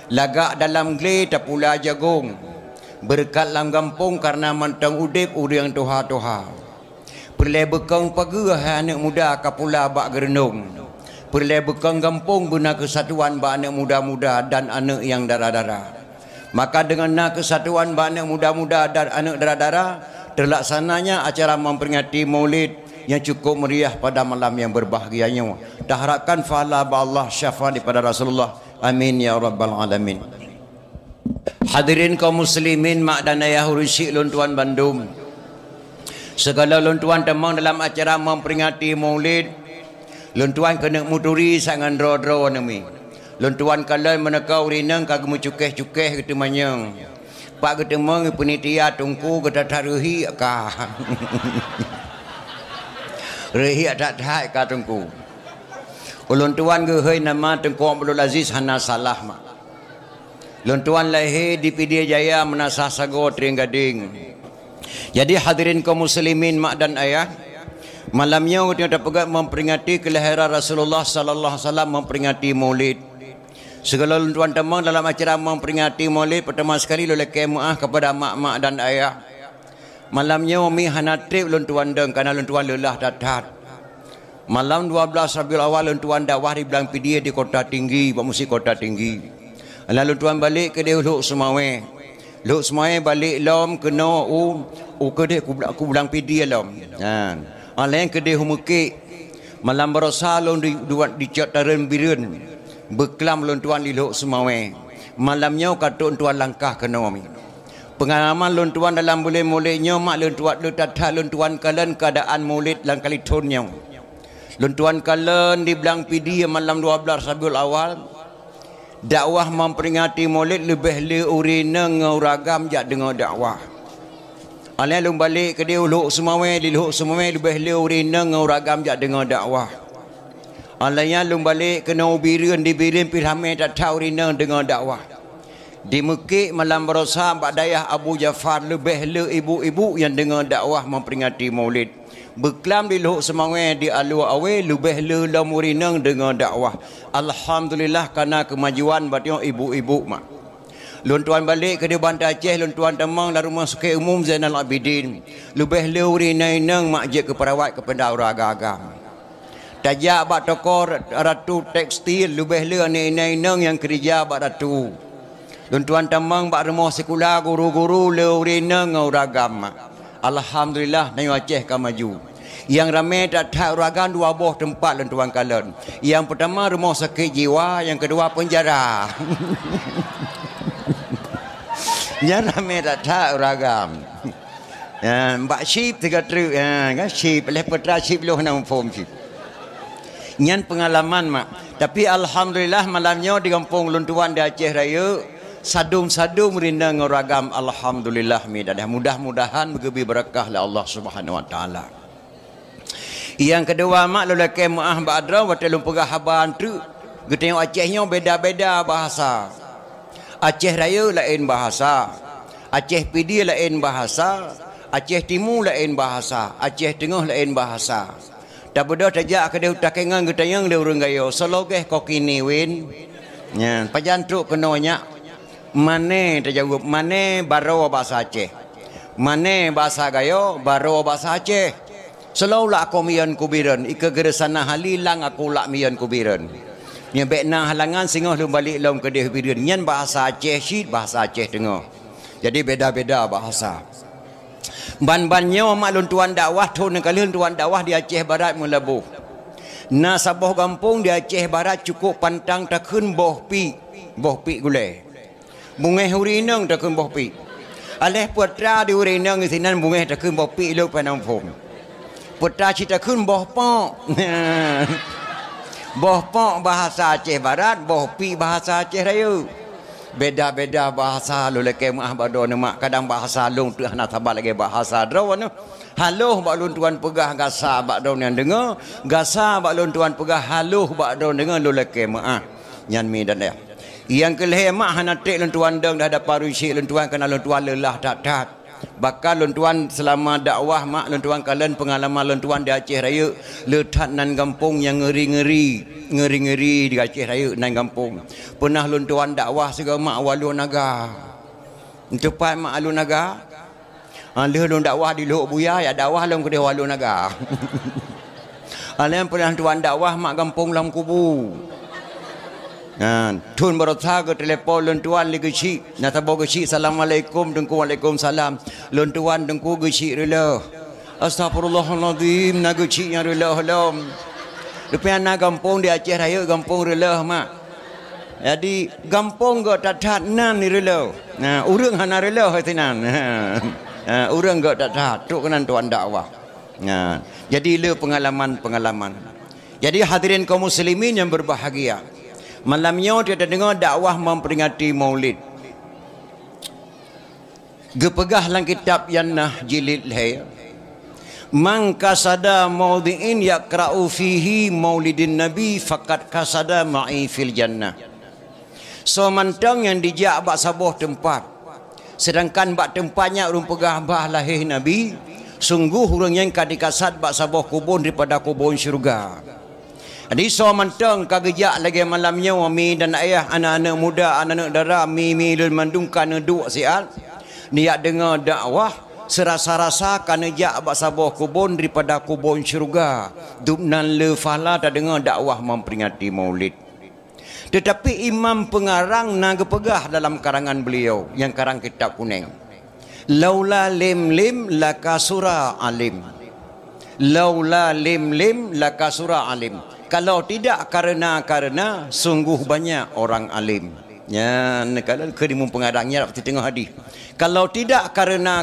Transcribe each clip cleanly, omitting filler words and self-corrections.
Lagak dalam geli tapula jagung. Berkat lam kampung karena mantang udip yang tuha-tuha. Perle bekang pagi anak muda kapula bak gerenung. Perle bekang kampung guna kesatuan bak anak muda-muda dan anak yang darah-darah. Maka dengan kesatuan bak anak muda-muda dan anak darah-darah, terlaksananya acara memperingati Maulid yang cukup meriah pada malam yang berbahagianya. Diharapkan fahala Allah syafaat daripada Rasulullah. Amin ya rabbal alamin. Hadirin kaum muslimin mak dan ayah Hurusyik Luntuan Bandung. Segala luntuan temang dalam acara memperingati Maulid. Luntuan kena muturi sangan dro-dro nami. Luntuan kalian menekau rinang kagemu cukeh-cukeh gitu manyang. Pak ketemu penitia tungku kita taruhi ka. Rehi tak ka tungku. Luntuan ke hei nama Tengku Abdul Aziz hana salah mak. Luntuan lahir di Pidia Jaya menasah sago Tering Gading. Jadi hadirin kaum muslimin mak dan ayah, malamnya kita pegat memperingati kelahiran Rasulullah sallallahu alaihi wasallam, memperingati Maulid. Segala luntuan temang dalam acara memperingati Maulid pertama sekali oleh kemaah kepada mak-mak dan ayah. Malamnya umi hanatrip luntuan deng karena luntuan lelah datat. Malam 12 Rabiul Awal luntuan dakwah di Belang Pidia di Kota Tinggi, Musi Kota Tinggi. Lalu tuan balik ke dia Luk Semawe. Luk Semawe balik lom kena ke dia aku Belang Pidia lom. Ha. Alain ke dia humukik. Malam berosa lom di Cataran Birun. Beklam luntuan di Luk Semawe. Malamnya katuk tuan langkah kena kami. Pengalaman luntuan dalam boleh-bolehnya mak luntuan letatah luntuan kalian keadaan Maulid lang kali tonnya. Luntuan kalian di Belang Pidia malam 12 Rabiul Awal. Dakwah memperingati Maulid lebih le urina nguragam jak dengar dakwah. Alai lum balik ke dia Luk Semawe di Luk Semawe lebih le urina nguragam jak dengar dakwah. Alainya lum balik ke Birin di Birin pirame tak tahu urina dengar dakwah. Di Mekik malam berosa Pak Dayah Abu Jafar lebih le ibu-ibu yang dengar dakwah memperingati Maulid. Beklam di Luk Semawe di Alu Awe lebih le lamurinang dengan dakwah. Alhamdulillah karena kemajuan batio ibu-ibu mak. Luntuan balik ke di Bandar Aceh, luntuan temang dari Rumah Sakit Umum Zainal Abidin. Lebih le urinainang mak je ke perawat kepada orang agam. Tajak bak toko ratu tekstil lebih le inainang yang kerja bak ratu. Luntuan temang bak rumah sekolah guru-guru le urinang orang agam mak. Alhamdulillah Nayu Aceh kan maju. Yang ramai tak tahu ragam dua buah tempat lentuan kalian. Yang pertama rumah sakit jiwa, yang kedua penjara. Yang ramai tak tahu ragam. Mbak Syib tiga truk kan Syib lepas Syib lu nak form Syib. Yang pengalaman mak. Tapi alhamdulillah malamnya di kampung luntuan di Aceh Raya sadung-sadung rindang ragam. Alhamdulillah midah. Mudah-mudahan bergebi berkah oleh Allah Subhanahu wa taala. Yang kedua mak lelaki maah badra waktu lu pegah haban tu geteng Acehnya beda-beda bahasa. Aceh Raya lain bahasa, Aceh Pidi lain bahasa, Aceh Timur lain bahasa, Aceh Tengah lain bahasa. Tak beda tajak ke dia takengan geteng dia urang gayo selogeh kokini win. Nya pajantruk kenanya mane terjawab mane baro bahasa Aceh. Mane bahasa gayo baro bahasa Aceh. Selalu aku mian kubiran, ika geresana halilang aku lak mian kubiran. Nya bekna halangan singoh lu balik lom ke dia kubiran. Nyan bahasa Aceh Syid, bahasa Aceh Tengah. Jadi beda-beda bahasa. Ban-bannya mak luntuan dakwah tu kalian tuan dakwah di Aceh Barat melabuh. Na sabuh kampung di Aceh Barat cukup pantang takun boh pi gulai. Bungeh urinang takun boh pi. Aleh putra di urinang sinan bungeh takun boh pi lu panam phom. Putra cita kun boh pok. Boh pok bahasa Aceh Barat, boh pi bahasa Aceh Raya. Beda-beda bahasa lu leke maah bado mak kadang bahasa long tu hana tabal lagi bahasa draw. Haluh bak lun tuan pegah gasa bak daun yang dengar, gasa bak lun tuan pegah haluh bak daun dengar lu leke maah. Nyan mi dan dia. Yang kelih mak hana tek lun tuan deng dah ada paru syik lun tuan kena lun tuan lelah tak. Bakal luntuan selama dakwah mak luntuan kalian pengalaman luntuan di Aceh Raya letak nan kampung yang ngeri-ngeri di Aceh Raya nan kampung. Pernah luntuan dakwah segala mak Walu Naga. Tepat mak Walu Naga. Dia lun dakwah di Lok Buya ya dakwah long ke Walu Naga. Alian pernah tuan dakwah mak kampung lam kubu. Tun berotha ke telefon luntuan li geci. Nata bo geci assalamualaikum dengku waalaikumsalam. Luntuan dengku geci rela. Astagfirullahalazim na geci yang rela halam. Depan na kampung di Aceh Raya kampung rela mak. Jadi kampung go tatat nan ni rela. Urang hana rela hatinan. Urang go tatat tuk kenan tuan dakwah. Jadi le pengalaman-pengalaman. Jadi hadirin kaum muslimin yang berbahagia. Malamnya kita dengar dakwah memperingati Maulid. Gepegah dalam kitab Yannah jilid lahir. Man kasada maudhi'in yaqra'u fihi maulidin nabi faqad kasada ma'i fil jannah. So mantang yang dijak bak sabuh tempat. Sedangkan bak tempatnya urang pegah bah lahir nabi, sungguh urang yang kadikasat bak sabuh kubur daripada kubur syurga. Jadi so mantang kagejak lagi malamnya wami dan ayah anak-anak muda anak-anak dara mi lul mandung kana duk siat niat dengar dakwah serasa-rasa kana jak bak sabuh kubun daripada kubun syurga dubnan le fala tak dengar dakwah memperingati Maulid. Tetapi imam pengarang naga pegah dalam karangan beliau yang karang kitab kuning. Laula lim lakasura alim. Laula lim lakasura alim. Kalau tidak karena sungguh banyak orang alim. Ya, kalau kerimun pengarangnya dapat tengok hadis. Kalau tidak karena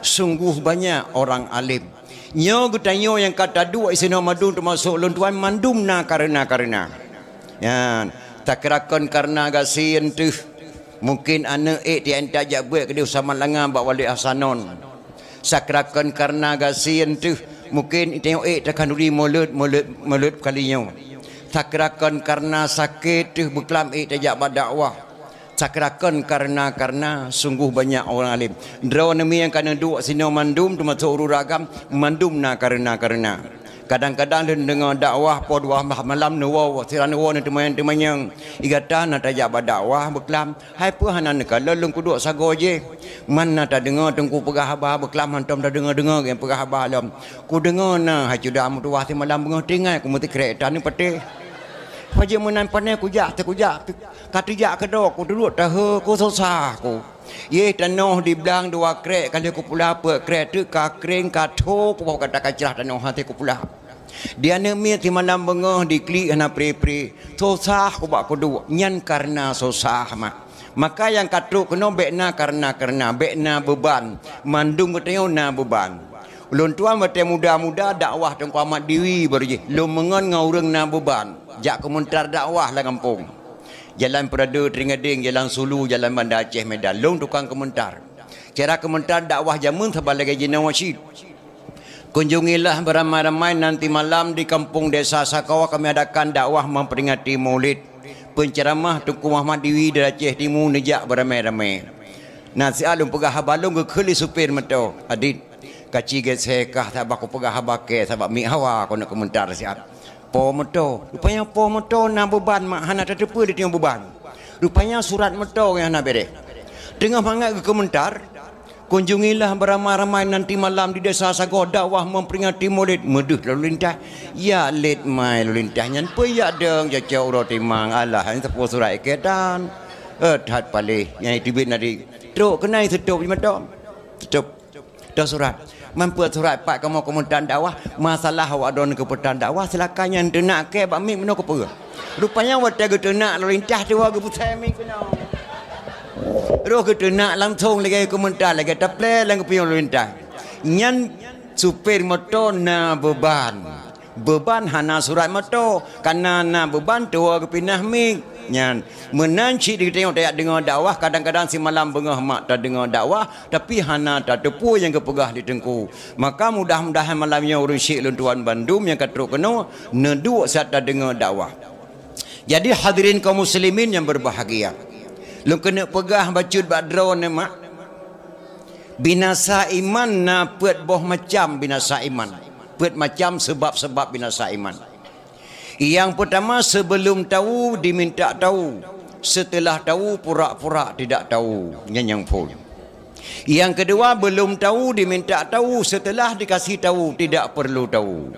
sungguh banyak orang alim. Nyo gutanyo yang kata dua isino madum termasuk luntuan mandum na karena. Ya, tak kirakan karena gasin tu. Mungkin anak dia entak jak buat ke dia sama langan bak wali hasanon. Sakrakan karena gasin tu. Mungkin tengok takkan duri mulut kalinya. Sakrakan karena sakit tu berkelam tajak berdakwah. Sakrakan karena sungguh banyak orang alim. Draw nami yang kena duk sino mandum tu masuk uragam mandum na karena. Kadang-kadang dia dengar dakwah po dua malam nuwa siran nuwa ni teman-teman igata na tajak berdakwah berkelam. Hai pu hanan kalau lung kuduk sago je. Mana tak dengar tengku pegah abah berkelam hantam tak dengar yang pegah abah lam. Ku dengar na hai juda mu tuah ti malam bengah tingai ku mesti kereta ni pete. Paje menan panai ku jak katijak kedok ku duduk tahu ku susah ku. Ye tanoh di belang dua krek kali ku pula pe krek tu ka kring ka tho ku kata kacrah tanoh hati ku pula. Dia nemi ti malam bengah di klik hana pre susah ku bak ku duk nyan karena susah mak. Maka yang katuk kena bekna karena bekna beban mandung ketengau na beban. Ulun tuan mate muda-muda dakwah tengku amat diwi berje lu mengon ngaureng na beban jak komentar dakwah lah kampung. Jalan Perada Teringading, Jalan Sulu, Jalan Banda Aceh Medan. Long tukang komentar. Cara komentar dakwah jamun sebab lagi Jina Wasyid. Kunjungilah beramai-ramai nanti malam di kampung desa Sakawa kami adakan dakwah memperingati Maulid. Penceramah Tunku Muhammad Dewi dari Aceh Timur nejak beramai-ramai. Nasi alum pegah habalung ke keli supir meto. Adit kaci gesekah sabak ku pegah habake sabak mi hawa ko nak komentar siap. Po moto, rupanya po moto na beban mak hana tetepa dia tengok beban. Rupanya surat moto yang hana bere. Tengah mangat ke komentar, kunjungilah beramai-ramai nanti malam di desa Sago dakwah memperingati Maulid. Meduh lalu lintas. Ya let mai lalu lintas nyan pe ya deng jauh roti mang Allah hang tepo surat iketan. Hat palih yang tibit nadi. Truk kenai tutup di moto. Tutup. Dah surat. Mampu surat pak kamu komentar dakwah masalah awak don ke petan dakwah silakan yang tenak ke bak mik meno ke pe. Rupanya wata ke tenak lalu lintas tu ke putai mik kena. Roh ke tenak langsung lagi komentar lagi taple lang ke pion lalu lintas. Nyan supir motor na beban hana surat motor karena na beban tu ke pinah mik. Nyan menanci di tengok tak dengar dakwah kadang-kadang si malam bengah mak tak dengar dakwah tapi hana tak tepu yang kepegah di tengku. Maka mudah-mudahan malamnya urang syekh luntuan Bandung yang katruk kena neduk saat tak dengar dakwah. Jadi hadirin kaum muslimin yang berbahagia. Lu kena pegah bacut badraw ni mak. Binasa iman na pet boh macam binasa iman. Pet macam sebab-sebab binasa iman. Yang pertama, sebelum tahu diminta tahu. Setelah tahu pura-pura tidak tahu. Yang pun. Yang kedua, belum tahu diminta tahu. Setelah dikasih tahu tidak perlu tahu.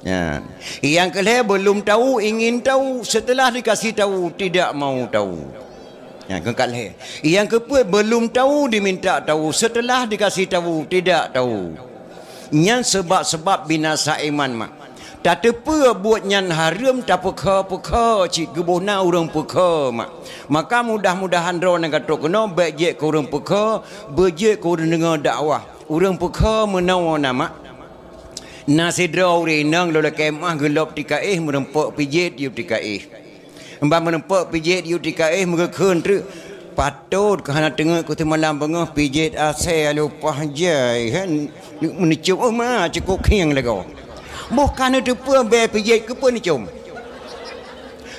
Ya. Yang kelima, belum tahu ingin tahu. Setelah dikasih tahu tidak mau tahu. Yang keempat, belum tahu diminta tahu. Setelah dikasih tahu tidak tahu. Yang sebab-sebab binasa iman mak. Tak tepa buat nyan haram tak peka-peka cik gebona urang peka mak. Maka mudah-mudahan ro nang katok kena baik je ko urang peka, bejek ko dengar dakwah. Urang peka menawa nama. Nasi draw renang lola kemah gelap tikaih merempok pijit yu tikaih. Mbak merempok pijit yu tikaih merkeun tu patut kerana tengok ku malam bengah pijit asal lupa jai kan menicuk mah cukup kiang lagu. Bukan itu pun be pijit ke pun nicum.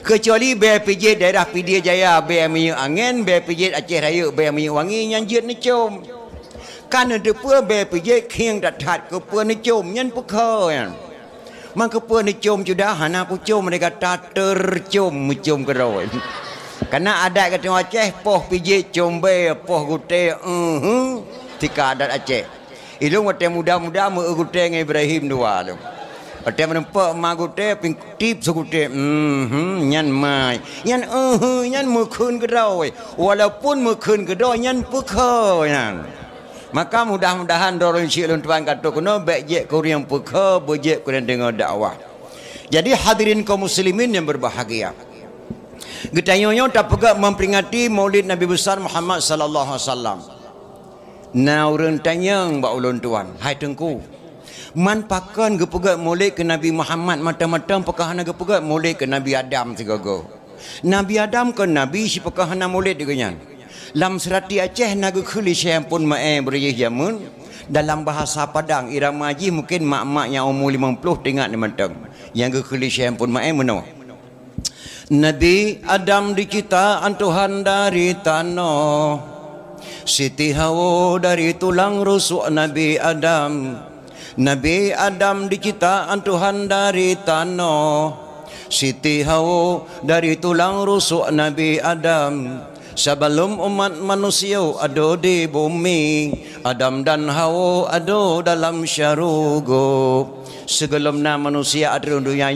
Kecuali be pijit daerah Pidie Jaya be minyak angin, be pijit Aceh Raya be minyak wangi nyanjit nicum. Kan itu pun be pijit kiang datat ke pun nicum nyan pekah. Maka pun nicum sudah hana ku cum mereka tak tercum mucum keroi. Karena adat kata Aceh poh pijit combe poh gute tika adat Aceh. Ilung wate muda-muda mu gute ngai Ibrahim dua tu. Ate menempak ma gute ping tip segute nyan mai nyan nyan mukun kedoi walaupun mukun kedoi nyan pekah nyan. Maka mudah-mudahan dorong syilun tuan kata kuno baik je kau yang pekah bejek kau dengar dakwah. Jadi hadirin kaum muslimin yang berbahagia. Getanyonyo tak pegak memperingati Maulid Nabi besar Muhammad sallallahu alaihi wasallam. Na urang tanyang ba ulun tuan, hai tengku. Man pakan gepegak Maulid ke Nabi Muhammad mata-mata pekahana gepegak Maulid ke Nabi Adam tiga-go. Nabi Adam ke Nabi si pekahana Maulid diganyan. Lam serati Aceh naga khuli pun mae berjih jamun. Dalam bahasa Padang irama haji mungkin mak-mak yang umur 50 tengok ni matang. Yang ke khuli pun mae menau. Nabi Adam diciptaan Tuhan dari tanah. Siti Hawa dari tulang rusuk Nabi Adam. Nabi Adam diciptaan Tuhan dari tanah. Siti Hawa dari tulang rusuk Nabi Adam. Sebelum umat manusia ada di bumi, Adam dan Hawa ada dalam syurga. Sebelumnya manusia ada di dunia,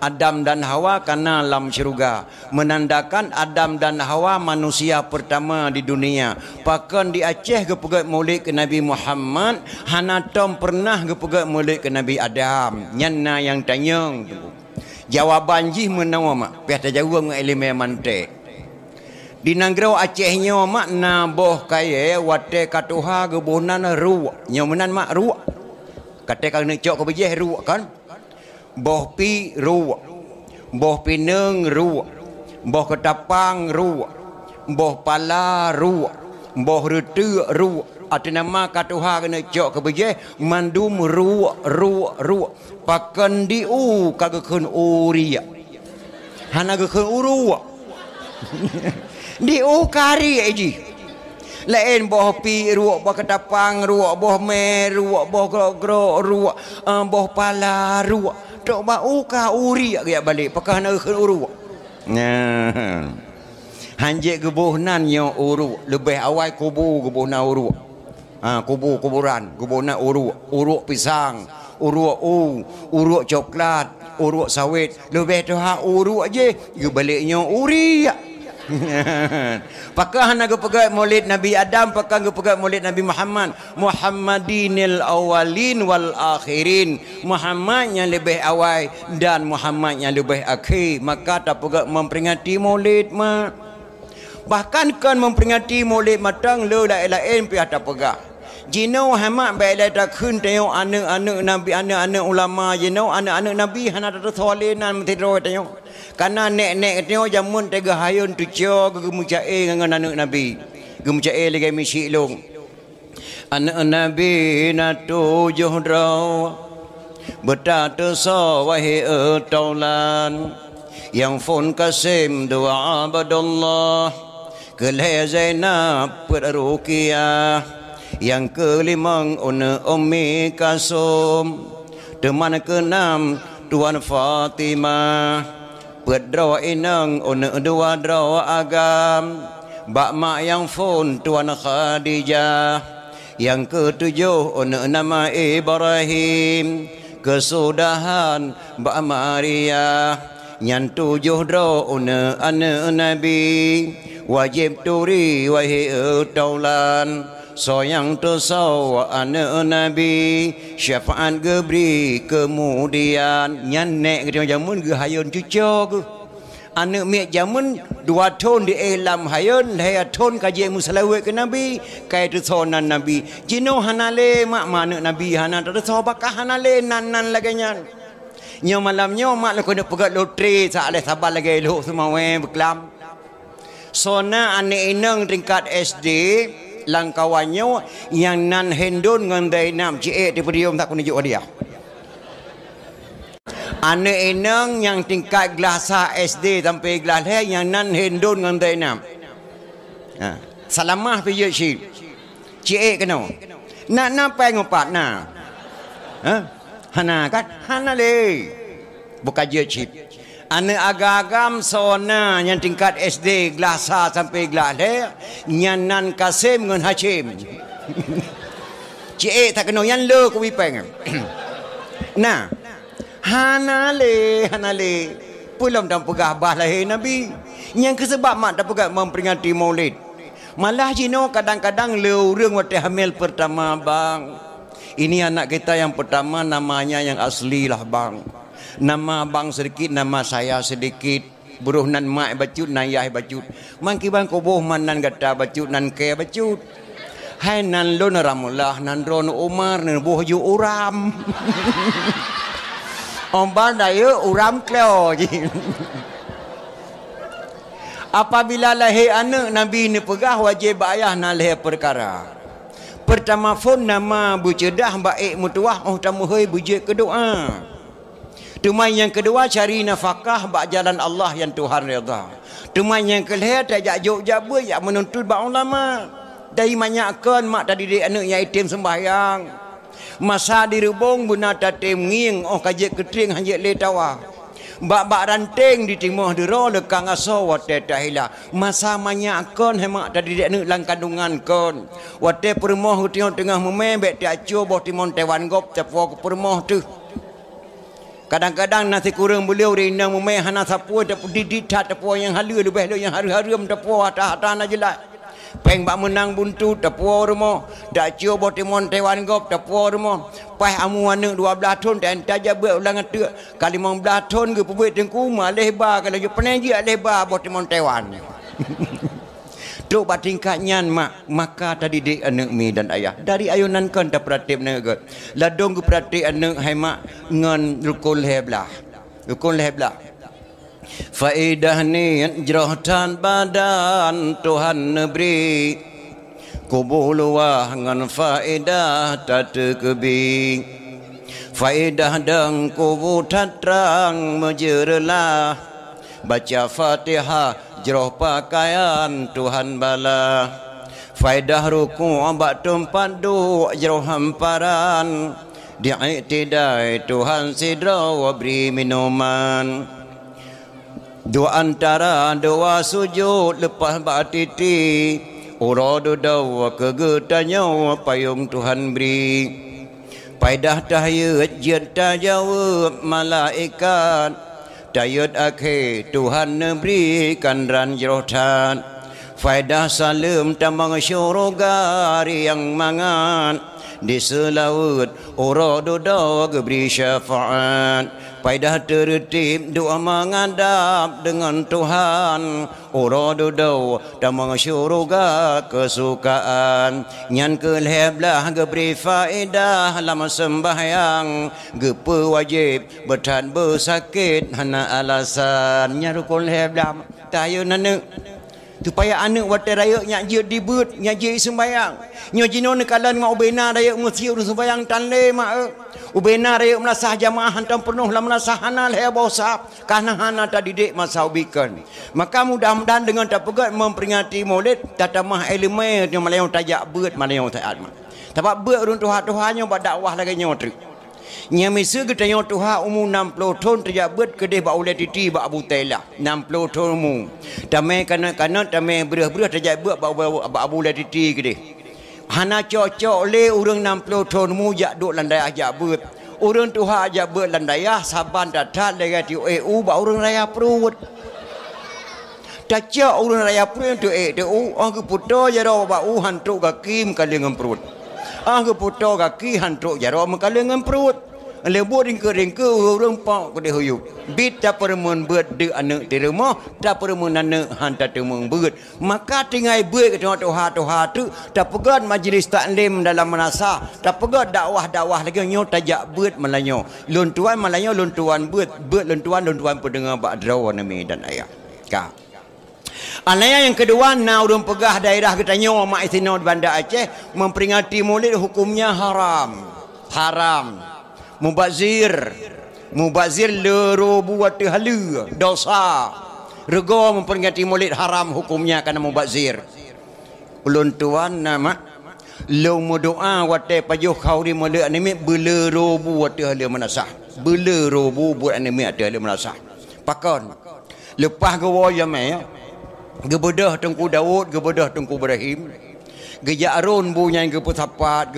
Adam dan Hawa kena dalam syurga. Menandakan Adam dan Hawa manusia pertama di dunia. Bahkan di Aceh kepegat Maulid ke Nabi Muhammad, hana tom pernah kepegat Maulid ke Nabi Adam. Nyana yang tanyang. Jawaban jih menawa mak, pihak jawab dengan ilmu mantik. Di Nangrau Acehnya mak na boh kaya wate katuha gebunan ruak nyomenan mak ruak kate kang necok ke bejeh ruak kan boh pi ruak boh pineng ruak boh ketapang ruak boh pala ruak boh retu ruak ati nama katuha ke necok ke bejeh mandum ruak pakan diu kagekun uria hana gekun uruak di ukari aji lain boh pi ruak boh ketapang ruak boh me ruak boh gro ruak boh pala ruak tok ba uka uri ya balik pakah na ruak nah hanjek gebuhnan yo uruk lebih awal kubu gebuhna uruk kuburan gebuhna uruk pisang uruk coklat uruk sawit lebih tu ha uruk aje ge baliknya uri pakah nak pegat Maulid Nabi Adam, pakah pegat Maulid Nabi Muhammad. Muhammadinil awalin wal akhirin. Muhammad yang lebih awal dan Muhammad yang lebih akhir. Maka tak pegat memperingati Maulid mak. Bahkan kan memperingati Maulid matang le lain pihak tak pegat. Jino Muhammad baiklah tak kun tengok anak-anak Nabi, anak-anak ulama jino anak-anak Nabi hana tak solenan mentiro tengok. Karena nek-nek tengok jamun tega hayun tujo gemucae dengan anak Nabi. Gemucae lagi misi long. Anak Nabi na tujuh draw. Betata so wahai taulan. Yang fun kasim doa abadallah. Keleh Zainab perruqiyah. Yang kelima Ummi Kasum. Teman keenam Tuan Fatimah. Pedro inang dua dro agam. Bak mak yang fun Tuan Khadijah. Yang ketujuh nama Ibrahim. Kesudahan Bak Maria. Yang tujuh dro anak Nabi. Wajib turi wahai taulan. So yang tersau anak Nabi. Syafaat geberi kemudian. Nyanek ke jamun ke hayun cucu ke. Anak mek jamun dua ton di elam hayun. Laya ton kaji musalawat ke Nabi. Kaya tersonan Nabi. Jino hanale mak mana Nabi. Hana terso bakah hanale nan lagi nyan. Nyo malam nyo mak laku nak pegat loteri. Saat sabar lagi elok semua berkelam. Sona anak inang tingkat SD. Langkawannya yang nan hendun dengan dainam cik di podium tak kena jumpa dia. Anak enang yang tingkat gelasa SD sampai gelas leh yang nan hendun dengan dainam. Salamah pergi cik kena. Nak napa ngopat na? Hana kan? Hana le. Bukan je cik. Anak agam sona yang tingkat SD gelasa sampai gelas le nyanan Kasim dengan Hashim. Cik tak kena yang le ku wipeng. Nah, hanale belum dah pegah bah lahir Nabi. Yang kesebab mak dah pegah memperingati Maulid. Malah jino kadang-kadang leuរឿងwaktu hamil pertama bang. Ini anak kita yang pertama namanya yang asli lah bang. Nama bang sedikit, nama saya sedikit. Buruh nan mak bacut, nan yah bacut. Mangki bang koboh man nan gata bacut, nan ke bacut. Hai nan lon ramullah, nan ron Umar, nan boh ju uram. Om bar daya uram kleo. Apabila lahir anak Nabi ni pegah wajib ayah nak lahir perkara. Pertama phone nama bucedah baik mutuah, tamu hei bujik kedoa. Tumai yang kedua cari nafkah bak jalan Allah yang Tuhan redha. Tumai yang kelihatan tak jak jabu jak menuntut bak ulama. Dari manyakkan mak tadi didik anak yang itim sembahyang. Masa dirubung guna tatim nging kajik ketring hanjik le tawa. Bak ranting di timah dero lekang aso wate tahila. Masa manyakkan hemak tadi didik anak lang kandungan kon. Wate permoh tengah memebek tiak acu boh timon tewan gop tepo permoh tu. Kadang-kadang nasi kurang beliau rindang memeh hana sapu diditat tepo yang halu lebih lo yang haru-harum tepo hata-hata na jelas. Peng bak menang buntu tepo rumah. Dak cio botimon tewan gop tepo rumah. Pai amu anak 12 ton dan taja buat ulang atuk. Kali 15 ton ke pebut tengku malih ba kalau je peneji lebar botimon tewan. Tuk batingkatnya maka tadi dik anak mi dan ayah dari ayunan kan tak peratip naga ladong ku peratip anak hai mak ngan rukun heblah faedah ni jrohtan badan Tuhan negeri kubuluah ngan faedah tak kebi faedah dang kubu tatrang menjerlah baca Fatihah jroh pakaian Tuhan bala faidah ruku' bak tempat duk jroh hamparan di'iktidai Tuhan sidra wa beri minuman dua antara dua sujud lepas bak titi uradu dawa kegetanya payung Tuhan beri faidah tahiyat jid tajawab malaikat Tayut akhir Tuhan berikan ranjrotan Faidah salam tamang syurga yang mangan Di selawut uradu dawa beri syafaat Faidah tertib doa mengadap dengan Tuhan Uradu dawa tamang syurga kesukaan Nyan kelheblah beri faedah lama sembahyang Gepe wajib bertan bersakit hana alasan Nyan rukun heblah tayo nanu supaya anak watai raya nyak je dibut nyak je sembayang nyo jino nekalan ngau bena raya musiu sembayang tanle mak ubena raya menasah jamaah hantam penuh lah menasah hana le bosap kana hana tadi dek masa ubikan maka mudah-mudahan dengan tak pegat memperingati Maulid tatamah elemen yang malayong tajak beut malayong taat mak sebab beut urun tuha-tuhanyo bak dakwah lagi nyotri nya misa kita nyo tuha umur 60 tahun terjak beut kedeh bak ulai titi bak Abu Tailah 60 tahun umur tamai kana tamai berah-berah terjak beut bak Abu ulai titi kedeh hana cocok le urang 60 tahun umur jak duk landai ajak beut urang tuha ajak beut landai saban datat lega ti EU bak urang raya perut tak urang raya perut tu tu ang puto jaro bak hantu kaki mkalengan perut ang puto kaki hantu jaro mkalengan perut lebur ringke urang pak kedeh huyup bit tak permun beut de anak di rumah tak permun anak hanta temung beut maka tingai beut ke tuha tu tak pegat majlis taklim dalam menasah tak pegat dakwah lagi nyo tajak beut Melayu lun tuan Melayu lun tuan beut lun tuan pendengar bak drawan Medan ayah ka anaya yang kedua na urang pegah daerah kita nyo mak isino di Bandar Aceh memperingati Maulid hukumnya haram Mubazir lero buat halu dosa rego memperingati Maulid haram hukumnya karena mubazir ulun tuan nama lo doa wate pajuh khauri Maulid anime belero buat halu menasah belero buat anime ada halu menasah pakon lepas gawa jamai gebedah Tengku Daud gebedah Tengku Ibrahim gejarun bunyan gepetapat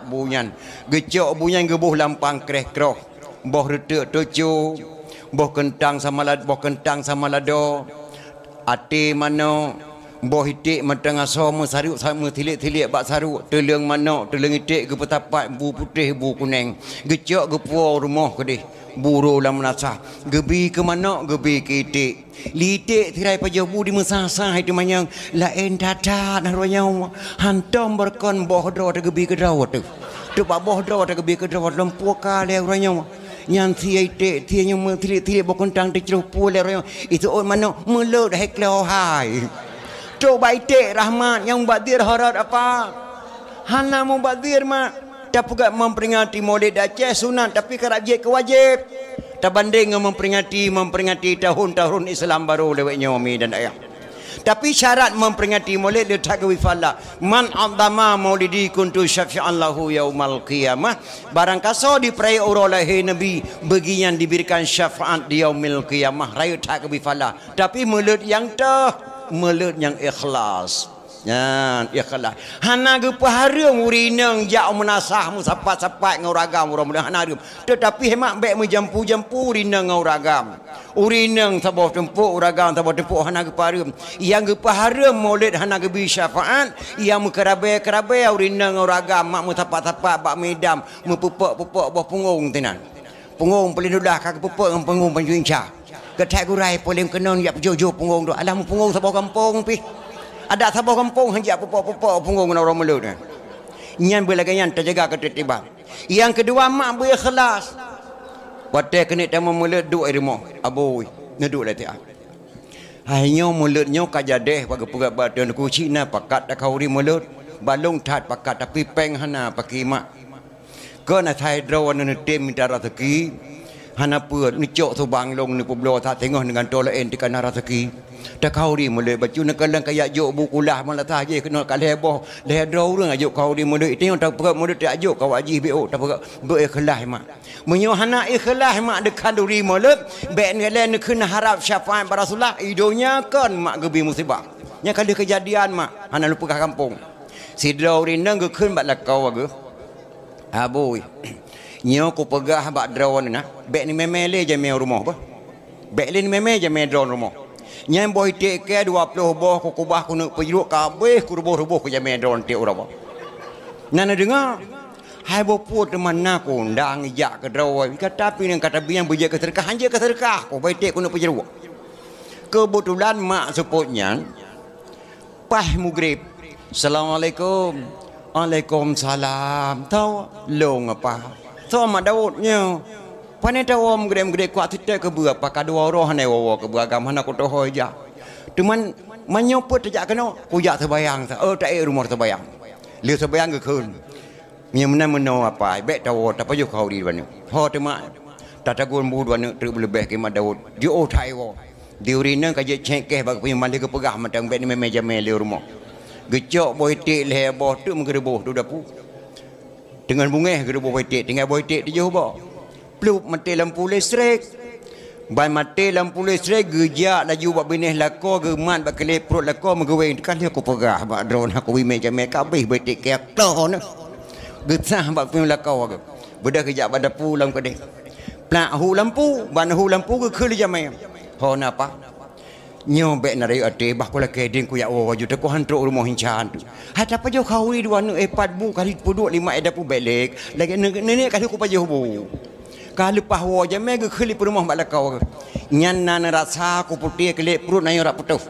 bunyan gecok bunyan gebuh lampang kreh-kroh boh retek toco boh kentang sama lado ati mano boh itik matang aso mesaruk sama tilik bak saruk teleng mano teleng itik gepetapat bu putih bu kuning gecok gepuo rumah kedih buru lam nasah gebi ke mana gebi ke itik litik tirai pajabu di mesasah itu manyang lain dadat naronya hantam berkon bohdro te gebi ke drawat tu pak bohdro te gebi ke drawat lempu kale ronya yang tiai itik tianya tilik bokontang te cerupu le ronya itu mana mulut heklo hai tu baitik rahmat yang badir harat apa hana mubadir mak tak juga memperingati Maulid Aceh sunat tapi kerajaan kewajib tak banding memperingati tahun-tahun Islam baru lewat nyomi dan ayah tapi syarat memperingati Maulid letak wifala man azama maulidi kuntu syafi'an lahu yaumal qiyamah barang kaso diperai oleh Nabi bagian diberikan syafaat di yaumil qiyamah raya tak wifala tapi mulut yang ikhlas ya ikhlas hana gepahareum urineng jak menasah musapat-sapat ngauragam mudah-mudahan hareum tetapi hemat baik menjampu-jampu urineng ngauragam urineng sabah tempuk uragam sabah tempuk hana gepahareum yang gepahareum Maulid hana gebi syafaat yang mekerabai urineng ngauragam mak musapat-sapat bak medam mepupuk bawah punggung tenan punggung pelindulah kaki pupuk dengan punggung panjuinca ketak gurai polim kenon yak jojo punggung tu alah punggung sabah kampung pi ada sabah kampung hanjak pupuk punggung orang mulut ni. Nyan belagayan terjaga ketertiban. Yang kedua mak berikhlas. Watai kena tamu mulut duk rumah. Aboi, neduk lah tiap. Hanya mulutnya kajadeh bagi pegat badan ku Cina pakat tak kauri mulut. Balung tat pakat tapi peng hana pakai mak. Kena thai drawan ni tim minta rezeki. Hana puat ni cok tu bang long ni publo tak tengok dengan tolain di kana rezeki. Tak kau di mulai baju nak kalang kayak juk bukulah malah tak je kena kat leboh ledro orang ajuk kau di mulai itu yang tak perak mulai tak ajuk kau wajib bo tak perak berikhlas mak menyohana ikhlas mak dekat duri mulut baik ni lain kena harap syafaat Rasulullah idonya kan mak gebi musibah nya kali kejadian mak hana lupa kampung sidro rindang ke keun bak lakau ge aboi nyo ku pegah bak drawan na baik ni memele je me rumah apa baik ni memele je me drone rumah nyam boy tek ke 20 boh ku kubah ku nak perjuk kabeh ku rubuh-rubuh ku jame drone tek urang. Nana dengar hai bo put teman aku ndang ijak ke drawai kata pi nang kata biang bejak ke terkah hanje ke terkah ku boy tek ku nak perjuk. Kebetulan mak seputnya pas maghrib. Assalamualaikum. Waalaikumsalam. Tahu long apa? Tahu mak Daudnya. Pane tawam gede-gede kuat tidak ke berapa kadua roh ne wawa ke beragam hana ku toh aja. Teman menyopot tak kena kujak terbayang tak rumah terbayang liu terbayang ke kun nya mena apa bet tahu tak payah kau di mana ho tema tata gun bu dua nek lebih ke Daud di otai wo di urina ka je cek ke bag punya mali ke pegah matang bet ni meja meli rumah gecok boy tik le boh tu menggereboh tu dapu dengan bunga gereboh boy tik tinggal boy tik di jauh boh plup mati lampu listrik ban mati lampu listrik gejak laju buat benih lako geman bak kelip perut lako mengeweng kali aku pegah bak drone aku wi meja me kabeh boy tik ke ton gesah bak punya lako aku bedah kejap pada pulang ke dek plak hu lampu ban hu lampu ke kheli jamai ho napa nyobek nari ate bah kula keding ku ya waju te ko hantruk rumah hincan tu hata pa jo khawi dua nu epat bu kali puduk lima ada pu belek lagi nenek kali ku pa jo bu kali pah wo jamai ke kheli rumah bak lakau nyan nan rasa ku putih kelek perut nayo rak putuh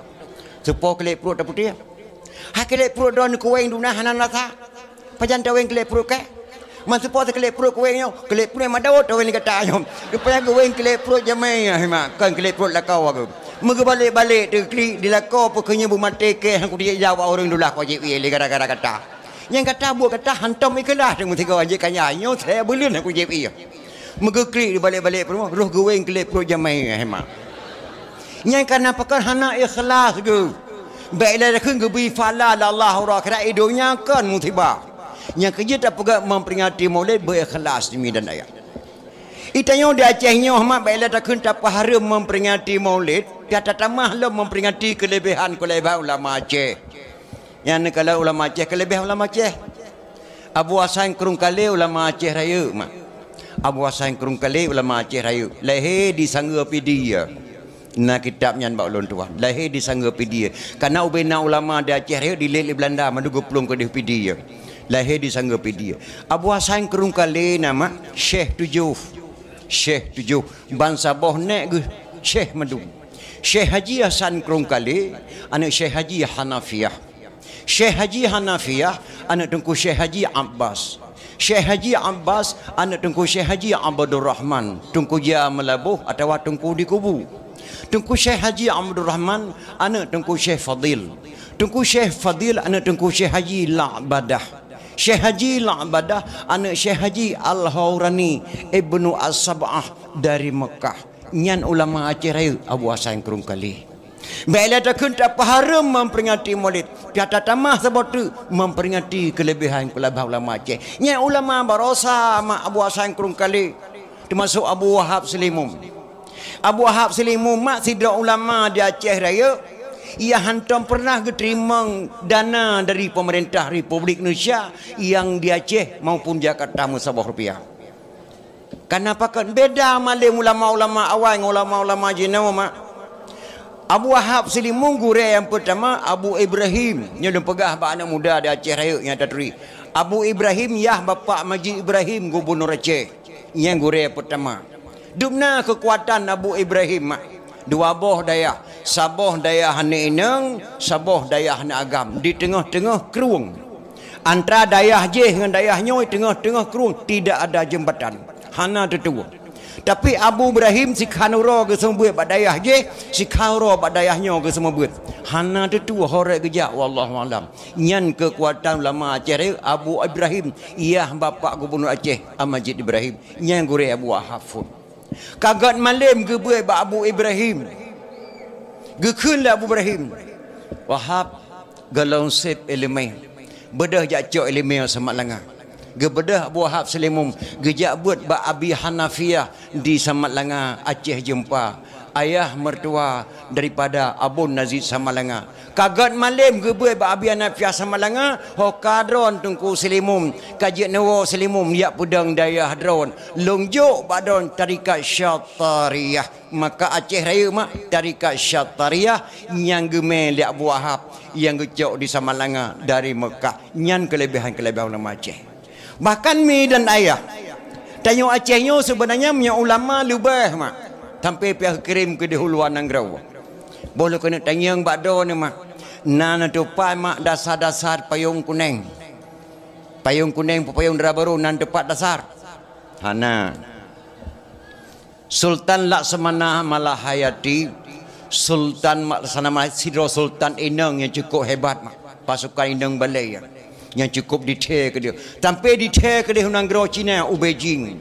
sepo kelek perut dak putih ha kelek perut don ku weng dunah hanan rasa pajan taweng kelek perut ke masa po kelek perut ku weng yo kelek perut madawot taweng kata yo rupanya ku weng kelek perut jamai mak kan kelek perut lakau aku balik-balik tu klik dilakau pokoknya bu mati ke aku dia jawab orang dulu lah kau je le gara-gara kata yang kata buat kata hantam ikhlas dengan tiga aje kanya nyo saya belun aku je iya mega klik balik-balik rumah roh geweng kelip pro jamai hemat yang kana pakan hana ikhlas ke baiklah kun gebi fala Allah ora kira idonya kan mutiba yang kerja tak pegak memperingati maulid berikhlas demi dan ayat itanya di Acehnya mak baiklah tak kun tak haram memperingati maulid kata tamah lo memperingati kelebihan ulama Aceh yang kalau ulama Aceh kelebihan ulama Aceh Abu Hasan Kerungkali ulama Aceh Raya mak Abu Hasan Kerungkali ulama Aceh Raya lahir di Sanggapedia na kitabnya bak ulun tuan lahir di Sanggapedia karena ubena ulama di Aceh Raya dilelih Belanda menduga pelung ke Pedia lahir di Sanggapedia Abu Hasan Kerungkali nama Syekh Tujuh bangsa boh nek ke Syekh Madung Syekh Haji Hasan Kerungkali anak Syekh Haji Hanafiyah Syekh Haji Hanafiyah anak tengku Syekh Haji Abbas Syekh Haji Abbas anak tengku Syekh Haji Abdul Rahman tengku dia melabuh atau tengku di kubu tengku Syekh Haji Abdul Rahman anak tengku Syekh Fadil tengku Syekh Fadil anak tengku Syekh Haji La'badah Syekh Haji La'badah anak Syekh Haji Al-Hawrani Ibnu As-Sab'ah dari Mekah nyan ulama Aceh Raya Abu Hasan Kerungkali baiklah takun tak haram memperingati maulid kata tamah sebab tu memperingati kelebihan ulama Aceh nyan ulama barosa mak Abu Hasan Kerungkali termasuk Abu Wahab Selimum mak sidra ulama di Aceh Raya ia hantam pernah terima dana dari pemerintah Republik Indonesia yang di Aceh maupun Jakarta musabah rupiah. Kenapa kan beda malim ulama-ulama awal dengan ulama-ulama jenama mak. Abu Wahab Selimung gure yang pertama Abu Ibrahim yang pegah ba anak muda di Aceh Raya yang tatri. Abu Ibrahim yah bapa Majid Ibrahim Gubernur Aceh yang gure yang pertama. Dubna kekuatan Abu Ibrahim mak. Dua boh daya, saboh daya hana inang, saboh daya hana agam di tengah-tengah kerung. Antara dayah je dengan dayah nyoy tengah-tengah kerung tidak ada jembatan. Hana tetua. Tapi Abu Ibrahim si khanuro ke semua buat badayah je, si khanuro badayahnya ke semua buat. Hana tetua horek gejak wallahu alam. Nyan kekuatan ulama Aceh Abu Ibrahim, ia bapa Gubernur Aceh Majid Ibrahim, nyan gure Abu Wahab. Kagat malam ke buat Abu Ibrahim. Gekun Abu Ibrahim. Wahab galon sep elemen. Bedah jak elemen sama langa. Gebedah Abu Wahab Selimum gejak buat ba Abi Hanafiyah di Samalanga Aceh jumpa ayah mertua daripada Abu Nazid Samalanga kagat malam ge buat ba Abi Hanafiyah Samalanga ho kadron tungku Selimum kajian nawa Selimum ya pudang daya hadron longjo badon tarikat Syatariyah maka Aceh Raya mak tarikat Syatariyah yang gemel di Abu Wahab yang gecok di Samalanga dari Mekah nyan kelebihan-kelebihan ulama Aceh. Bahkan mi dan ayah tanya Acehnya sebenarnya punya ulama lebih mak sampai pihak kirim ke di huluan Nangrau boleh kena tanya yang bakdo ni mak nana tupai mak dasar-dasar payung kuning payung dera baru nan tepat dasar hana Sultan Laksamana Malahayati Sultan Laksana Sidro Sultan Ineng yang cukup hebat mak. Pasukan Ineng Balai yang cukup detail ke dia. Sampai detail ke dia negara Cina Beijing.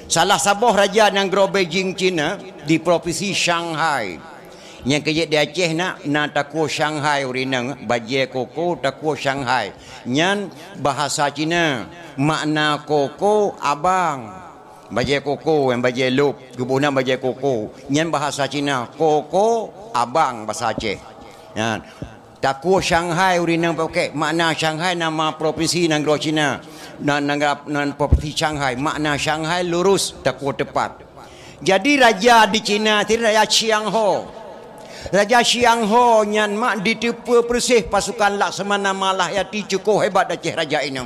Salah sabah raja negara Beijing Cina di provinsi Shanghai. Yang kerja di Aceh nak takuh Shanghai urinang bajai koko takuh Shanghai. Yang bahasa Cina makna koko abang. Bajai koko yang bajai lup, gebunan bajai koko. Yang bahasa Cina koko abang bahasa Aceh. Ya. Takuh Shanghai urinang pakai makna Shanghai nama provinsi negara Cina. Negara provinsi Shanghai makna Shanghai lurus takuh tepat. Jadi raja di Cina itu Raja Xiang Ho. Raja Xiang Ho yang mak ditipu persih pasukan Laksamana Malahayati cukup hebat Aceh raja ini.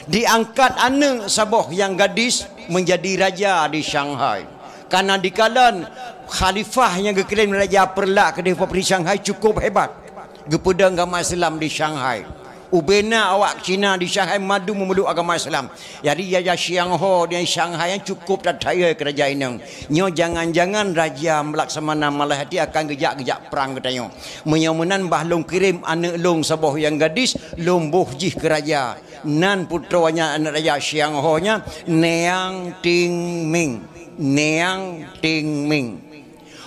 Diangkat anak sabah yang gadis menjadi raja di Shanghai. Karena di kalan khalifah yang dikirim raja perlak ke provinsi Shanghai cukup hebat. Gepedang agama Islam di Shanghai. Ubena awak Cina di Shanghai madu memeluk agama Islam. Jadi Raja Xiang Ho di Shanghai yang cukup tertaya kerajaan ini. Nyo jangan-jangan Raja Laksamana Malahati akan gejak-gejak perang katanya. Menyomenan bah long kirim anak long sabah yang gadis long boh jih ke raja. Nan putranya anak Raja Xiang Ho nya Neang Ting Ming. Neang Ting Ming.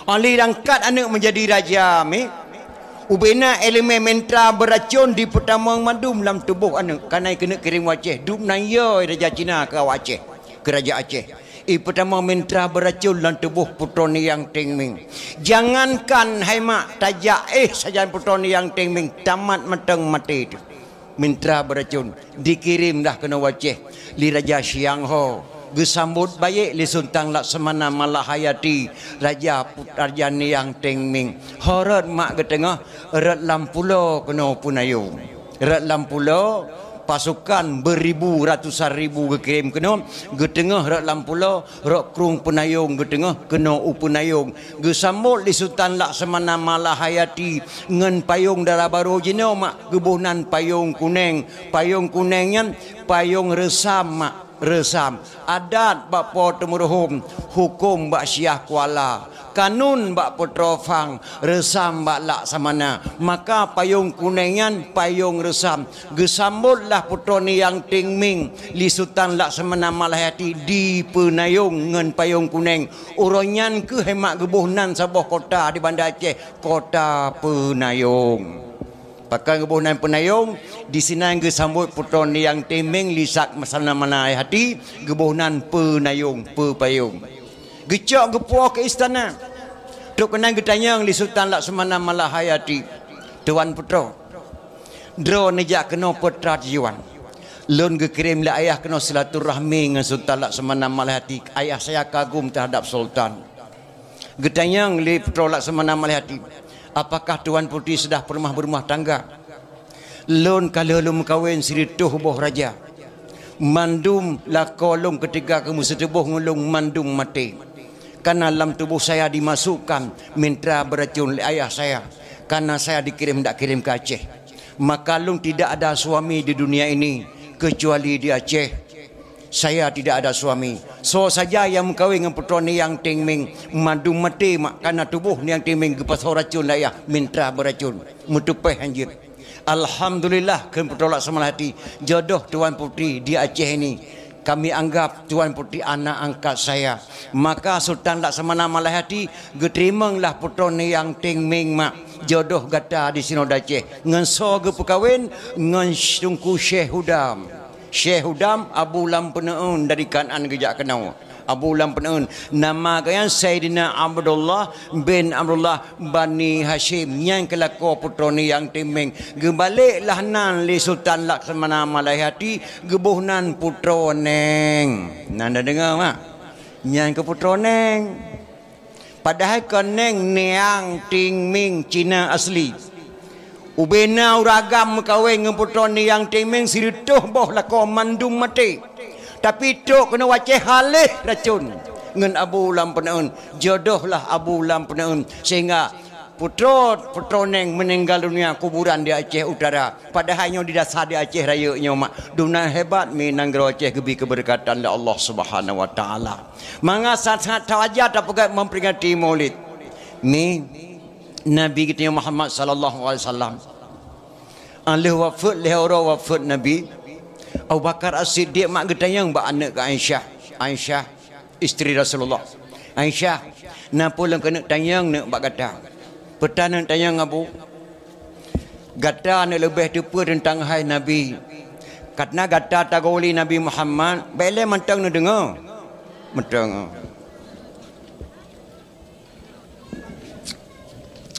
Oleh angkat anak menjadi raja mi. Ubena elemen mentra beracun di pertama madum dalam tubuh anak. Karena kena kirim Aceh. Duk naya Raja Cina ke Aceh. Ke Raja Aceh. Pertama mentra beracun dalam tubuh putra Neang Ting Ming. Jangankan hai mak tajak saja putra Neang Ting Ming. Tamat matang mati itu. Mentra beracun. Dikirim dah kena Aceh. Li Raja Xiang Ho. Gesambut baik li Sultan Laksamana Malahayati Raja Neang Ting Ming. Horat mak ke tengah rat lampulo kena punayung. Rat lampulo pasukan beribu ratusan ribu kekirim kena ke tengah rat lampulo rat krung punayung ke tengah kena upunayung. Gesambut li Sultan Laksamana Malahayati ngan payung darah baru jino mak gebunan payung kuningnya payung resam mak. Resam adat bapa temurhum hukum bak Syiah Kuala kanun bak Petrofang resam bak Laksamana maka payung kuningan payung resam gesambutlah putra Neang Ting Ming li Sultan Laksamana Malahayati di penayung ngan payung kuning uronyan ke hemat gebuhnan sabah kota di Bandar Aceh kota Penayung. Pakai gebunan penayung di sini yang gesambut putra Neang Ting Ming lisak masalah mana hati gebunan penayung pepayung. Gecok gepuah ke istana. Tok kena getanyang li Sultan Laksamana Malahayati. Tuan putra. Dro nejak kena putra jiwan. Lun gekirim la ayah kena silaturahmi dengan Sultan Laksamana Malahayati. Ayah saya kagum terhadap sultan. Getanyang li putra Laksamana Malahayati. Apakah Tuan Putri sudah pernah berumah tangga? Lon kalau lum kawin sirituh boh raja. Mandum lakolong ketika kamu setubuh ngulung mandum mati. Karena dalam tubuh saya dimasukkan mentra beracun oleh ayah saya. Karena saya dikirim tak kirim ke Aceh. Maka lung tidak ada suami di dunia ini kecuali di Aceh. Saya tidak ada suami. So saja yang mengkawin dengan putra Neang Ting Ming madu mati mak karena tubuh Neang Ting Ming gepas racun lah ya minta beracun mutupai anjir. Alhamdulillah kan putra Laksamana hati jodoh Tuan Putri di Aceh ini. Kami anggap Tuan Putri anak angkat saya. Maka Sultan Laksamana Malahayati geterimanglah putra Neang Ting Ming mak jodoh gata di Sinoda Aceh. Ngan so ge perkawin ngan Tunku Syekh Hudam. Syekh Hudam Abu Lam Penaun dari Kanan gejak kenau. Abu Lam Penaun nama kaya Sayyidina Abdullah bin Abdullah Bani Hashim yang kelako putra Neang Ting Ming. Gebaliklah nan li Sultan Laksamana Malahayati gebuhnan putra Neng. Nanda dengar mak? Yang ke putra Neng. Padahal ke Neng Neang Ting Ming Cina asli. Ubena uragam kawin dengan putra Neang Ting Ming sirituh boh lako mandum mati. Tapi tok kena waceh halih racun ngan Abu Lam Penaun. Jodohlah Abu Lam Penaun sehingga putra Neng meninggal dunia kuburan di Aceh Utara. Padahalnya di dasar di Aceh Raya nya mak. Dunia hebat minanggara Aceh gebi keberkatan Allah Subhanahu wa taala. Manga sangat tawajah tak pegat memperingati Maulid. Ni Nabi kita Muhammad sallallahu alaihi wasallam. Alih wafat lehora wafat Nabi. Abu Bakar As-Siddiq mak getayang ba anak ke Aisyah. Aisyah isteri Rasulullah. Aisyah napa lang kena tayang nak bak gata. Petana tayang abu. Gata nak lebih tepa tentang hai Nabi. Katna gata tagoli Nabi Muhammad, bele mentang nak dengar. Mentang.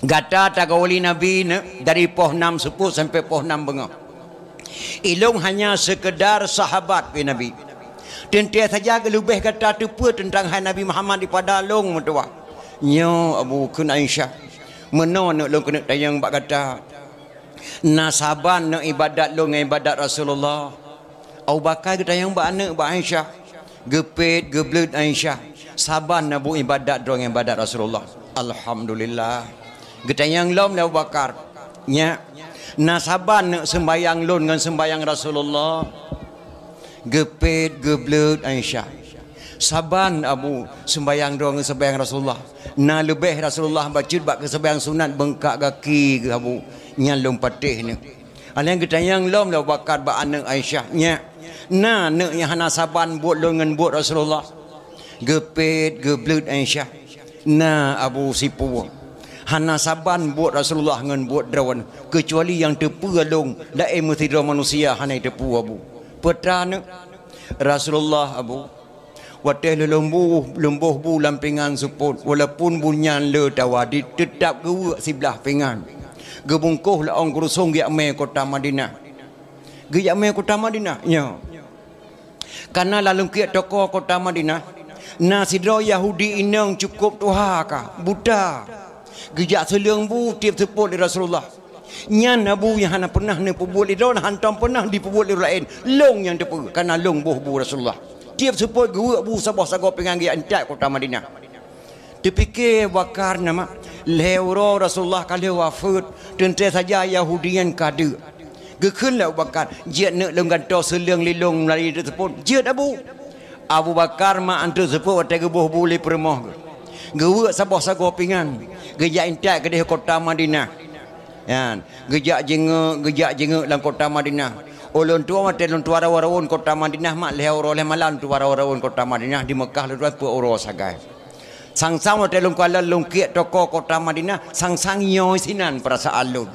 Gata tagoli Nabi dari poh 6 sepuh sampai poh 6 bengah. Ilung hanya sekedar sahabat bi Nabi. Tentia saja lebih kata tepa tentang hai Nabi Muhammad daripada long metua. Nyo Abu Kun Aisyah. Meno nak long kena tayang bak kata. Nasaban nak ibadat long ibadat Rasulullah. Abu Bakar kita tayang bak anak bak Aisyah. Gepet geblut Aisyah. Saban Abu ibadat dong ibadat Rasulullah. Alhamdulillah. Getayang lom Abu Bakar. Nya nasaban nak sembayang lon dengan sembayang Rasulullah. Gepet geblut Aisyah. Saban Abu sembayang dong sembayang Rasulullah. Na lebih Rasulullah baca bak ke sembayang sunat bengkak kaki ke Abu nyalung patih ni. Alang getayang lom Abu Bakar bak anak Aisyah. Nya na nak yang hana saban buat lon dengan buat Rasulullah. Gepet geblut Aisyah. Na Abu sipu. Hana saban buat Rasulullah dengan buat drawan kecuali yang tepu alung lain mesti manusia hana tepu Abu. Petrana Rasulullah Abu wateh lembuh bu lampingan support walaupun bunyan le tawadi tetap gewa sebelah pingan. Gebungkuh la ong kurusong gi ame kota Madinah. Gi ame kota Madinah nya. Karena lalu kiat toko kota Madinah na sidro Yahudi inang cukup tuha ka buta. Gejak seliang bu tiap sepuluh di Rasulullah. Nyan Abu yang hana pernah ni perbuat di daun hantam pernah diperbuat di lain. Long yang tepu karena long bu Rasulullah. Tiap sepuluh gua bu sabah sago penganggi antak kota Madinah. Dipikir Bakar nama lewro Rasulullah kalau wafat tentu saja Yahudian kada. Gekun Bakar jiat nak lengganto seliang lilong dari tersebut. Jiat Abu Bakar ma antu sepuluh watai gebuh boleh permoh. Gewa sabah sago pingan. Gejak intak ke di kota Madinah. Yan, gejak jenguk dalam kota Madinah. Ulun tua mate lun tua rawarawun kota Madinah mak leh oro leh malan tua rawarawun kota Madinah di Mekah lu pu oro sagai. Sang-sang mate lun kuala lun kiat toko kota Madinah sang-sang nyoy sinan perasaan lun.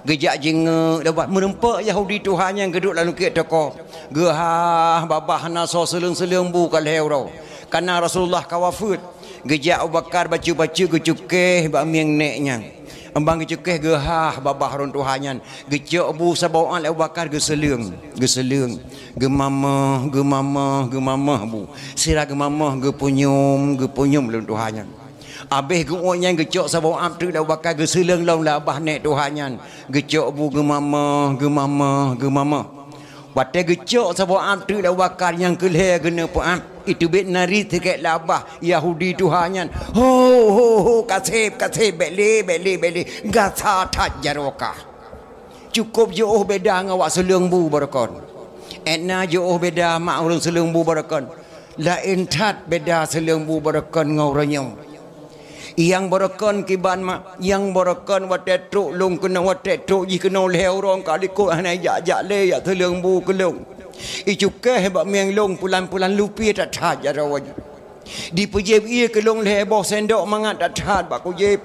Gejak jenguk dapat merempak Yahudi Tuhan yang geduk lalu kiat toko. Gehah babah naso selung-selung bu ka leh oro. Karena Rasulullah kawafut. Gejak Abu Bakar baca-baca gecukeh bak miang neknya. Ambang gecukeh gehah babah run Tuhannya. Gecuk Abu Sabawal Abu Bakar geselung. Gemamah bu. Sirah gemamah gepunyum lun Tuhannya. Abih guanya gecuk Sabawal tu Abu Bakar geselung long la abah nek Tuhannya. Gecuk Abu gemamah. Watai gecuk Sabawal tu Abu Bakar yang kelih gena puam. Itu bet nari tiket labah Yahudi Tuhannya. Ho kasih beli gasa tak jaroka. Cukup jauh beda ngawak selung bu barakon. Etna jauh beda mak urang selung bu barakon. Lain tat beda selung bu barakon ngawranyong. Yang barakon kiban mak, yang barakon watet truk lung kena watet truk ji kena leh orang kali ko hanai jak le ya selung bu kelung. Icuke hebak miang long pulan-pulan lupi tak tat jarawaj. Di pejeb ia ke long lebo sendok mangat tak tat bak kujeb.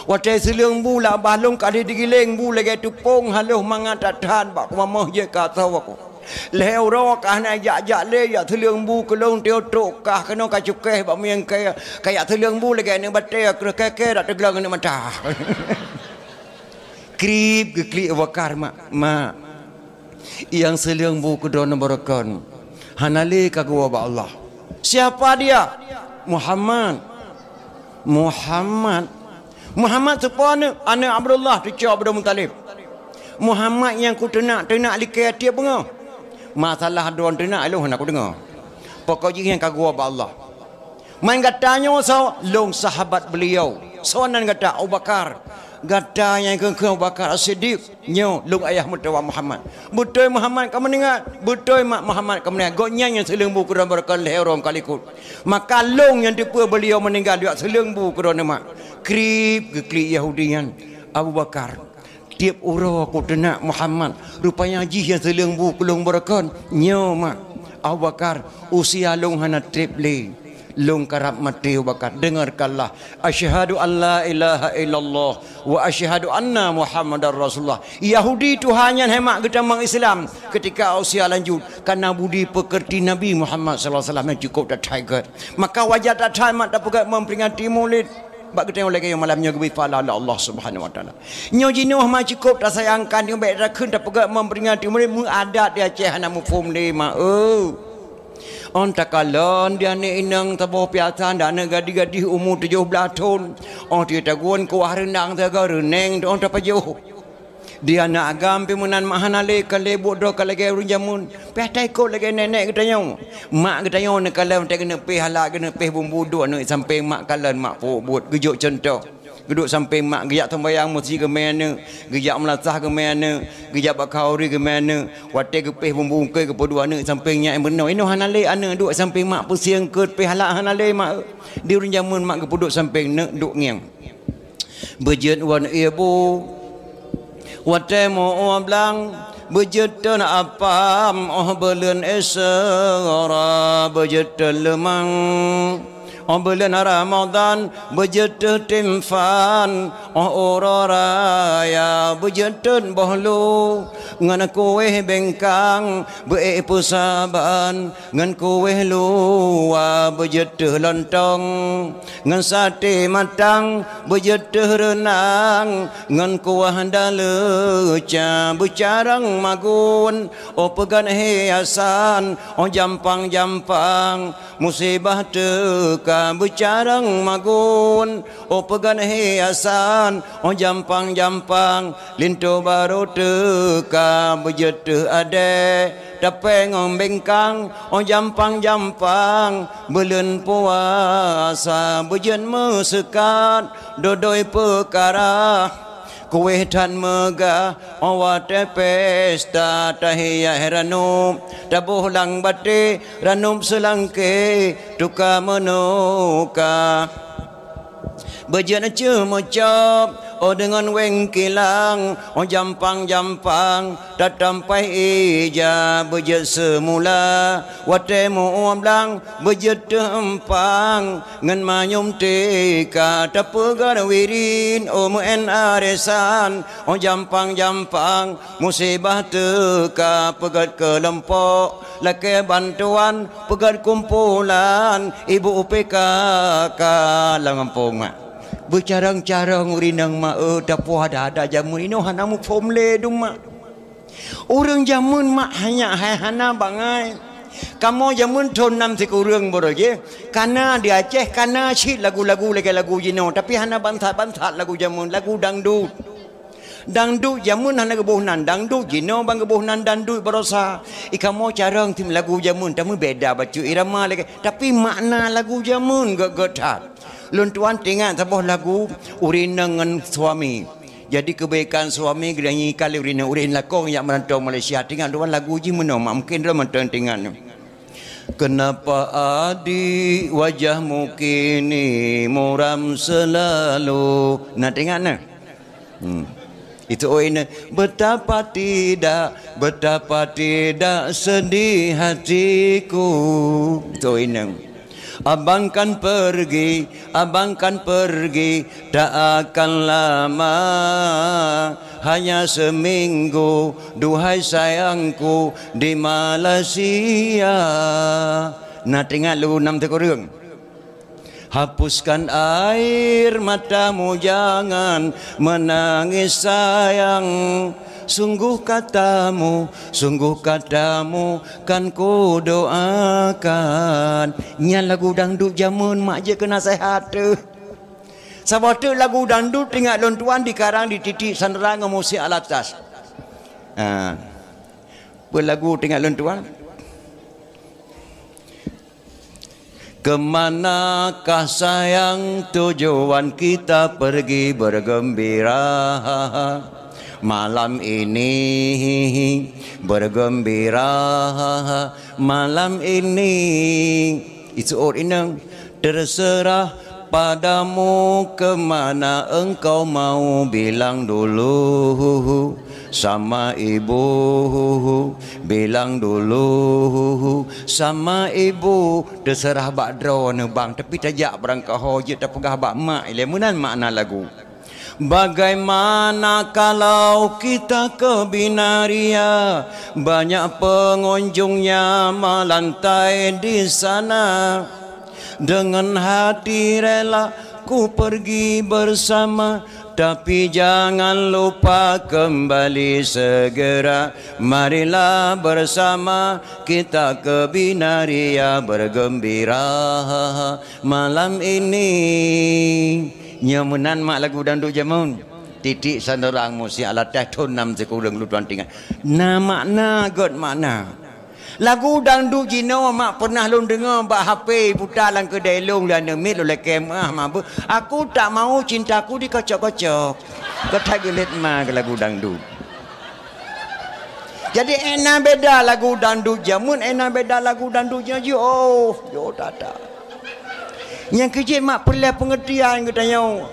Watai selung bu la balong kali digileng bu lagi tupong haluh mangat tak tat bak mamah je kata aku. Leo ro kah na jak le ya selung bu ke long teo truk kah kena ka cuke hebak miang kayak selung bu lagi ni batai ke tak teglang ni mata. Krip gekli wakar mak. Yang seliang buku dono barakan hanali kagua ba Allah. Siapa dia? Muhammad sepana anak Abdullah tu cak Abdul Muttalib. Muhammad yang ku tenak likai tiap benga. Masalah doan tenak aloh nak ku dengar. Pokoknya yang kagua ba Allah. Main katanya so long sahabat beliau. Soalan kata Abu Bakar gata yang ke Abu Bakar As-Siddiq nyo lung ayah mutawa Muhammad betul Muhammad kamu ingat betul mak Muhammad kamu ingat goknya yang selengbu kerana berkal herom kalikut maka long yang tipu beliau meninggal dia selengbu kerana mak krip Yahudian Abu Bakar tiap uro aku tenak Muhammad rupanya haji yang selengbu kelung berkal nyo mak Abu Bakar usia long hana triple long karab mati Abu Bakar dengarkanlah asyhadu an la ilaha illallah wa asyhadu anna Muhammadar Rasulullah Yahudi Tuhannya hemat kita mang Islam ketika usia lanjut karena budi pekerti Nabi Muhammad sallallahu alaihi wasallam yang cukup dah tiger maka wajah tak tamat tak pegat memperingati Maulid bak kita lagi yang malamnya gebi fala Allah Subhanahu wa taala nyo jinuh ma cukup tak sayangkan yang baik dah keun tak pegat memperingati Maulid mu adat dia Aceh hana mufhum ni ma on takalon dia ni inang taboh piatan dan gadi-gadi umur 17 tahun on dia taguan ku renang taga reneng on tapajoh dia nak agam pimunan mahanale kale bodoh kale ge runjamun petai ko lagi nenek kita nyong mak kita nyong nak kalau tak kena pe halak kena pe bumbu duk nak sampai mak kalan mak buat gejuk contoh geduk sampai mak gejak sembayang mesti ke mana gejak melatah ke mana gejak bakauri ke mana wate ke peh bumbu ke kedua anak sampai nyak benar ino hanale anak duk sampai mak pusing ke peh halak hanale mak di runjamun mak ke puduk sampai nak duk ngiang bejet wan ibu wate mo blang bejet tan apam belen esara bejet lemang bulan Ramadan berjatuh timfan ororaya berjatuh bohlu ngan kueh bengkang pusaban ngan kueh luwa berjatuh lontong ngan sate matang berjatuh renang ngan kuah daleca bercarang magun pegan hiasan jampang-jampang musibah teka bercarang magun pegan hiasan jampang-jampang lintu baru teka berjatuh ade tapi ngombengkang jampang-jampang belun puasa berjen mesekat dodoi perkara kuih tan megah awate pesta tahiyah ranum tabuh lang bate ranum selangke tuka menuka berjana cemocop dengan weng kilang jampang-jampang tatampai ija berjet semula wate muamlang berjet empang ngan manyum teka tapegar wirin muen aresan jampang-jampang musibah teka pegat kelempok laki bantuan pegat kumpulan ibu PKK langampung mak bercarang-carang urinang mak dapuh ada jamun ini hanamu formule dum mak urang jamun mak hanya hana bangai kamu jamun ton nam si urang boroje kana di Aceh kana si lagu-lagu lagu jino tapi hana bantat-bantat lagu jamun lagu dangdut jamun hana kebuhnan dangdut jino bang kebuhnan dangdut berosa ikamu carang tim lagu jamun tamu beda baca irama lagi tapi makna lagu jamun gegetat lun tuan tengok sebuah lagu urin dengan suami jadi kebaikan suami geranyi kali urin lakong yang merantau Malaysia tengok tuan lagu ji mana mungkin dia mentang tengok kenapa adik wajahmu kini muram selalu nak tengok nak itu ini betapa tidak sedih hatiku itu ini abang kan pergi tak akan lama hanya seminggu duhai sayangku di Malaysia nah tengok lu nam tekoreng hapuskan air matamu jangan menangis sayang sungguh katamu kan ku doakan nya lagu dangdut jamun mak je kena sehat tu sebab tu lagu dangdut tengok lon tuan dikarang di titik sanderang musik alatas berlagu tengok lon tuan kemanakah sayang tujuan kita pergi bergembira malam ini, bergembira malam ini. Itu orang terserah padamu kemana engkau mau, bilang dulu sama ibu, bilang dulu sama ibu. Terserah bak drone bang, tapi tajak berangkat hoja tak pegah bak mak. Lemunan makna lagu. Bagaimana kalau kita ke Binaria, banyak pengunjungnya melantai di sana. Dengan hati rela ku pergi bersama, tapi jangan lupa kembali segera. Marilah bersama kita ke Binaria bergembira malam ini. Nyamunan mak lagu dandut jamun titik sandarang musi ala teh tonam sekurang lu tuan tinggal. Na makna god makna. Lagu dangdut Cina mak pernah lu dengar bak HP putar lang kedai long dan demit oleh kemah mak. Aku tak mau cintaku dikocok-kocok. Kata gelit mak lagu dangdut. Jadi enak beda lagu dangdut jamun, enak beda lagu dangdutnya yo tata. Yang kecil mak perlu pengertian katanya.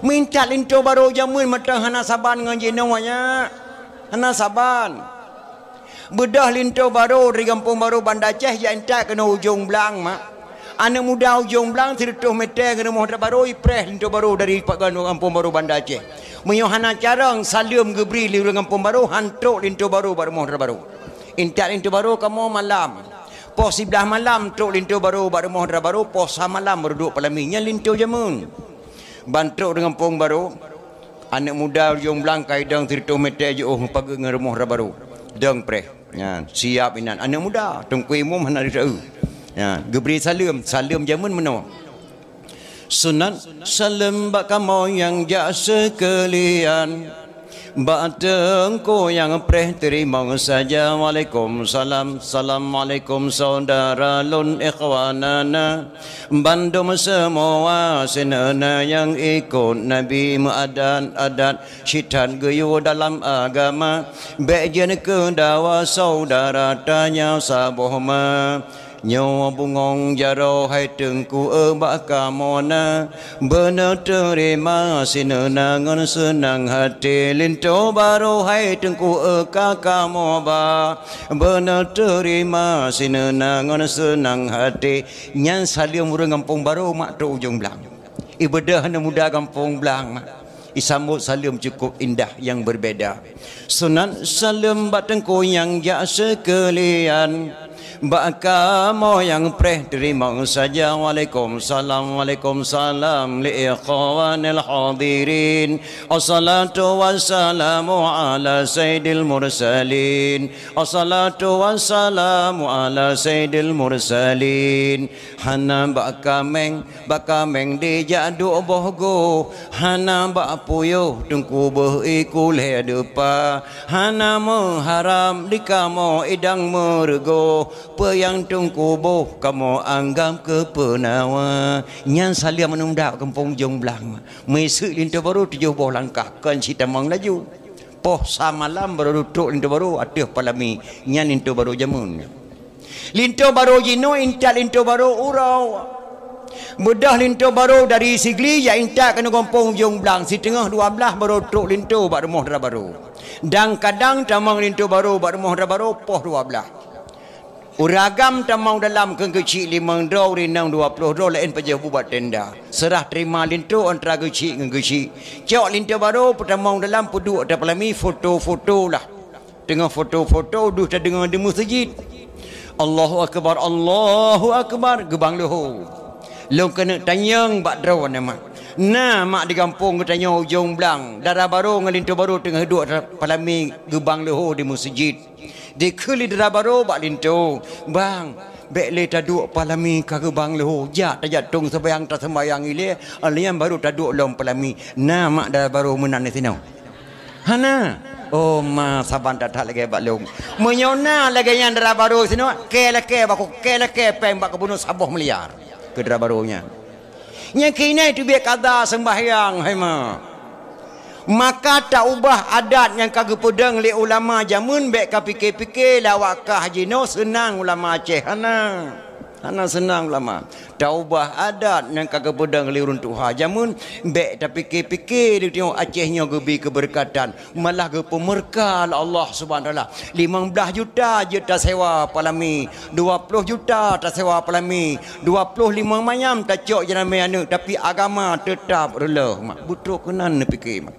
Minta linto baru jamun matang hana saban dengan jenawanya. Hana saban. Bedah linto baru dari kampung baru Bandar Aceh yang tak kena ujung belang mak. Anak muda ujung belang tertuh meter kena mohon baru ipres linto baru dari kampung baru Bandar Aceh. Menyohana carang salim gebri di kampung baru hantuk linto baru mohon baru. Intak linto baru kamu malam. Pos sebelah malam tok linto baru mohon baru pos malam berduk palaminya linto jamun. Bantuk dengan kampung baru. Anak muda ujung belang kaidang tertuh meter je pagi dengan rumah baru. Deng preh. Ya, siap inan anak muda tengku imam hana ridau. Ya, gebri salam jamun meno. Sunat salam bak kamu yang jak sekalian. Bak tengku yang preh terima saja. Waalaikumsalam. Assalamualaikum saudara lun ikhwanana. Bandum semua senana yang ikut Nabi muadan adat syitan geyu dalam agama. Bejen ke dawa saudara tanya sabohma. Nyawa bungong jaro hai tengku bak kamona. Benar terima sinenangan senang hati linto baru hai tengku kakamoba. Benar terima sinenangan senang hati. Nyan salim urang kampung baru mak tu ujung belang. Ibadah anak muda kampung belang mak. Isambut salim cukup indah yang berbeza. Sunat salim bak tengku yang jak sekalian. Bak kamu yang preh terima saja. Waalaikumsalam. Waalaikumsalam li ikhwanil hadirin. Assalatu wassalamu ala sayyidil mursalin. Assalatu wassalamu ala sayyidil mursalin. Hana bak kameng di jadu bohgo. Hana bak puyuh tengku behiku le depa. Hana mengharam di kamu idang mergo. Yang tungku boh kamu anggap ke penawa. Nyan salia menunda kampung jong belang. Mesuk lintu baru 7 langkah kan cita mang laju. Poh samalam baru duduk lintu baru atuh palami. Nyan lintu baru jamun. Lintu baru jino intak lintu baru urau. Bedah lintu baru dari Sigli ya intak kena kampung jong belang. Si tengah 12 baru duduk lintu baru mohra baru. Dan kadang tamang lintu baru mohra baru poh 12. Uragam tamau dalam kecil 5 dolar rinang 20 dolar lain pajak buat tenda. Serah terima lintu antara kecil dengan kecil. Cok lintu baru pertamau dalam puduk ada pelami foto-foto lah. Tengah foto-foto duh tak dengar di masjid. Allahu akbar, Allahu akbar gebang lohor. Lo kena tanyang bak draw nama. Nah mak di kampung katanya ujung belang. Darah baru dengan lintu baru tengah duduk pelami gebang lohor di masjid. Di kuli darah baru bak lintu. Bang, bekle taduk palami ke bang leho. Jak tak jatung sembayang tak sembayang ile. Alian baru taduk lom palami. Nah mak darah baru menan di sini. Hana. Oh ma saban tak lagi bak leho. Menyona lagi yang darah baru sini. Ke bak peng bak kebunuh sabuh meliar. kedera barunya. Yang kini itu biar kada sembahyang hai ma. Maka tak ubah adat yang kagak pedang le ulama jamun bek ka fikir-fikir lawak ka Haji No senang ulama Aceh ana senang ulama. Tak ubah adat yang kagak pedang le urun tuha jamun bek tak fikir-fikir dia tengok Acehnya gebi keberkatan malah ge pemerkah Allah Subhanahu taala 15 juta je tak sewa palami 20 juta tak sewa palami 25 mayam tak cok jenama anak tapi agama tetap rela mak butuh kenan fikir mak.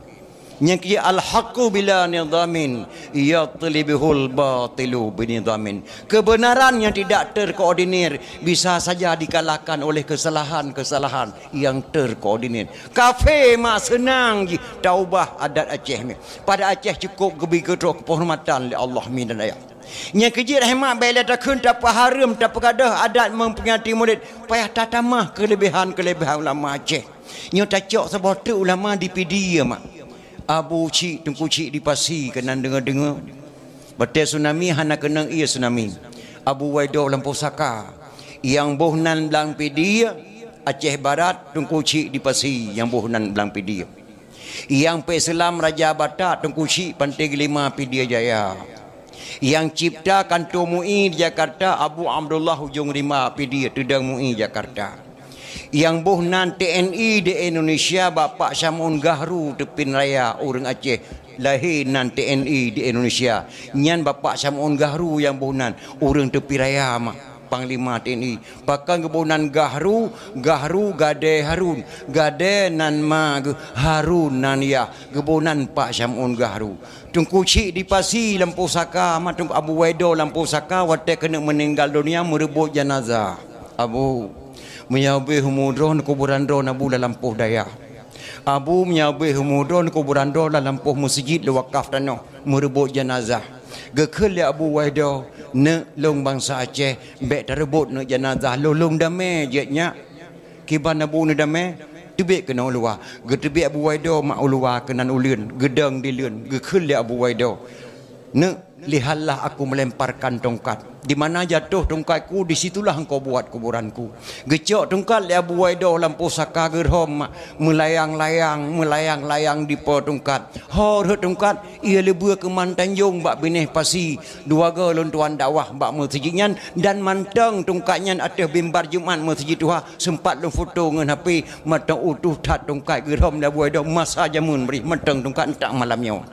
Yang kia al-haqqu bila nizamin yatlibihul batilu binizamin. Kebenaran yang tidak terkoordinir bisa saja dikalahkan oleh kesalahan-kesalahan yang terkoordinir. Kafe mak senang je taubah adat Aceh ni. Pada Aceh cukup gebi ketua kehormatan oleh Allah min dan ayat. Yang kejir rahmat baiklah tak kun tak haram tak pergadah adat memperingati Maulid payah tatamah kelebihan-kelebihan ulama Aceh. Nyo tak cok sebab tu ulama di PD mak. Abu Cik Tengku Cik dipasi kenan dengar-dengar betul tsunami hana kenang ia tsunami Abu Waido Lampau Saka yang bohnan belang pedia Aceh Barat Tengku Cik dipasi yang bohnan belang pedia yang Peselam Raja Batak Tengku Cik Pantai Gelima Pedia Jaya yang cipta kantor MUI di Jakarta Abu Abdullah Hujung Rima Pedia Tedang MUI Jakarta yang bohnan TNI di Indonesia Bapak Syamun Gahru Tepin Raya orang Aceh lahir nan TNI di Indonesia nyan Bapak Syamun Gahru yang bohnan orang Tepi Raya mak Panglima TNI bahkan kebohnan Gahru Gade Harun Gade nan ma Harun nan ya kebohnan Pak Syamun Gahru Tengku Cik dipasi Lampau Saka mak Tengku Abu Waido Lampau Saka watak kena meninggal dunia merebut jenazah Abu menyabih humudron kuburan ron Abu dalam Poh Daya. Abu menyabih humudron kuburan ron dalam Poh Masjid Wakaf Tanah merebut jenazah. Gekel ya Abu Waido ne long bangsa Aceh bek terebut ne jenazah lolong damai je nya. Kiban Abu ne damai tebik kena ulua. Getebik Abu Waido mak ulua kenan ulun gedang dilun. Gekel ya Abu Waido ne lihatlah aku melemparkan tongkat. Di mana jatuh tongkatku, di situlah engkau buat kuburanku. Gecok tongkat li Abu Waido Lampau Saka gerhom melayang-layang di po tongkat. Hor tongkat ia lebih ke Mantanjung bak bineh pasi dua galon tuan dakwah bak masjidnya dan mantang tongkatnya atas bimbar Jumat masjid tuha sempat lu foto ngan HP matang utuh tat tongkat gerhom li Abu Waido masa jamun beri mantang tongkat tak malamnya.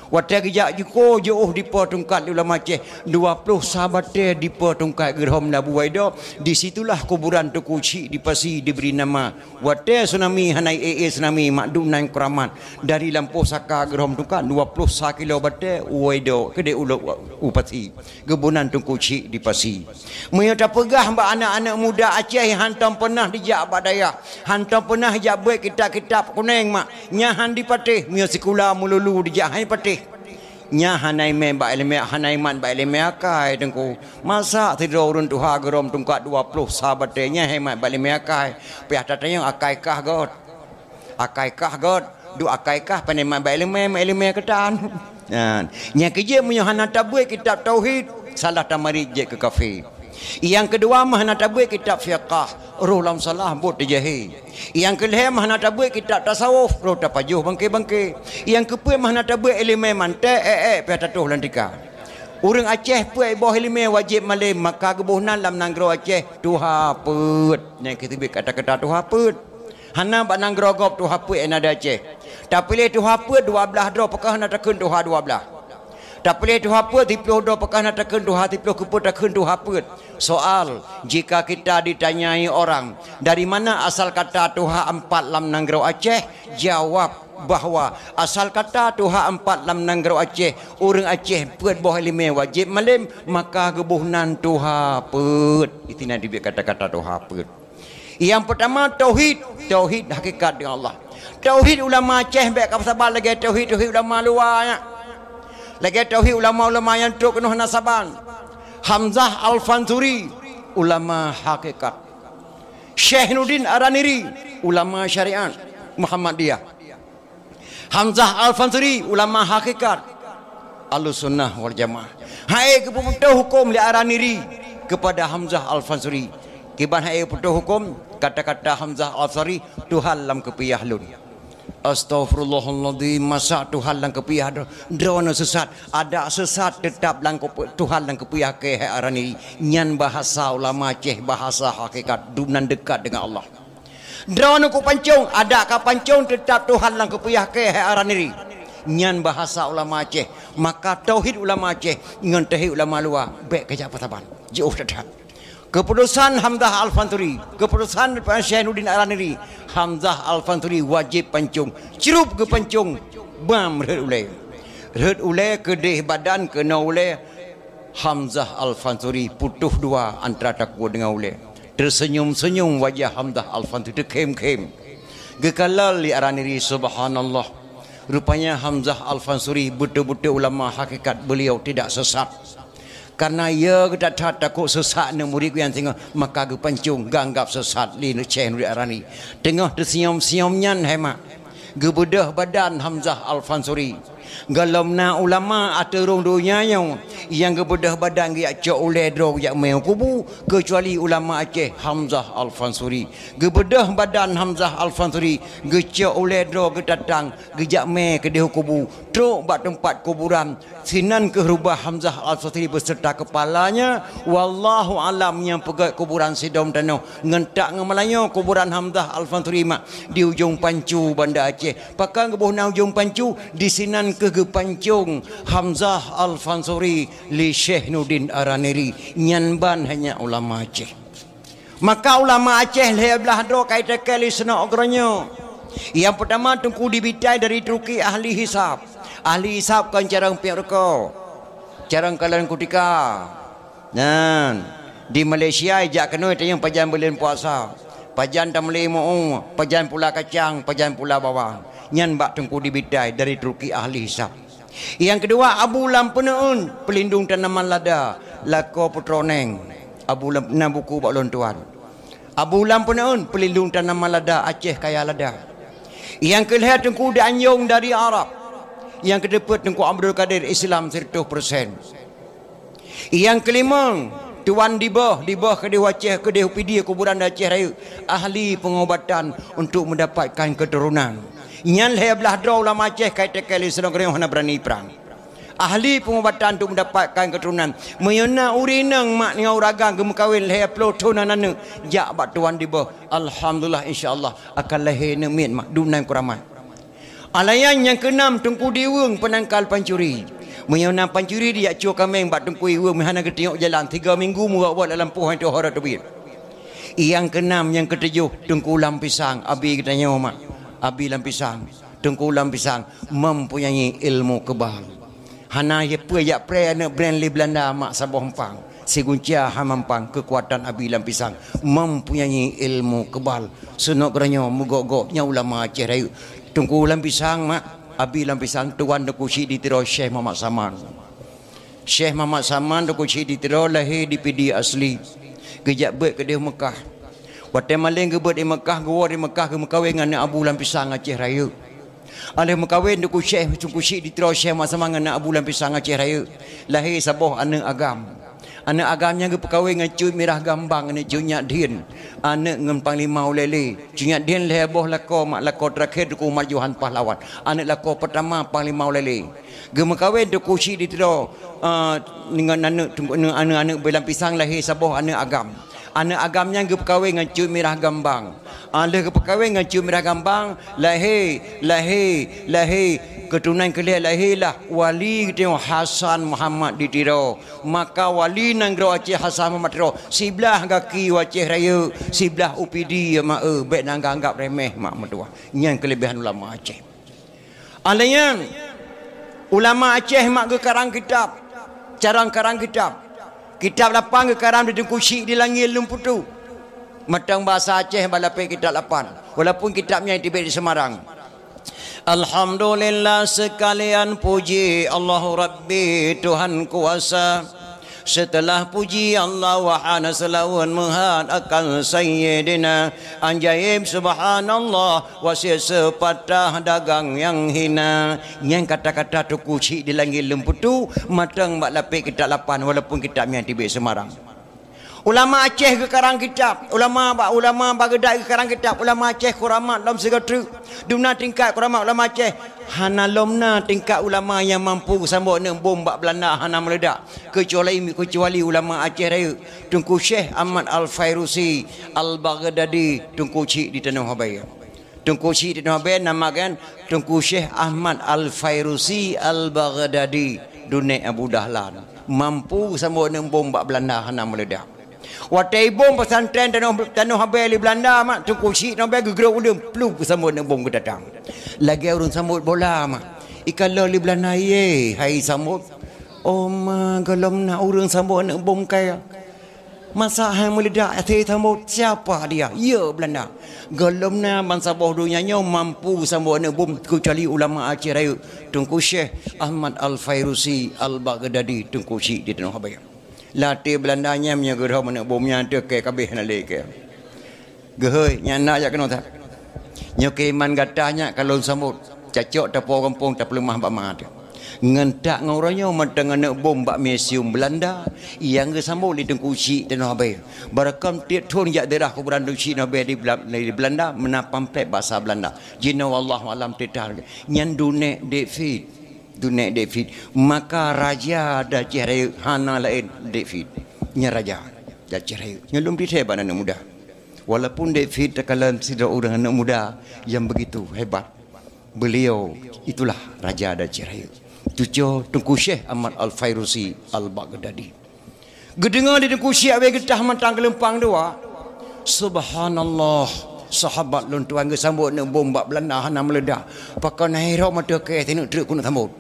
Watak kejak jiko jauh di po tongkat ulama Aceh 20 sahabat di po tongkat gerhom Abu Waido di situlah kuburan Tengku Cik dipasi diberi nama watak tsunami hanai tsunami makdum nang keramat dari Lampau Saka gerhom tongkat 20 kilo batek Waido kedai upati gebunan Tengku Cik dipasi menyata pegah mbak anak-anak muda Aceh hantam pernah dijak badaya hantam pernah jak buat kitab-kitab kuning mak nyahan dipatih mia sekolah mululu dijak hai patih nya hanai me ba ilmu hanai man ba ilmu akai tengku masa tidur urun tuha gerom tungkat 20 sahabat nya hemat ba ilmu akai piah tatanya akai kah god du akai kah paneman ba ilmu ketan nya kerja punya hana tabui kitab tauhid salah tamari je ke kafe yang kedua mah nak tabuik kitab fiqh roh lam salah bot dijahi yang kelima mah nak tabuik kitab tasawuf roh tapajuh bangke yang keempat mah nak tabuik ilmu mantek pe tatuh lantika urang Aceh puai boh ilmu wajib malim maka gebuhnan lam nanggro Aceh tuha peut nya kita kata-kata tuha peut hana bak nanggro gop tuha peut enada Aceh tak pilih tuha peut 12 dro pakah nak takun tuha 12 tak boleh tuha put tiploh do pakah nak takun tuha tiploh keput takun tuha put. Soal jika kita ditanyai orang dari mana asal kata tuha 4 lam nanggro Aceh, jawab bahawa asal kata tuha 4 lam nanggro Aceh orang Aceh put boh lime wajib malim maka gebuhnan tuha put. Itu nanti kata-kata tuha put. Yang pertama tauhid hakikat dengan Allah. Tauhid ulama Aceh baik kau sabar lagi tauhid ulama luarnya. Lagi tauhid ulama-ulama yang tuk penuh nasaban. Hamzah Al-Fansuri ulama hakikat. Syekh Nurdin Araniri ulama syariat Muhammadiyah. Hamzah Al-Fansuri ulama hakikat Ahlussunnah wal Jamaah. Hai keputusan hukum li Araniri kepada Hamzah Al-Fansuri Kiban hai putu hukum kata-kata Hamzah Al-Ansari Tuhan lam kepiyah lun. Astaghfirullahaladzim, masa Tuhan lang kepiyah drona sesat, ada sesat tetap lang Tuhan lang kepiyah ke arani nyan bahasa ulama ceh bahasa hakikat dunan dekat dengan Allah. Drona ku pancung, ada ka pancung tetap Tuhan lang kepiyah ke arani nyan bahasa ulama ceh, maka tauhid ulama ceh ngan tauhid ulama luar baik kerja pataban jauh tetap. Keputusan Hamzah Al-Fanturi, keputusan Syainuddin Araniri, Hamzah Al-Fanturi wajib pancung, cerup ke pancung, bam red ule kedih badan kena ule. Hamzah Al-Fanturi putuh dua antara takwa dengan ule. Tersenyum-senyum wajah Hamzah Al-Fanturi terkem-kem. Gekalal li Araniri, subhanallah. Rupanya Hamzah Al-Fanturi betul-betul ulama hakikat, beliau tidak sesat. Karena ia kita takut sesat ni murid yang tengah maka ge pancung ganggap sesat li Syekh Nuri Arani. Tengah tersiom-siomnyan hemat. Ge bedah badan Hamzah Al-Fanturi. Galamna ulama aturung dunia yang ge bedah badan ge cok ule dro yak meu kubu kecuali ulama Aceh Hamzah Al-Fanturi. Ge bedah badan Hamzah Al-Fanturi ge cok ule dro ge datang ge jak me ke deh kubu truk bak tempat kuburan sinan ke rubah Hamzah Al-Fanturi beserta kepalanya wallahu alam yang pegat kuburan sidom tano ngentak ngemalanyo kuburan Hamzah Al-Fanturi mak di ujung Pancu Banda Aceh pakai gebuh na ujung Pancu di sinan ke pancung Hamzah Al-Fanturi li Syainuddin Araniri nyanban hanya ulama Aceh. Maka ulama Aceh lebelah do kait kali sena ogronyo. Yang pertama tungku dibitai dari Turki ahli hisab. Ahli hisab kan carang piarko. Carang kalian kutika. Nan di Malaysia jak kena tayang pajan bulan puasa. Pajan tamli mau, pajan pula kacang, pajan pula bawang. Nyan bak tungku dibitai dari Turki ahli hisab. Yang kedua Abu Lampeneun pelindung tanaman lada lako putroneng. Abu Lampeneun buku bak lontuan. Abu Lampeneun pelindung tanaman lada Aceh kaya lada. Yang kelima tungku Danjung dari Arab. Yang kedepan tungku Abdul Qadir Islam 100%. Yang kelima Tuan Dibah kedih Aceh kedih PD kuburan Aceh Raya ahli pengobatan untuk mendapatkan keturunan. Nyan belah draw ulama Aceh kait kali senang kerana hana berani perang. Ahli pengobatan untuk mendapatkan keturunan. Mayona urinang mak ni uragang gemkawin leh plotona nana jak bak tuan Dibah. Alhamdulillah insyaallah akan lahir nemin mak dunai kuramat. Alayan yang keenam tungku diwung penangkal pancuri. Mayona pancuri dia cuak kameng bak tungku diwung mihana ketengok jalan 3 minggu muak dalam pohon itu hara tebir. Yang keenam yang ketujuh tungku lampisang abi katanya mak. Abi lampisang, tungku lampisang mempunyai ilmu kebal. Hana ye pe yak pre ne brand li Belanda mak Sabah Hempang. Seguncia hamampang kekuatan abi lampisang mempunyai ilmu kebal. Senok geranyo mugok-goknya ulama Aceh Raya. Tungku lampisang mak abi lampisang tuan dokusi ditiro Syekh Muhammad Saman. Syekh Muhammad Saman dokusi ditiro lahir di PD asli. Kejak bet ke dia Mekah. Waktu maling gebet di Mekah, gua di Mekah ke Mekawin dengan Abu Lampisang Aceh Raya. Alih Mekawin duku Syekh Cungkusi di Terus Syekh Masa dengan Abu Lampisang Aceh Raya. Lahir Sabah anak agam. Anak agamnya ke Pekawin dengan cuy mirah gambang dengan cuy nyak din. Anak dengan Panglima Ulele. Cuy nyak din leboh lako mak lako terakhir duku Majuhan Pahlawan. Anak lako pertama Panglima Ulele. Gemekawin duku Syekh di Terus dengan anak Lampisang lahir Sabah anak agam. Anak agamnya ke perkahwin dengan cuy mirah gambang. Ada ke perkahwin dengan cuy mirah gambang. Lahir keturunan kelih lahirlah wali kita Hasan Muhammad ditiro. Maka wali nanggro Aceh Hasan Muhammad ditiro. Sebelah kaki Aceh Raya, sebelah UPD mak baik nang anggap remeh mak mertua. Yang kelebihan ulama Aceh. Alanya ulama Aceh mak ke karang kitab. Carang karang kitab. Kitab lapan ke karam di Tengkusyik di langit lumputu. Matang bahasa Aceh balapai kitab lapan. Walaupun kitabnya tiba di Semarang. Alhamdulillah sekalian puji Allahu Rabbi Tuhan kuasa. Setelah puji Allah wahana selawun muhad akan Sayyidina Anjaib subhanallah wasir sepatah dagang yang hina. Yang kata-kata tukuci di langit lemputu matang bak lapik kitab lapan walaupun kitabnya tiba Semarang. Ulama Aceh ke karang kitab, ulama Baghdad ke karang kitab, ulama Aceh kuramat dalam segala dumna tingkat kuramat ulama Aceh. Hana lomna tingkat ulama yang mampu sambut dengan bom bak Belanda hana meledak. Kecuali ulama Aceh Raya, Tunku Syekh Ahmad Al-Fairusi Al-Baghdadi, Tunku Cik di Tanah Habaya. Tunku Cik di Tanah Habaya namakan Tunku Syekh Ahmad Al-Fairusi Al-Baghdadi, Dunia Abu Dahlan. Mampu sambut dengan bom bak Belanda hana meledak. Watai bom pesantren Tanah Habaya di Belanda mak Tunku Syekh Nabi gegeruk udah peluk sambut dengan bom ke datang. Lagi urun sambut bola mak. Ikan lo di Belanda ye hai sambut. Oh ma galom na urun sambut dengan bom kaya. Masa hang meledak hati sambut siapa dia? Ya Belanda. Galom na bangsa bawah dunia mampu sambut dengan bom kecuali ulama Aceh Raya Tunku Syekh Ahmad Al-Fairusi Al-Baghdadi Tunku Syekh di Tanah Habaya. Latih Belandanya punya gerah mana bomnya ada ke kabeh nak lek. Gehoi nyana jak kena tak. Nyoke iman gatahnya kalau sambut cacok tapo kampung tak lemah bak mat. Ngentak ngoranya matang anak bom bak museum Belanda yang ke sambut di Tunku Syekh Tanah Habaya. Barakam tiap tahun jak daerah kuburan Tunku Syekh Nabi di Belanda menapam pek bahasa Belanda. Jina wallahu alam tetah. Nyan dunek David Dunia David, maka raja dah Aceh hana lain David, nya raja dah Aceh nyelum di hebat anak muda. Walaupun David terkalan sidra orang anak muda yang begitu hebat, beliau itulah raja dah Aceh. Tujuh Tunku Syekh Ahmad Al-Fairusi Al-Baghdadi. Gedengar di Tunku Syekh abe getah matang kelempang dua. Subhanallah. Sahabat lon tuan ke sambut nak bom bak Belanda hana meledak. Pakai nairo mata ke tengok truk kuna sambut.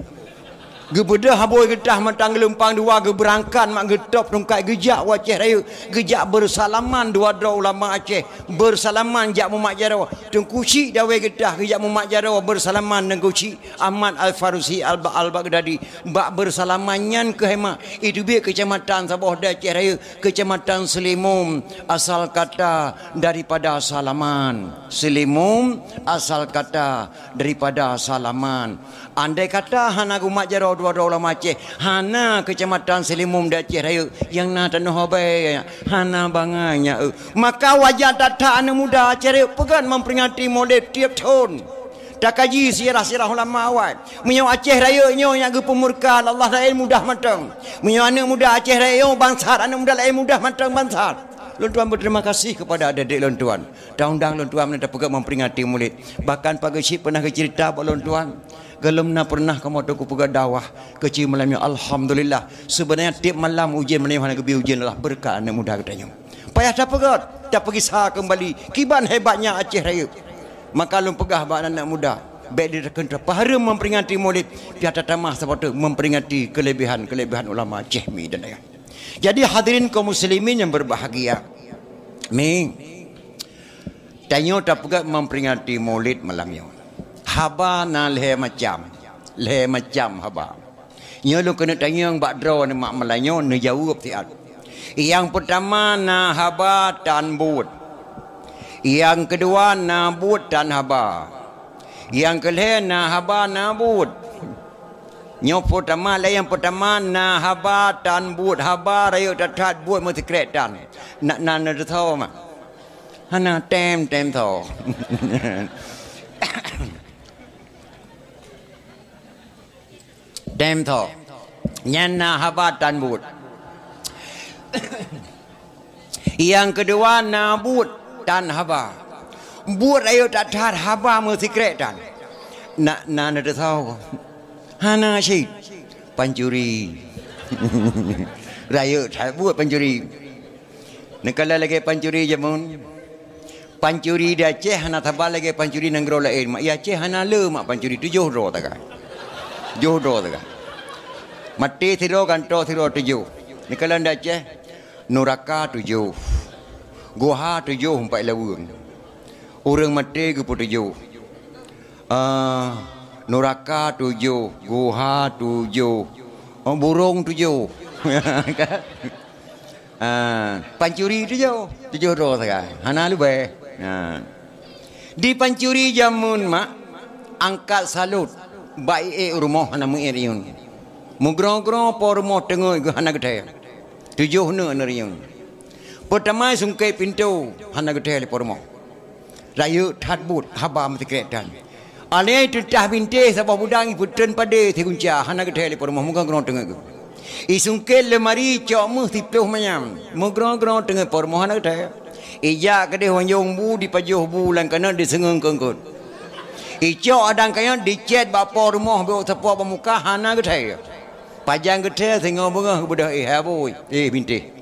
Gebedah haboi getah matang lempang dua ge berangkan mak getop tongkat gejak Aceh Raya. Gejak bersalaman dua ulama Aceh. Bersalaman jak Muhammad Jarawa. Tunku Syekh dawe getah gejak Muhammad Jarawa bersalaman dengan Syekh Ahmad Al-Fairusi Al-Baghdadi. Bak bersalamannya ke hemat. Itu biar kecamatan Sabah Aceh Raya, kecamatan Selimum asal kata daripada salaman. Selimum asal kata daripada salaman. Andai kata hana Muhammad Jarawa dua ulama Aceh, hana kecamatan Selimum Aceh Raya yang na Tanah Habaya, hana banganya. Maka wajah tata anak muda Aceh Raya pegan memperingati Maulid tiap tahun. Tak kaji sirah-sirah ulama awal. Menyo Aceh Raya nyo yang ke pemurka Allah lain mudah matang. Menyo anak muda Aceh Raya bangsat anak muda lain mudah matang bangsat. Lon tuan berterima kasih kepada adik-adik lon tuan. Tahun-tahun lon tuan mendapat pegang memperingati Maulid. Bahkan Pak Syekh pernah cerita pada lon tuan. Gelemna pernah kamu tu pegang dakwah kecil malamnya alhamdulillah. Sebenarnya tiap malam ujian malam hana kebi ujian lah berkah anak muda katanya. Payah tak pegat, tak pergi sah kembali. Kiban hebatnya Aceh Raya. Maka lon pegah bak anak muda. Baik dia terkentra pahala memperingati Maulid. Tiada tamah seperti memperingati kelebihan ulama Aceh mi dan lain. Jadi hadirin kaum muslimin yang berbahagia. Mi tanyo tak pegat memperingati Maulid malamnya. Haba na leh macam haba. Nyo lu kena tanya yang bak draw ni mak Melanyo ne jawab tiat. Yang pertama na haba tan but. Yang kedua na but tan haba. Yang kelih na haba na but. Nyo pertama lah yang pertama na haba tan but. Haba rayu tatat but mesti kretan. Nak na tahu mak. Hana tem tahu. Dem tho nyana habatan but. Yang kedua nabut dan haba. But ayo tak tar haba mesti kretan. Nak ada tahu. Hana syid pancuri. Rayo tak buat pancuri. Nekala lagi pancuri jamun. Pancuri di Aceh hana tabal lagi pancuri nanggro lain. Mak Aceh hana le mak pancuri 7 ro tak. Jodoh tak. Mati thiro kanto thiro 7. Nikalan dah Aceh Nuraka 7. Goha 7 empat lawung. Orang mati ke 7. Nuraka 7, Goha 7. Burung 7. Pancuri 7 ro tak. Hana lu bae. Di pancuri jamun mak angkat salut. Baik rumah hana muiriun. Mugro-gro por rumah tengok ke hana gedai. 7 ne riun. Pertama sungkai pintu hana gede le pormo. Rayu that but haba mati kretan. Alai tu tah binte sabah budang putren pade thi kunca hana gede le pormo muka gron tengah. Isungkai lemari cok mu tipluh mayam. Mugron gron tengah pormo hana gede. Ija gede wanjong bu di pajuh bulan kana di sengung kengkut. Ijo adang kaya dicet bapa rumah bawa tepuk pemuka hana gede. Pajang gede tengok bunga budak haboi. Binte.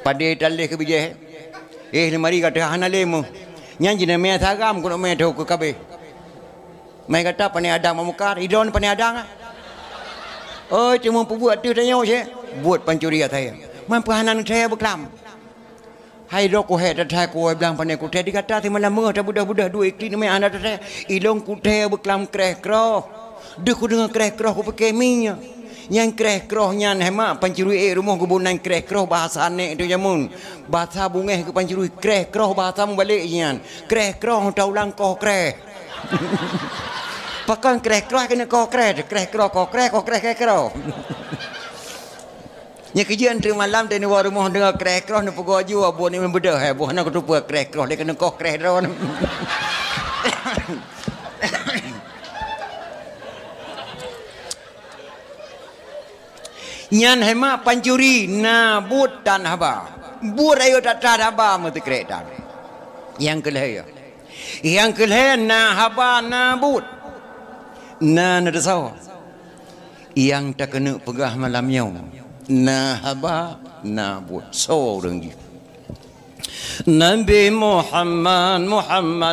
Pada talih ke bijah. Mari kata hana lemu. Nyan jina me thagam kuno me thok kabe. Mai kata pane adang memukar, idon pane adang. Oh cuma buat tu tanya je. Buat pancuri saya. Mampu hanan saya berkelam. Hai rok ko he ta thai ko blang pane ku the dikata thi malam meh ta budak-budak dua ikli me anak ta ilong ku the berkelam kreh kroh. Dek ku dengar kreh kroh ku pakai minyak. Yang kreh kroh nyan hemak pancuri rumah kebunan kreh kroh bahasa anek tu jamun. Bahasa bungeh ke pancuri kreh kroh bahasa balik nyan. Kreh kroh tau lang koh kreh. Pakan kreh kroh kena koh kreh, kreh kroh kreh kroh. Nya kejian tu malam tadi war rumah dengar kreh kroh ni pego aju abu ni membedah he buah nak tupa kreh kroh dia kena koh kreh ron. Nyan hema pancuri na but dan haba. But ayo tak haba mesti kereta. Yang kelih. Yang kelih na haba na but. Na nadasau. Yang tak kena pegah malam nyau. Na haba na but. So orang ji. Nabi Muhammad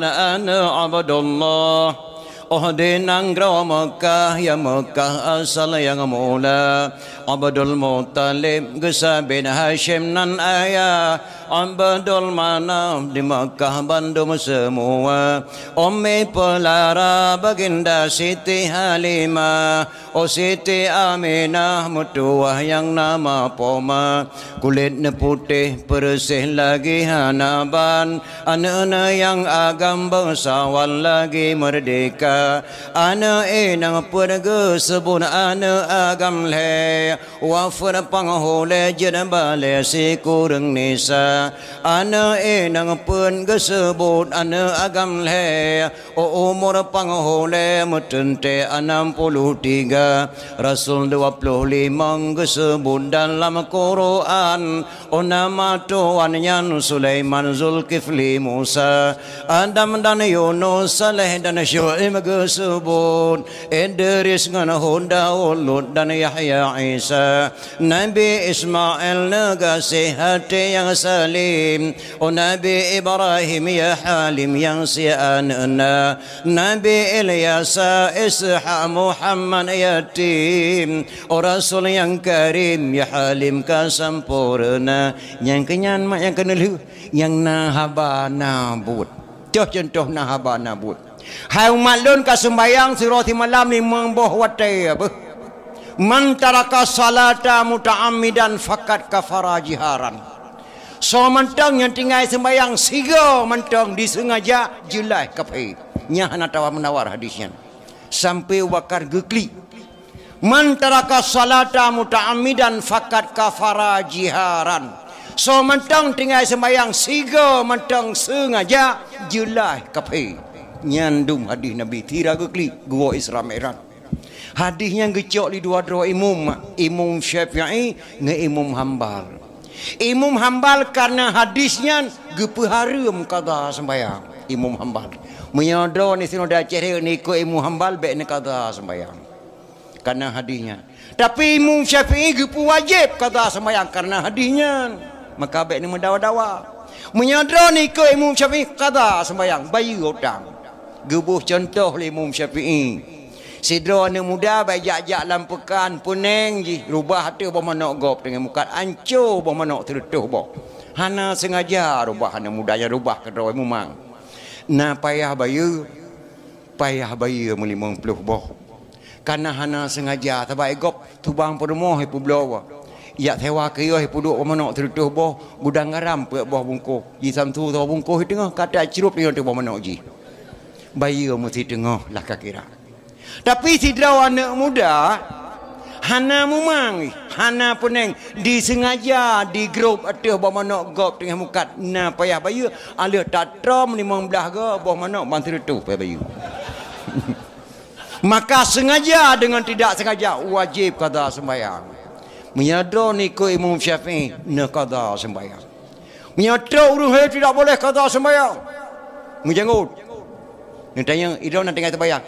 ana abdullah. Nang graw Mekah ya Mekah asal yang mula Abdul Muttalib Gesa bin Hashim nan ayah Abdul Manaf di Mekah bandum semua Ummi Pelara baginda Siti Halimah Siti Aminah mutuah yang nama Poma Kulitnya putih bersih lagi hanaban Anak-anak yang agam bangsawan lagi merdeka Ana nang perga sebun ana agam le wafur panghole jenabale si kurang nisa ana nang perga sebun ana agam le umur panghole mutente 63 Rasul 25 gesebut dalam Quran nama Tuhan yang Sulaiman Zulkifli Musa Adam dan Yunus Saleh dan Syuaib gesebut Idris dengan Daud Lut dan Yahya Isa Nabi Ismail negasi hati yang salim Nabi Ibrahim ya Halim yang si'anna Nabi Ilyas Ishaq Muhammad yatim Rasul yang karim ya Halim kasempurna yang kenyan mak yang kenelu yang nahaba nabut contoh nahaba nabut hai umat lun ka sembayang sirati malam ni memboh watai apa man taraka salata muta'ammidan fakat kafara jiharan so mentang yang tinggal sembayang siga mentang disengaja jelai kapai nya hana tawa menawar hadisnya sampai wakar gekli man taraka salata muta'ammidan fakat kafara jiharan so mentang tinggal sembayang siga mentang sengaja jelai kapai nyandung hadis Nabi tira gekli gua Isra Mi'raj hadisnya gecok di dua imam Syafi'i nge imam Hambal karena hadisnya gepeharum kada sembayang imam Hambal menyodro ni sino dah cari ni ko imam Hambal baik ni kada sembayang karena hadisnya tapi imam Syafi'i gepe wajib kada sembayang karena hadisnya maka baik ni mendawa-dawa menyodro ni ko imam Syafi'i kada sembayang bayi utang gebuh contoh le Imam Syafi'i sidro anak muda baik jak-jak lampekan puneng ji rubah hati bah manok gop dengan muka ancur bah manok tertuh bah hana sengaja rubah anak muda yang rubah ke roy mumang na payah bayu muli 50 bah karena hana sengaja tabai gop tubang perumoh ipu blowa ya tewa kaya ipu duk bah manok tertuh bah gudang garam pe bah bungkuh ji samtu tu bungkuh tengah kata cirup ni tu bah manok ji bayi mesti tengah lah kira. Tapi sidra anak muda Hana mumang, hana puneng disengaja di grup atau bawa mana gop tengah mukat na payah bayu, alih tak trom 15 ke bawa mana bantu tu payah bayu. Maka sengaja dengan tidak sengaja wajib qada sembahyang. Menyadar ni ko Imam Syafi'i na qada sembahyang. Menyadar orang tidak boleh qada sembahyang. Menjanggut. Ni tanya, "Ida nak tengah sembahyang?"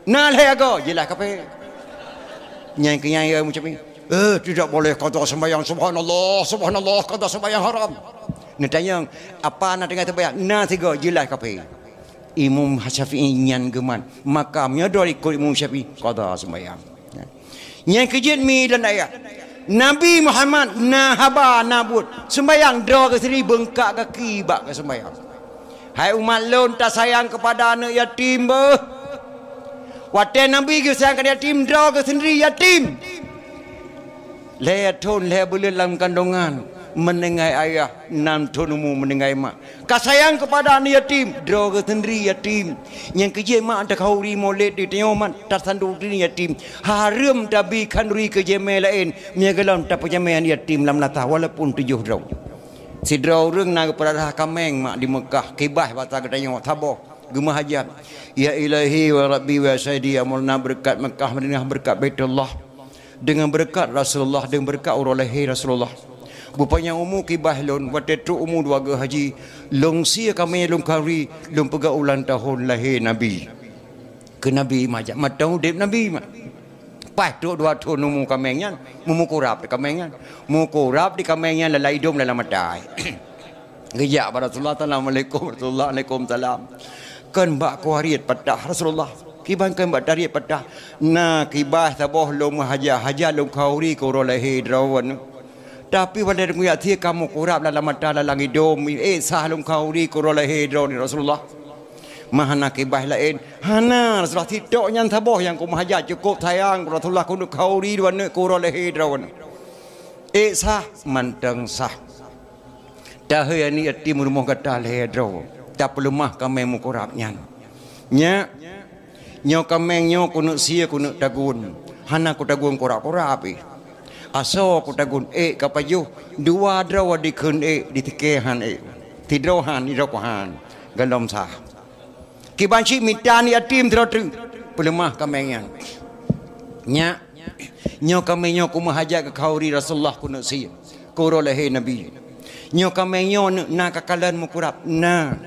Nah leh aku, jelas kape. Nyai kenyai macam ni. Tidak boleh qada sembahyang. Subhanallah, subhanallah, qada sembahyang haram. Ni tanya, "Apa nak tengah sembahyang?" Nah tiga, jelas kape. Imam Syafi'i nyan geman, maka menyadar ikut Imam Syafi'i qada sembahyang. Yang kejut mi dan ayat. Nabi Muhammad nahaba nabut sembahyang dra ke seri bengkak kaki bak ke sembahyang. Hai umat lon tak sayang kepada anak yatim bah. Waten Nabi ke sayang kepada yatim dra ke sendiri yatim. Le ton le boleh dalam kandungan menengai ayah nam tonumu menengai mak. Kau sayang kepada anak yatim dra ke sendiri yatim. Yang kerja mak tak kau ri molek di tengok tak sandu diri yatim. Haram tabi kanduri kerja lain mengalam tak punya yatim lam latah walaupun 7 dra. Si dra urang na kepada kameng mak di Mekah kibah bata katanya tabah gemah hajat. Ya ilahi wa rabbi wa sayyidi amulna berkat Mekah Madinah berkat Baitullah dengan berkat Rasulullah dengan berkat urulahi Rasulullah. Bupanya umur kibah lon watetru umur 2 ga haji long sia kami long kari long pega ulang tahun lahir Nabi. Ke Nabi majak matau dep Nabi mak. Pas tu 2 tahun umur kamengnya mumu kurap di kamengnya. Mu kurap di kamengnya lalai dom dalam matai. Gejak pada Rasulullah Assalamualaikum Rasulullah Waalaikumsalam. Kan bak kuariat patah Rasulullah. Kiban kan bak tariat patah. Na kibah taboh long haja long kauri ko lahir drawan. Tapi pada dengar dia kamu kurap dalam mata dalam hidung sahlum kauri kurala hidro ni Rasulullah. Mahana kibah lain. Hana Rasulullah tidak yang taboh yang ku mahajat cukup sayang Rasulullah kunuk kauri dua ne kurala hidro. Sah manteng sah. Dah yani yatim rumah kata hidro. Tak perlu mah kami mukurap nyan. Nya nyo kami nyo kunuk sia kunuk tagun. Hana ku tagun kurap-kurap Aso aku tagun kapayu 2 draw di kun di tikehan tidrohan irokohan galom sah kibanci mitani atim terotru pelemah kamengan nya nyo kamenyo ku mahajat ke kauri Rasulullah kuno si kurolahe Nabi nyo kamenyo na kakalan mukurap na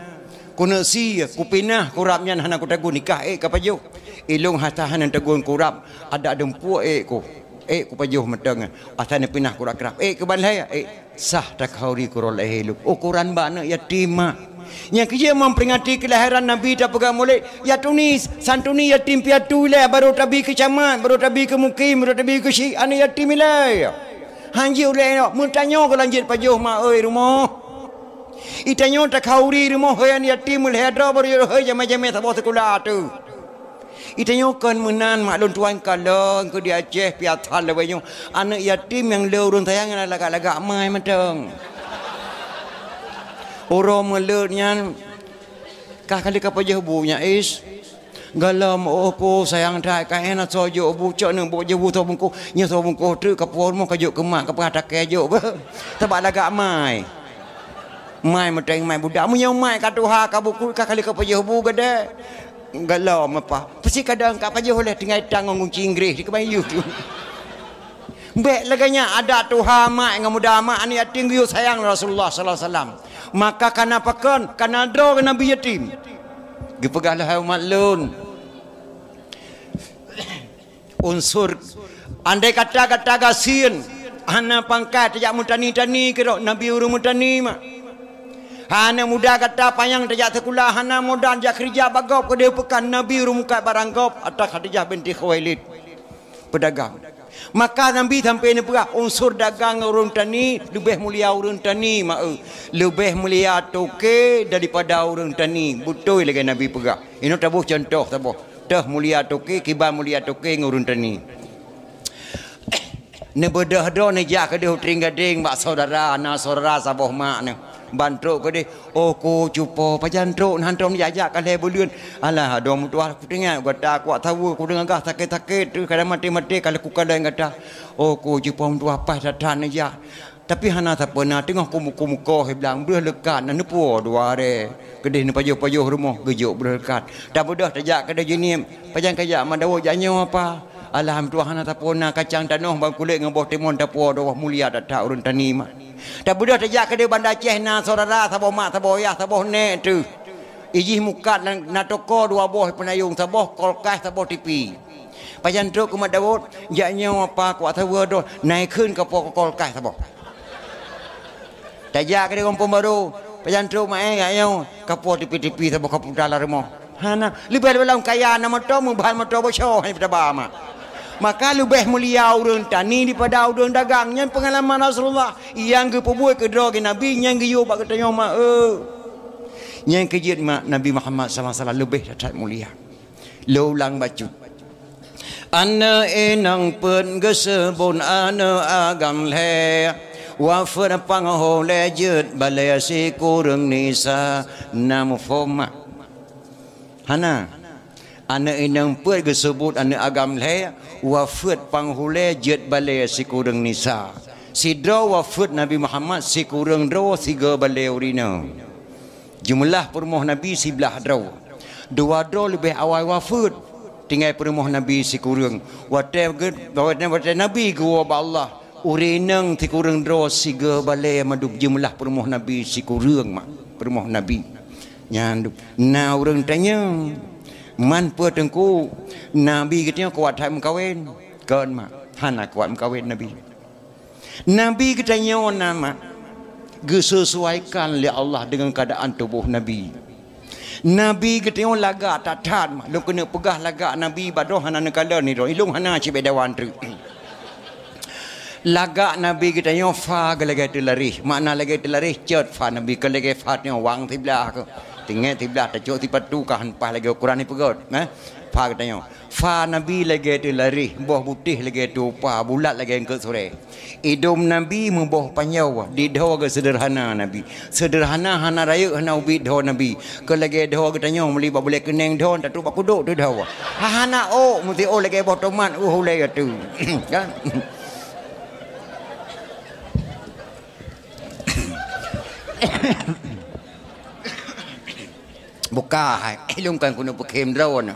kuno si ku pinah kurapnya hana ku tagun nikah kapayu ilung hatahan tagun kurap ada dempu ku ku pajuh matang asal pinah kurang kerap ke balai sah tak kauri kurol luk ukuran bana yatim yang kerja memperingati kelahiran Nabi tak pegang mulai ya tunis santuni yatim piatu le baru tabi ke camat baru tabi ke mukim baru tabi ke syik ana yatim le hanji ulai mun tanyo ko lanjut pajuh mak oi rumah itanyo tak kauri rumah hoyan yatim le hadra baru hoy jama-jama sabah sekolah tu Itanyo kan menan maklum tuan kalau ke di Aceh piatan lewenyo anak yatim yang leurun tayang lagak-lagak mai matang. Orang melutnya kah kali kapajah bunya galam opo sayang dak ka ena sojo bu cok nang bo jebu to bungku nya so bungku tu kapor mo kajuk kemak kapata kejuk ba. Sebab lagak mai. Mai matang mai budak mu yang mai ka tuha ka buku ka kali kapajah bu gede. Galau apa pasti kadang kat paja oleh tinggal tang ngunci Inggeris di kebayu tu bek laganya ada Tuhan mak dengan muda mak ni yatim you sayang Rasulullah sallallahu alaihi wasallam maka kenapa kan kana dro ke nabi yatim gepegahlah hai umat lun unsur andai kata gasin ana pangkat tidak mutani-tani ke nabi urung mutani mak hana muda kata payang tajak sekolah hana muda jak kerja bagop ke dia pekan Nabi rumkat barang gop atas Khadijah binti Khuwailid pedagang maka Nabi sampai ni pula unsur dagang orang tani lebih mulia orang tani mak lebih mulia toke daripada orang tani betul lagi Nabi pegah ini tabuh contoh tabuh dah mulia toke kibar mulia toke orang tani ne bedah do ne jak ke dia tring gading mak saudara anak saudara sabah mak ne bantruk ke dia ku cupo pajantruk hantam jajak kale bulian alah dom tua aku dengar kata aku tahu aku dengar gah sakit-sakit tu kadang mati-mati kalau ku kadang kata ku cupo tua apa datang aja tapi hana tak pernah tengok muka bilang belah lekat nan puo dua re kedih ni pajuh rumah gejuk belah lekat dah budah tajak kada jenim pajan kajak mandawo janyo apa alhamdulillah hana tak pernah kacang tanah bang kulit dengan bawah timun tak puo dua mulia tak urun tani mak dah budah tajak kada bandar Cehna saudara sabo mak sabo ayah sabo nek tu iji mukat na toko dua boh penayung sabo kolkas sabo tipi pajan truk ku madawot janyo apa ku tahu do naik keun ke kolkas sabo tajak ke kampung baru pajantruk mai ayo kapo tipi-tipi sabo kapu dalam rumah hana lebih dalam kaya nama to mubal motor bosho hai pada mak maka lebih mulia urang tani daripada urang dagangnya pengalaman Rasulullah yang ke pebuat ke drogi nabi yang ke yo bak katanya mak yang ke jid mak Nabi Muhammad sallallahu alaihi wasallam lebih dapat mulia lo ulang baca ana enang pen gesebon ana agam le wa phật pang hồ le jut balai si kurang nisa nam phoma hana ana enang pen gesebut ana agam le wa phật pang hồ le jut balai si kurang nisa sidro wa phật Nabi Muhammad si kurang dro siga balai urina jumlah permoh Nabi 11 dro dua dro lebih awal wa phật tinggal permoh Nabi si kurang wa te Nabi gua ba Allah urinang ti kurang dro siga balai maduk jumlah permoh Nabi si kurang mak permoh Nabi nyanduk na urang tanya man pe tengku Nabi katanya kuat hai mengkawin kan mak hana kuat mengkawin Nabi katanya nama disesuaikan oleh Allah dengan keadaan tubuh Nabi katanya lagak tak tahan mak lu kena pegah lagak Nabi badoh hana nekala ni ro ilung hana cibedawan tu lagak Nabi kita yang fa galage telarih makna lagi telarih cet fa Nabi galage fa nya wang tiblah ke tinggal tiblah tak cok tipatu kan pas lagi Quran ni pegot fa kita yang fa Nabi lagi telarih boh putih lagi tu pa bulat lagi ke sore hidung Nabi memboh panyau di doa ke sederhana Nabi sederhana hana raya hana ubi doa Nabi ke lagi doa kita yang meli boleh keneng doa tak tu pak kuduk tu doa hana mesti lagi boh tomat lagi tu kan buka hai lungkan kuno pekem drawn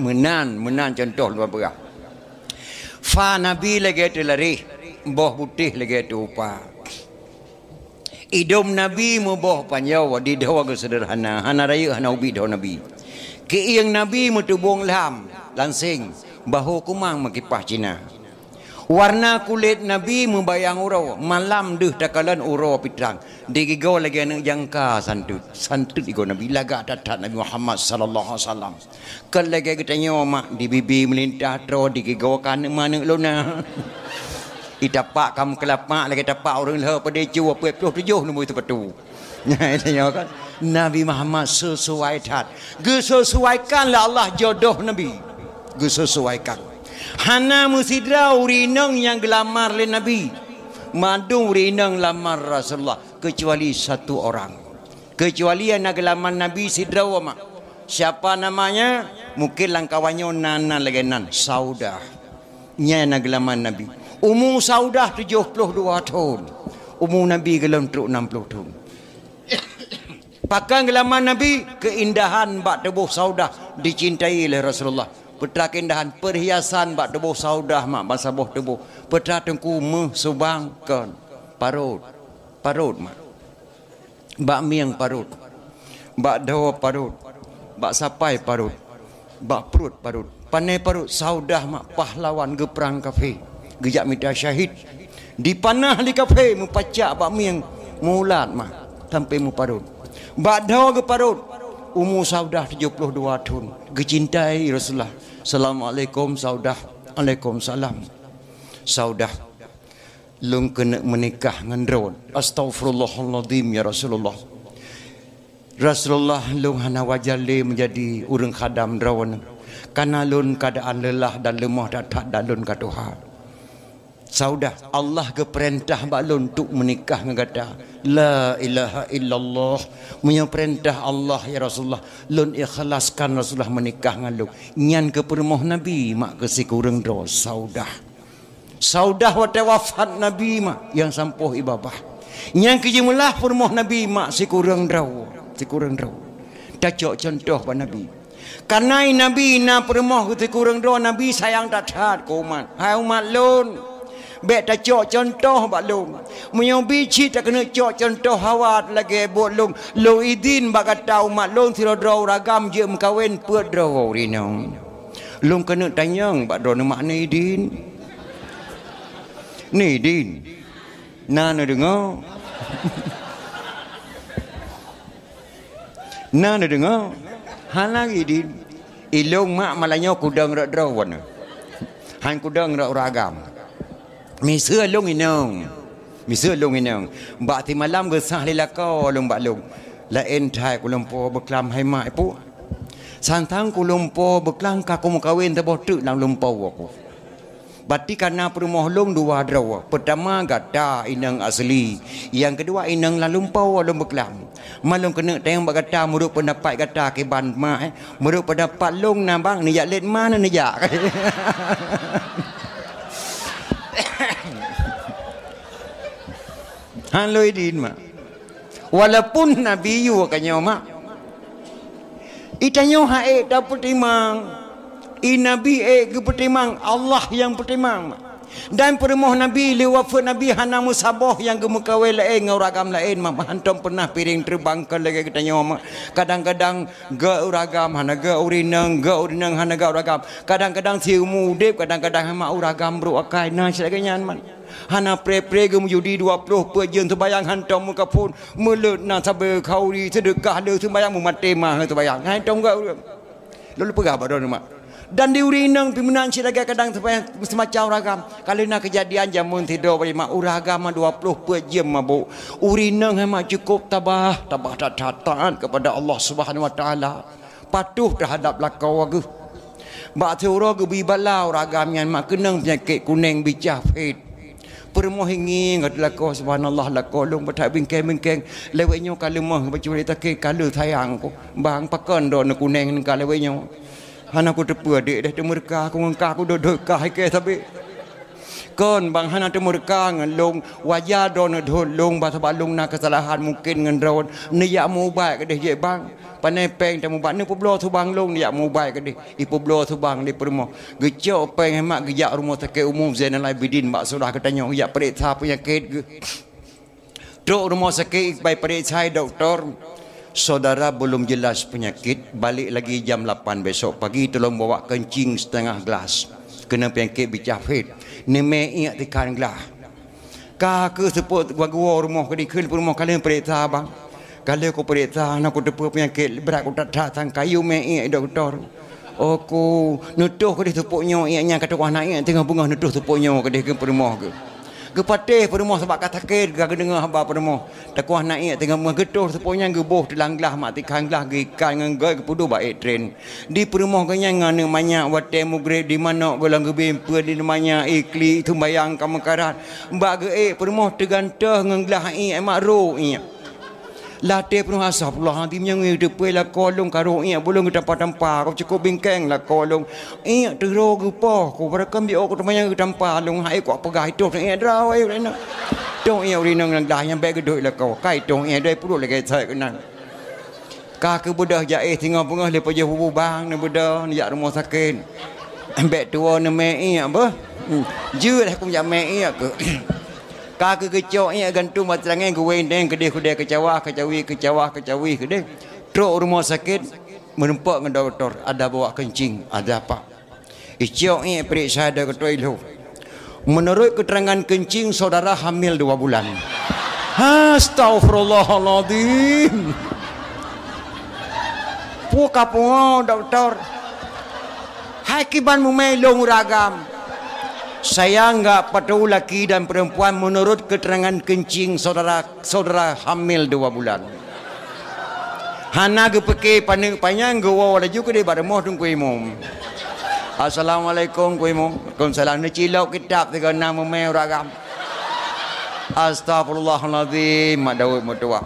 menan contoh luar berah fa Nabi lagi telari boh putih lagi tu pa idom Nabi mu boh panjau di doa ke sederhana hana raya hana ubi doa Nabi ke yang Nabi mu tubung lam langsing bahu kumang makipah Cina warna kulit Nabi membayang urau malam deh takalan urau pitrang digigau lagi anak jangka santut igo Nabi lagak datat Nabi Muhammad sallallahu alaihi wasallam kan lagi katanya mak di bibi melintah tro digigau kan mana lona itapak kam kelapa lagi tapak orang le pada cu apa 27 nombor itu patu tanya kan Nabi Muhammad sesuai tat gesesuaikanlah Allah jodoh Nabi gesesuaikan hana musidra urinang yang gelamar oleh Nabi madung urinang lamar Rasulullah kecuali satu orang kecuali yang nak gelamar Nabi sidra mak siapa namanya mungkin langkawannya nana lagi nan Saudah nya nak gelamar Nabi umur Saudah 72 tahun umur Nabi gelam truk 60 tahun pakai gelamar Nabi keindahan bak tubuh Saudah dicintai oleh Rasulullah petra keindahan perhiasan bak tubuh Saudah mak bangsa boh tubuh petra tengku subang kan parut mak bak miang parut bak dawa parut bak sapai parut bak perut parut panai parut Saudah mak pahlawan ge perang kafir gejak mita syahid dipanah di kafe mupacak bak miang mulat mak sampai mu parut bak dawa ge parut umur Saudah 72 tahun gecintai Rasulullah Assalamualaikum Saudah Waalaikumsalam Saudah lung kena menikah dengan drone Astaghfirullahaladzim ya Rasulullah lung hana wajali menjadi urang khadam drone karena lun keadaan lelah dan lemah datat dan lun katuha Saudah Allah ke perintah balon untuk menikah dengan kata la ilaha illallah. Punya perintah Allah ya Rasulullah. Lun ikhlaskan Rasulullah menikah dengan lu. Nyan ke permoh Nabi mak ke si kurang do saudah. Saudah wate wafat Nabi mak yang sampuh ibabah. Nyan ke jumlah permoh Nabi mak si kurang do. Si kurang do. Dak contoh pa Nabi. Karena Nabi na permoh ke si kurang do Nabi sayang tak hat ko umat. Hai umat lun. Bek tak cok contoh bak long. Munyo bici tak kena cok contoh hawat lagi buat long. Lo idin bak kata umat long tiro draw ragam je mkawin puat draw rinong. Long kena tanyang bak draw nama ni idin. Ni idin. Nana dengar. Nana dengar. Halang idin. Ilong mak malanya kudang rak draw wana. Han kudang rak ragam. Misal long inang, misal long inang. Bak ti malam gesah lelaka long bak long. Lain thai kulumpo beklam hai mai pu. Santang kulumpo beklang kaku mukawin teboh tu lang lumpo aku. Bati karena permoh long dua draw. Pertama gata inang asli, yang kedua inang lang lumpo long beklam. Malong kena tayang bak gata muruk pendapat gata ke ban mai. Muruk pendapat long nambang ni yak let mana ni yak. Han loi din mak. Walaupun Nabi yu kanyo mak. Itanyo hae dapat timang. I Nabi ke petimang Allah yang petimang mak. Dan permoh Nabi liwafat Nabi hana musabah yang gemukawai lain nguragam lain mak. Hantam pernah piring terbang ke lagi katanya mak. Kadang-kadang ga uragam hana ga urinang hana ga uragam. Kadang-kadang siumu dep kadang-kadang mak uragam bro akai nah sebagainya man. Hana pre-pre gem judi 20 perjun terbayang hantam muka pun melut na sabar kauri sedekah le terbayang mati mah terbayang hantam ga lalu pegah badon mak. Dan di urinang pimpinan silaga kadang semacam ragam. Kalau nak kejadian jamun tidur bagi mak uragam 20 per jam mabuk. Urinang mak cukup tabah taat kepada Allah Subhanahu Wa Taala. Patuh terhadap lakau aku. Bak teura ke bibalau ragam yang mak kenang penyakit kuning bicah fit. Permoh ingin adalah kau subhanallah la kolong batak bingkeng lewetnya kalau mah baca cerita ke kalau sayang ko bang pakon do nak kuning ka lewetnya. Hana aku tepu adik dah temurka aku ngangka aku duduk kah ke tapi kon bang hana temurka ngalong wajah do nak long bahasa balung nak kesalahan mungkin ngan ron ni ya mu baik ke deh bang panai peng temu bak ni poblo tu bang long ni ya mu baik ke deh i poblo tu bang di permo gecok peng mak gejak rumah sakit umum Zainal Abidin mak sudah katanya ya periksa penyakit ge dok rumah sakit baik periksa doktor. Saudara belum jelas penyakit, balik lagi jam 8 besok pagi tolong bawa kencing setengah gelas. Kena penyakit bicafit. Ni mei tekan gelas. Ka ke seput gua rumah ke dikul rumah kalian periksa bang. Kalau aku periksa nak aku depu penyakit berat aku tak datang kayu mei doktor. Aku nuduh ke seputnya ianya kata anak ia tengah bunga nuduh seputnya ke dia ke rumah ke. Kepatih perumah sebab kata sakit gak dengar haba perumah takuah naik tengah mengetuh seponya geboh telang gelah mak tikang gelah gikan nggai kepudu baik train di perumah kanya ngane banyak wate mugre di mana golang gebempe di namanya ikli tumbayang kamekarat mbak ge perumah tergantah nggelah mak ro latih penuh asap Allah nanti yang depai lah kolong karo belum kita tampa kau cukup bingkeng lah kolong terro gupo kau berakam bio kau temanya tampa long hai kau pegah itu draw ayo rena dong urinang nang dah yang baik gedoi lah kau kai dong doi perut lagi saya kenal ka ke budah jae tinggal pengah lepas je bubu bang ne budah ni jak rumah sakit ambek tua ne mei apa je dah aku jak mei ke kaki kecok ni gantung matrangan ke wendeng ke dia kecewa kecawi ke dia truk rumah sakit menempuk dengan doktor ada bawa kencing ada apa icok ni periksa ada ketua ilu menurut keterangan kencing saudara hamil 2 bulan astagfirullahaladzim puka pungo doktor hakiban mumelong ragam. Saya enggak patuh laki dan perempuan menurut keterangan kencing saudara hamil 2 bulan. Hana ke peke paneng panjang go wala juga di pada moh tungku imum. Assalamualaikum ku imam. Waalaikumsalam. Ni cilok kitab tiga nama mai ragam. Astagfirullahalazim. Mak Daud mutua.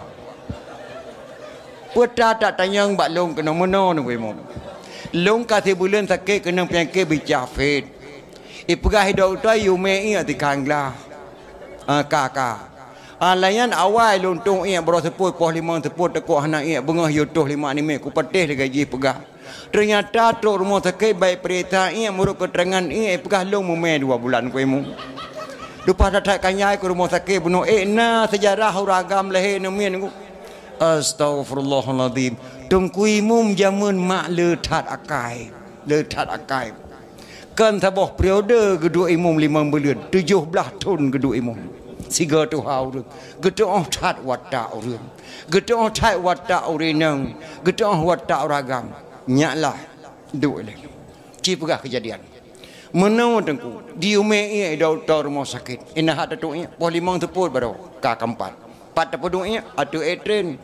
Putra tak tanya mbak long kena mana ni ku imam. Long kasih bulan sakit kena penyakit bijafit. Ipegah hidup tu yume ia tikanglah. Kakak. Layan awal lontung ia bro seput poh lima seput tekuk anak ia bengah yutuh lima ni ku patih le gaji pegah. Ternyata tok rumah sakit baik perita ia muruk keterangan ia pegah long mume 2 bulan ku imu. Lupa datang kanyai ke rumah sakit bunuh na sejarah ragam lahir nemin ku. Astagfirullahalazim. Tungku imum jamun mak letat akai. Letat akai. Kan taboh periode kedua imum 5 bulan 17 tahun kedua imum. Siga tu hau gedong tat watak urun gedong tat watak urinang gedong watak ragam nyaklah duk le cipegah kejadian menau tengku diume ia doktor rumah sakit ina hak tu ia poh 5 teput baru ka keempat 4 teput ia atu etren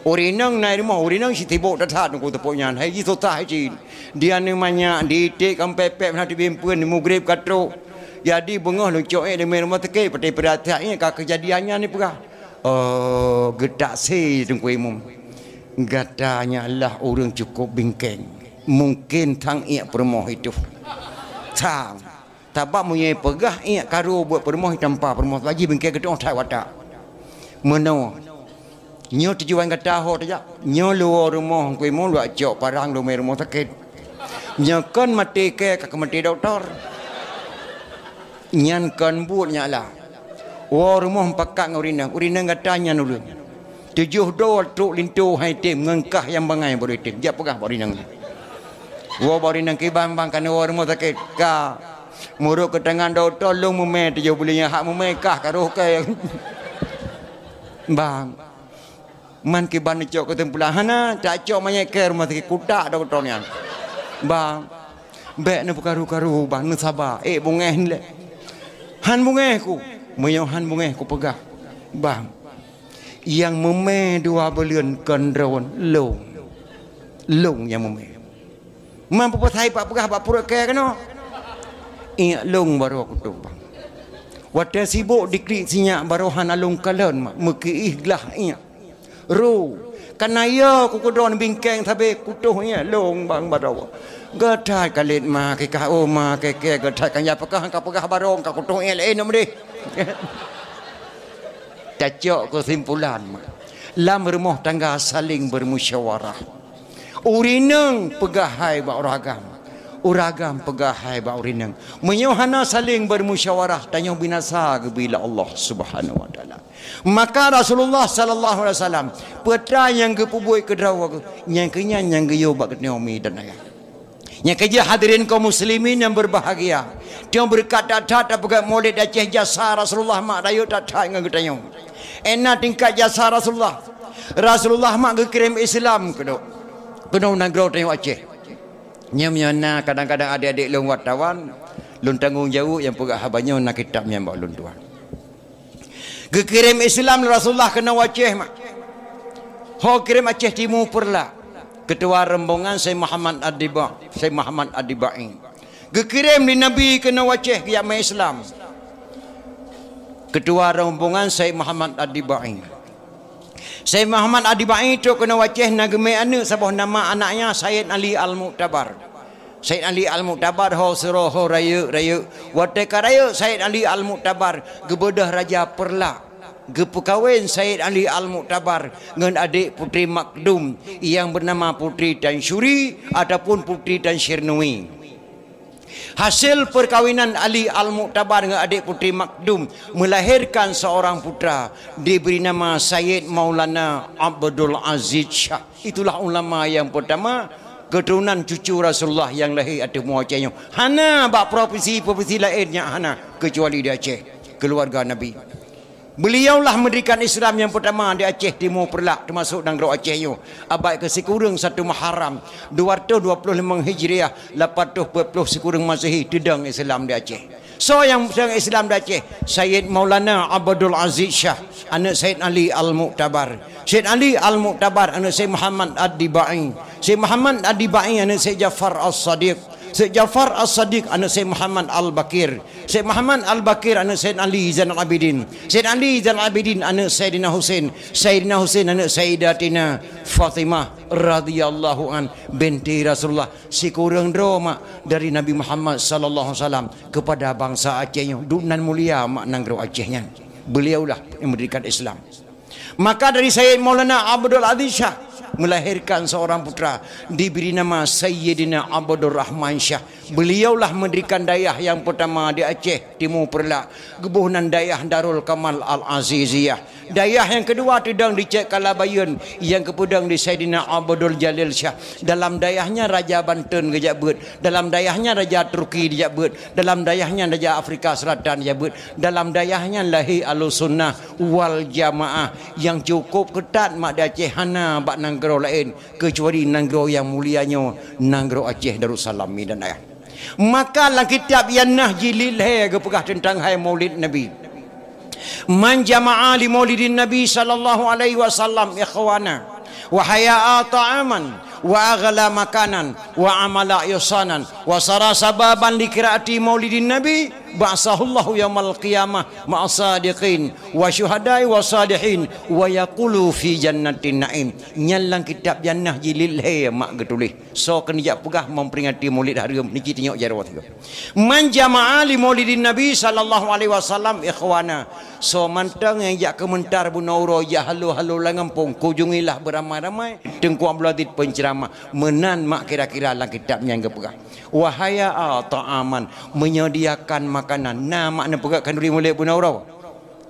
urinang nai rumah urinang si tibuk tat tengku tepuknya hai ji sotah ji dia namanya di tik kampepep nak dibimpeun mugrib katro. Jadi bengah lucuk di rumah sakit peti perhatiannya kak kejadiannya ni pegah. Oh, gedak si tengku imam. Gatanya lah orang cukup bingkeng. Mungkin tang ia permoh itu. Tang. Tabak punya pegah ia karu buat permoh tanpa permoh lagi bingkeng gedong tak watak. Meno. Nyo tujuan kata ho saja. Nyo luar rumah ku imam luak jok parang lu rumah sakit. Nyo kan mati ke kak mati doktor. Nyan kan buatnya lah. Wah rumah pakak urinang katanya nulu. 7 dolar truk lintu hai tim ngengkah yang bangai boleh tim. Dia pegah urinang. Wah urinang kibang bang kan rumah sakit ka. Muruk ke tangan doktor long mume 7 bulannya hak mume kah karuh ke. Bang. Man kiban cok ke tempulah hana tak cok mayat ke rumah sakit kutak doktornya. Bang. Bek ni karu-karu bang ni sabar. Bungeh ni le. Han bungeh ku. Meyohan bungeh ku pegah. Bang. Yang meme 2 bulan kendrawan long. Long yang meme. Mampu pasai pak pegah pak puruk ke kena. Iya long baru aku tu bang. Wadah sibuk diklik sinyak baru han alung kalan mak. Meki ihlah iya. Ru. Kanaya ku kudon bingkeng tabe kutuh iya long bang baru. Gatai kalit ma ke ka o ma ke gatai kan ya pekah ka pegah barong ka kutung ele nom deh. Tacok kesimpulan lam rumah tangga saling bermusyawarah. Urinang pegahai ba uragam. Uragam pegahai ba urinang. Menyohana saling bermusyawarah tanya binasa ke bila Allah Subhanahu wa taala. Maka Rasulullah sallallahu alaihi wasallam putra yang kepubuai kedrawa yang kenyan yang geyo ba ketnomi dan ayah. Yang kerja hadirin kaum muslimin yang berbahagia. Dia berkata-kata pegang maulid Aceh jasa Rasulullah mak dayu tak dengan ketanya. Enak tingkat jasa Rasulullah. Rasulullah mak kirim Islam kedok. Kena negara tengok Aceh. Nyamyana kadang-kadang adik-adik long wartawan, long tanggung jauh yang pegak habanya nak kitabnya mbak long tuan. Kirim Islam Rasulullah kena Aceh mak. Ho kirim Aceh Timur perla. Ketua rombongan Syekh Muhammad Adibai. Gekirim di Nabi kena Aceh ke Yama Islam. Ketua rombongan Syekh Muhammad Adibai. Syekh Muhammad Adibai itu kena Aceh nageme anak sabah nama anaknya Sayyid Ali Al-Mu'tabar. Sayyid Ali Al-Mu'tabar ho suruh ho raya. Wateka raya Sayyid Ali Al-Mu'tabar gebedah Raja Perla. Gepukawin Sayyid Ali Al-Mu'tabar dengan adik Putri Makdum yang bernama Putri Tan Syuri ataupun Putri Tan Syirnui. Hasil perkawinan Ali Al-Mu'tabar dengan adik Putri Makdum melahirkan seorang putra diberi nama Sayyid Maulana Abdul Aziz Shah. Itulah ulama yang pertama keturunan cucu Rasulullah yang lahir atau muacanya. Hana bak provinsi lainnya hana kecuali di Aceh, keluarga Nabi. Beliaulah mendirikan Islam yang pertama di Aceh Timur Perlak termasuk Negara Aceh itu. Abad ke sekurang 1 Muharram 225 Hijriah 840 sekurang Masehi tedang Islam di Aceh. So yang Islam di Aceh Sayyid Maulana Abdul Aziz Shah anak Sayyid Ali Al-Mu'tabar. Sayyid Ali Al-Mu'tabar anak Sayyid Muhammad Adibai. Sayyid Muhammad Adibai anak Sayyid Jafar As-Sadiq. Syekh Jafar As-Sadiq anak Syekh Muhammad Al-Bakir, Syekh Muhammad Al-Bakir anak Syed Ali Zainal Abidin, Syed Ali Zainal Abidin anak Sayyidina Husain, Sayyidina Husain anak Sayyidatina Fatimah radhiyallahu an binti Rasulullah. Si kurang drama dari Nabi Muhammad sallallahu alaihi wasallam kepada bangsa Acehnya, dunan mulia mak nanggro Acehnya. Beliaulah yang mendirikan Islam. Maka dari Sayyid Maulana Abdul Aziz Shah melahirkan seorang putra diberi nama Sayyidina Abdul Rahman Shah. Beliaulah mendirikan dayah yang pertama di Aceh Timur Perlak, gebunan dayah Darul Kamal Al-Aziziyah. Dayah yang kedua tidang di Cek Kalabayun, yang kepudang di Sayyidina Abdul Jalil Shah. Dalam dayahnya Raja Banten gejabut, dalam dayahnya Raja Turki dijabut, dalam dayahnya Raja Afrika Selatan dijabut, dalam dayahnya Lahir Al-Sunnah wal Jamaah yang cukup ketat mak di Aceh hana bak nanggro lain kecuali nanggro yang mulianya nanggro Aceh Darussalam dan ayah. Maka dalam kitab yang Nahji Lilhay kepegah tentang hai Maulid Nabi. Man jama'a li Maulidin Nabi sallallahu alaihi wasallam ikhwana wa haya'a ta'aman wa aghla makanan wa amala ihsanan wa sara sababan li qiraati Maulidin Nabi ba'sahullahu yaumal qiyamah ma'asadiqin wa syuhada'i wa salihin wa yaqulu fi jannatin na'im. Nyalang kitab Jannah Jilil Hay mak getulis. So kena pegah memperingati Maulid hari niki tengok jarawat tu. Man jama'a li Maulidin Nabi sallallahu alaihi wasallam ikhwana. So mantang yang jak kementar bunauro ya halu-halu langampung kunjungilah beramai-ramai tengku Abdul Aziz penceramah menan mak kira-kira dalam kitabnya yang pegah. Wahaya ta'aman menyediakan makanan. Nah makna pegak kanduri mulai bunauro.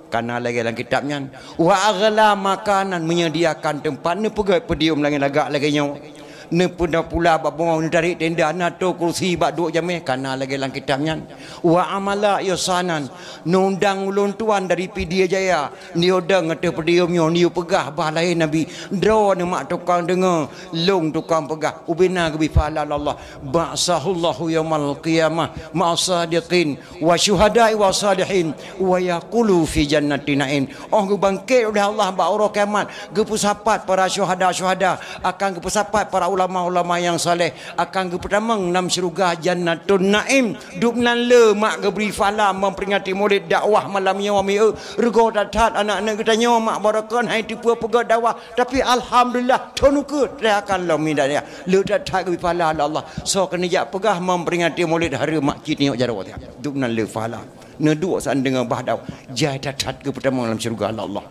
Karena lagi dalam kitabnya. Wa aghla makanan menyediakan tempat ne pegak pedium lagi lagak lagi nyawa. Ne pula babong ne tarik tenda na to kursi bak duk jameh kana lagi dalam kitabnya. Wa amala ihsanan nundang ulun tuan dari Pidia Jaya ni odang ngate pediumnya ni pegah balai Nabi dro ne mak tukang dengar long tukang pegah ubina gebi fala Allah ba'sahullahu yaumal qiyamah ma'asadiqin wa syuhada'i wa salihin wa yaqulu fi jannatin na'im. Oh bangkit oleh Allah ba orang kiamat gepusapat para syuhada akan gepusapat para ulama-ulama yang saleh akan kepertamang nam syurga jannatun naim dubnan le mak geberi fala memperingati Maulid dakwah malam yawmi rego datat anak-anak kita nyawa mak barakan hai tipu pegak dakwah tapi alhamdulillah tonuke akan lo midanya le datat geberi fala Allah so kena jak pegah memperingati Maulid hari mak kita tengok jarawat dubnan le fala neduk san dengan bahdau jai datat kepertamang dalam syurga Allah.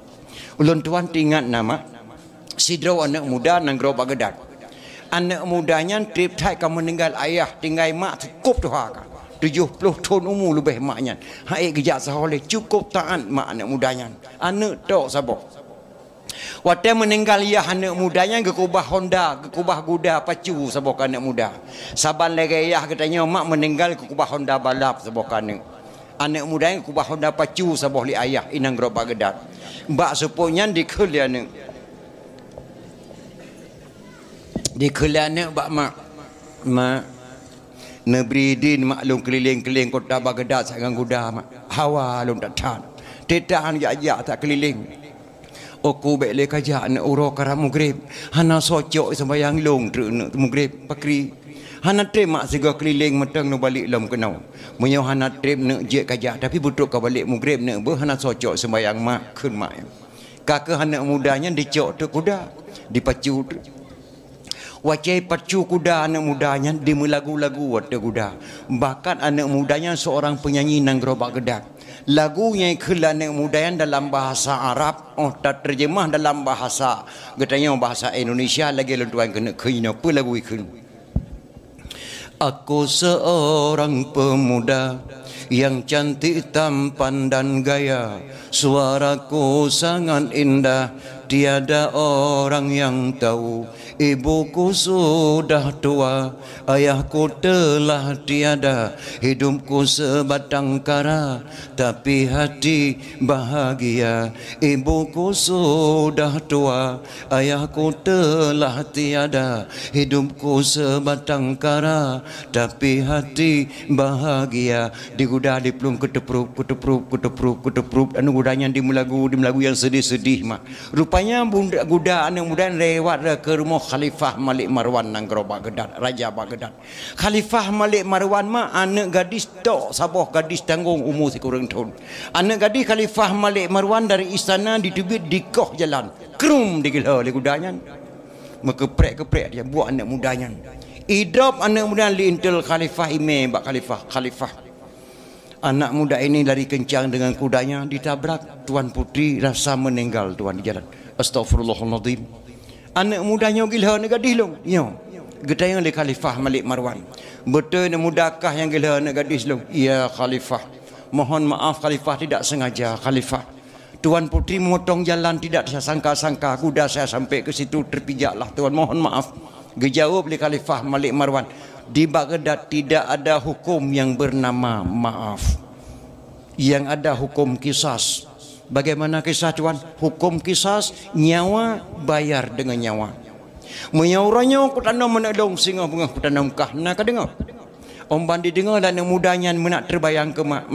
Ulun tuan ingat nama sidro anak muda nanggro Baghdad. Anak mudanya trip thai kamu meninggal ayah tinggal mak cukup tu hak 70 tahun umur lebih maknya hai gejak saholeh cukup taat mak anak mudanya anak tok sabo waktu meninggal ayah anak mudanya gekubah Honda gekubah kuda pacu sabo anak muda saban lagi ayah katanya mak meninggal gekubah Honda balap sabo anak mudanya gekubah Honda pacu sabo li ayah inang gro Baghdad mbak sepunya dikelian di kelana bak mak nebridin maklum keliling-keliling kota Baghdad sangang kuda mak hawa lum tak tan tetan ya tak keliling aku bek le kaja nak uro kara mugrib hana socok sembayang long truk mugrib pakri hana trip mak sega keliling meteng no balik lom kenau menyo hana trip nak je kaja tapi butuk ka balik mugrib nak be hana socok sembayang mak kun mak kakak anak mudanya dicok tu kuda dipacu tu wajai pacu kuda anak mudanya di melagu-lagu waktu kuda bahkan anak mudanya seorang penyanyi nanggro Baghdad lagu yang khila anak mudanya dalam bahasa Arab tak terjemah dalam bahasa katanya bahasa Indonesia lagi lentuan kena kena apa lagu itu. Aku seorang pemuda yang cantik tampan dan gaya, suaraku sangat indah, tiada orang yang tahu. Ibuku sudah tua, ayahku telah tiada, hidupku sebatang kara, tapi hati bahagia. Ibuku sudah tua, ayahku telah tiada, hidupku sebatang kara, tapi hati bahagia. Di kuda di pelung ketepruk anu gudanya di melagu yang sedih-sedih mak. Rupanya kuda anak muda lewat ke rumah Khalifah Malik Marwan nanggro Baghdad, Raja Baghdad. Khalifah Malik Marwan mah anak gadis tok, sabah gadis tanggung umur sekurang tahun. Anak gadis Khalifah Malik Marwan dari istana ditubit dikoh jalan. Krum digila oleh kudanya. Keprek dia buat anak mudanya. Hidup anak muda lintel Khalifah Imam bak Khalifah. Anak muda ini lari kencang dengan kudanya, ditabrak tuan putri, rasa meninggal tuan di jalan. Astaghfirullahaladzim. Anak mudanya gila nak gadis long. Yo. Gedaya oleh Khalifah Malik Marwan. Betul nak mudakah yang gila nak gadis long? Ya Khalifah. Mohon maaf Khalifah, tidak sengaja Khalifah. Tuan putri memotong jalan, tidak saya sangka-sangka. Kuda saya sampai ke situ terpijaklah tuan. Mohon maaf. Dijawab oleh Khalifah Malik Marwan. Di Baghdad tidak ada hukum yang bernama maaf. Yang ada hukum kisas. Bagaimana kisah tuan? Hukum kisas, nyawa bayar dengan nyawa. Menyauranya aku tanam menadong singa bunga aku tanam kah. Nak dengar? Om bandi dengar dan mudanya menak terbayang ke mak.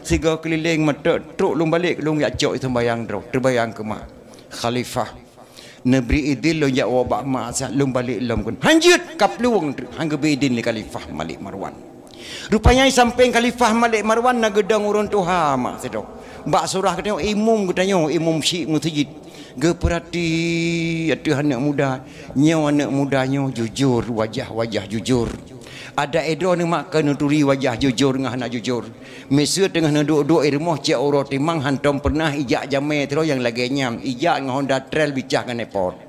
Siga keliling mata truk lung balik lung yak cok itu bayang drok terbayang ke mak. Khalifah Nebri idin lo ya wabak mak lum balik lum kun hanjut kapluang hangga bidin li Khalifah Malik Marwan. Rupanya sampai Khalifah Malik Marwan na gedang urun tuha mak sedok. Bak surah katanya imum katanya imum Syekh Masjid. Ge perhati atuh anak muda, nyaw anak mudanya jujur, wajah jujur. Ada edo ni mak kena turi wajah jujur ngah nak jujur. Mesir tengah nak duduk irmoh cak oro timang hantom pernah ijak jamai terus yang lagi nyam. Ijak ngah Honda Trail bicah kan airport.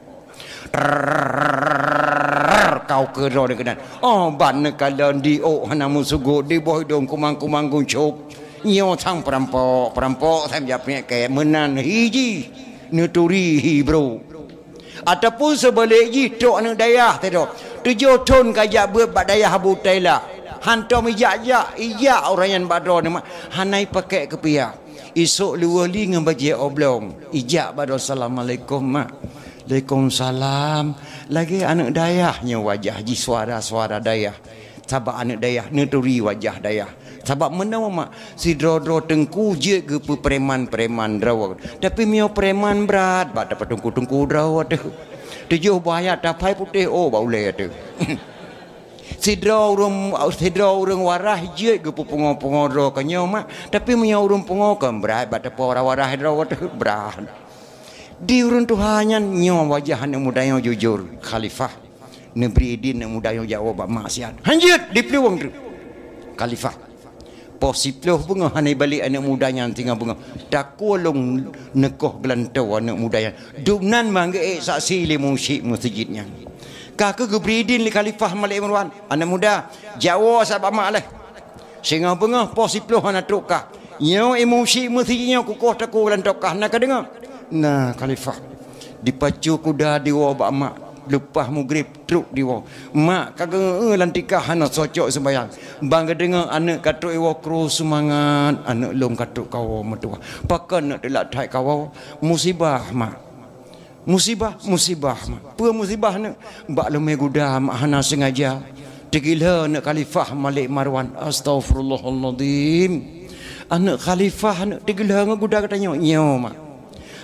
Kau kero ni kenan. Oh ban kalau di hana musugo di boh dong kumang-kumang guncuk. Nyo thang perampok tham japnya kayak menan hiji nuturi hi bro. Ataupun sebaliknya tok anak dayah tadi 7 ton kajak buat dayah Abu Tailah hantam ijak orang yang badro ni hanai pakai kepiah esok luali dengan baju oblong ijak badro assalamualaikum mak. Waalaikumsalam. Lagi anak dayahnya wajah ji suara dayah. Sabab anak dayah nuturi wajah dayah. Sebab mana mak si dro tengku je ke preman draw. Tapi mio preman berat bak dapat tengku draw tu. Tujuh bahaya tapai putih bau le tu. Si dro urang warah je ke pengo dro kanyo mak. Tapi mio urang pengo kan berat bak dapat warah draw tu berat. Di urang Tuhannya nyo wajah anak mudanya jujur. Khalifah Nebri idin anak mudanya jawab maksiat. Hanjut di peluang tu. Khalifah posiploh bunga hanai balik anak mudanya tinggal bunga takulung nekoh gelantau anak mudanya dumnan mangge saksi le musyik masjidnya kakak gebridin li Khalifah Malik Marwan anak muda Jawa sabab mak leh singa bunga posiploh anak trukah nyo musyik masjidnya kukoh taku gelantau kah nak dengar nah Khalifah dipacu kuda diwa bak mak lepas maghrib truk diwa mak kagak lantikah anak socok sembayang bang dengar anak katuk iwa kru semangat anak long katuk kau metua pakan nak delak thai kau musibah mak musibah mak apa musibah nak bak lemai guda mak hana sengaja tegila nak Khalifah Malik Marwan astagfirullahaladzim anak Khalifah anak tegila guda katanya nyo mak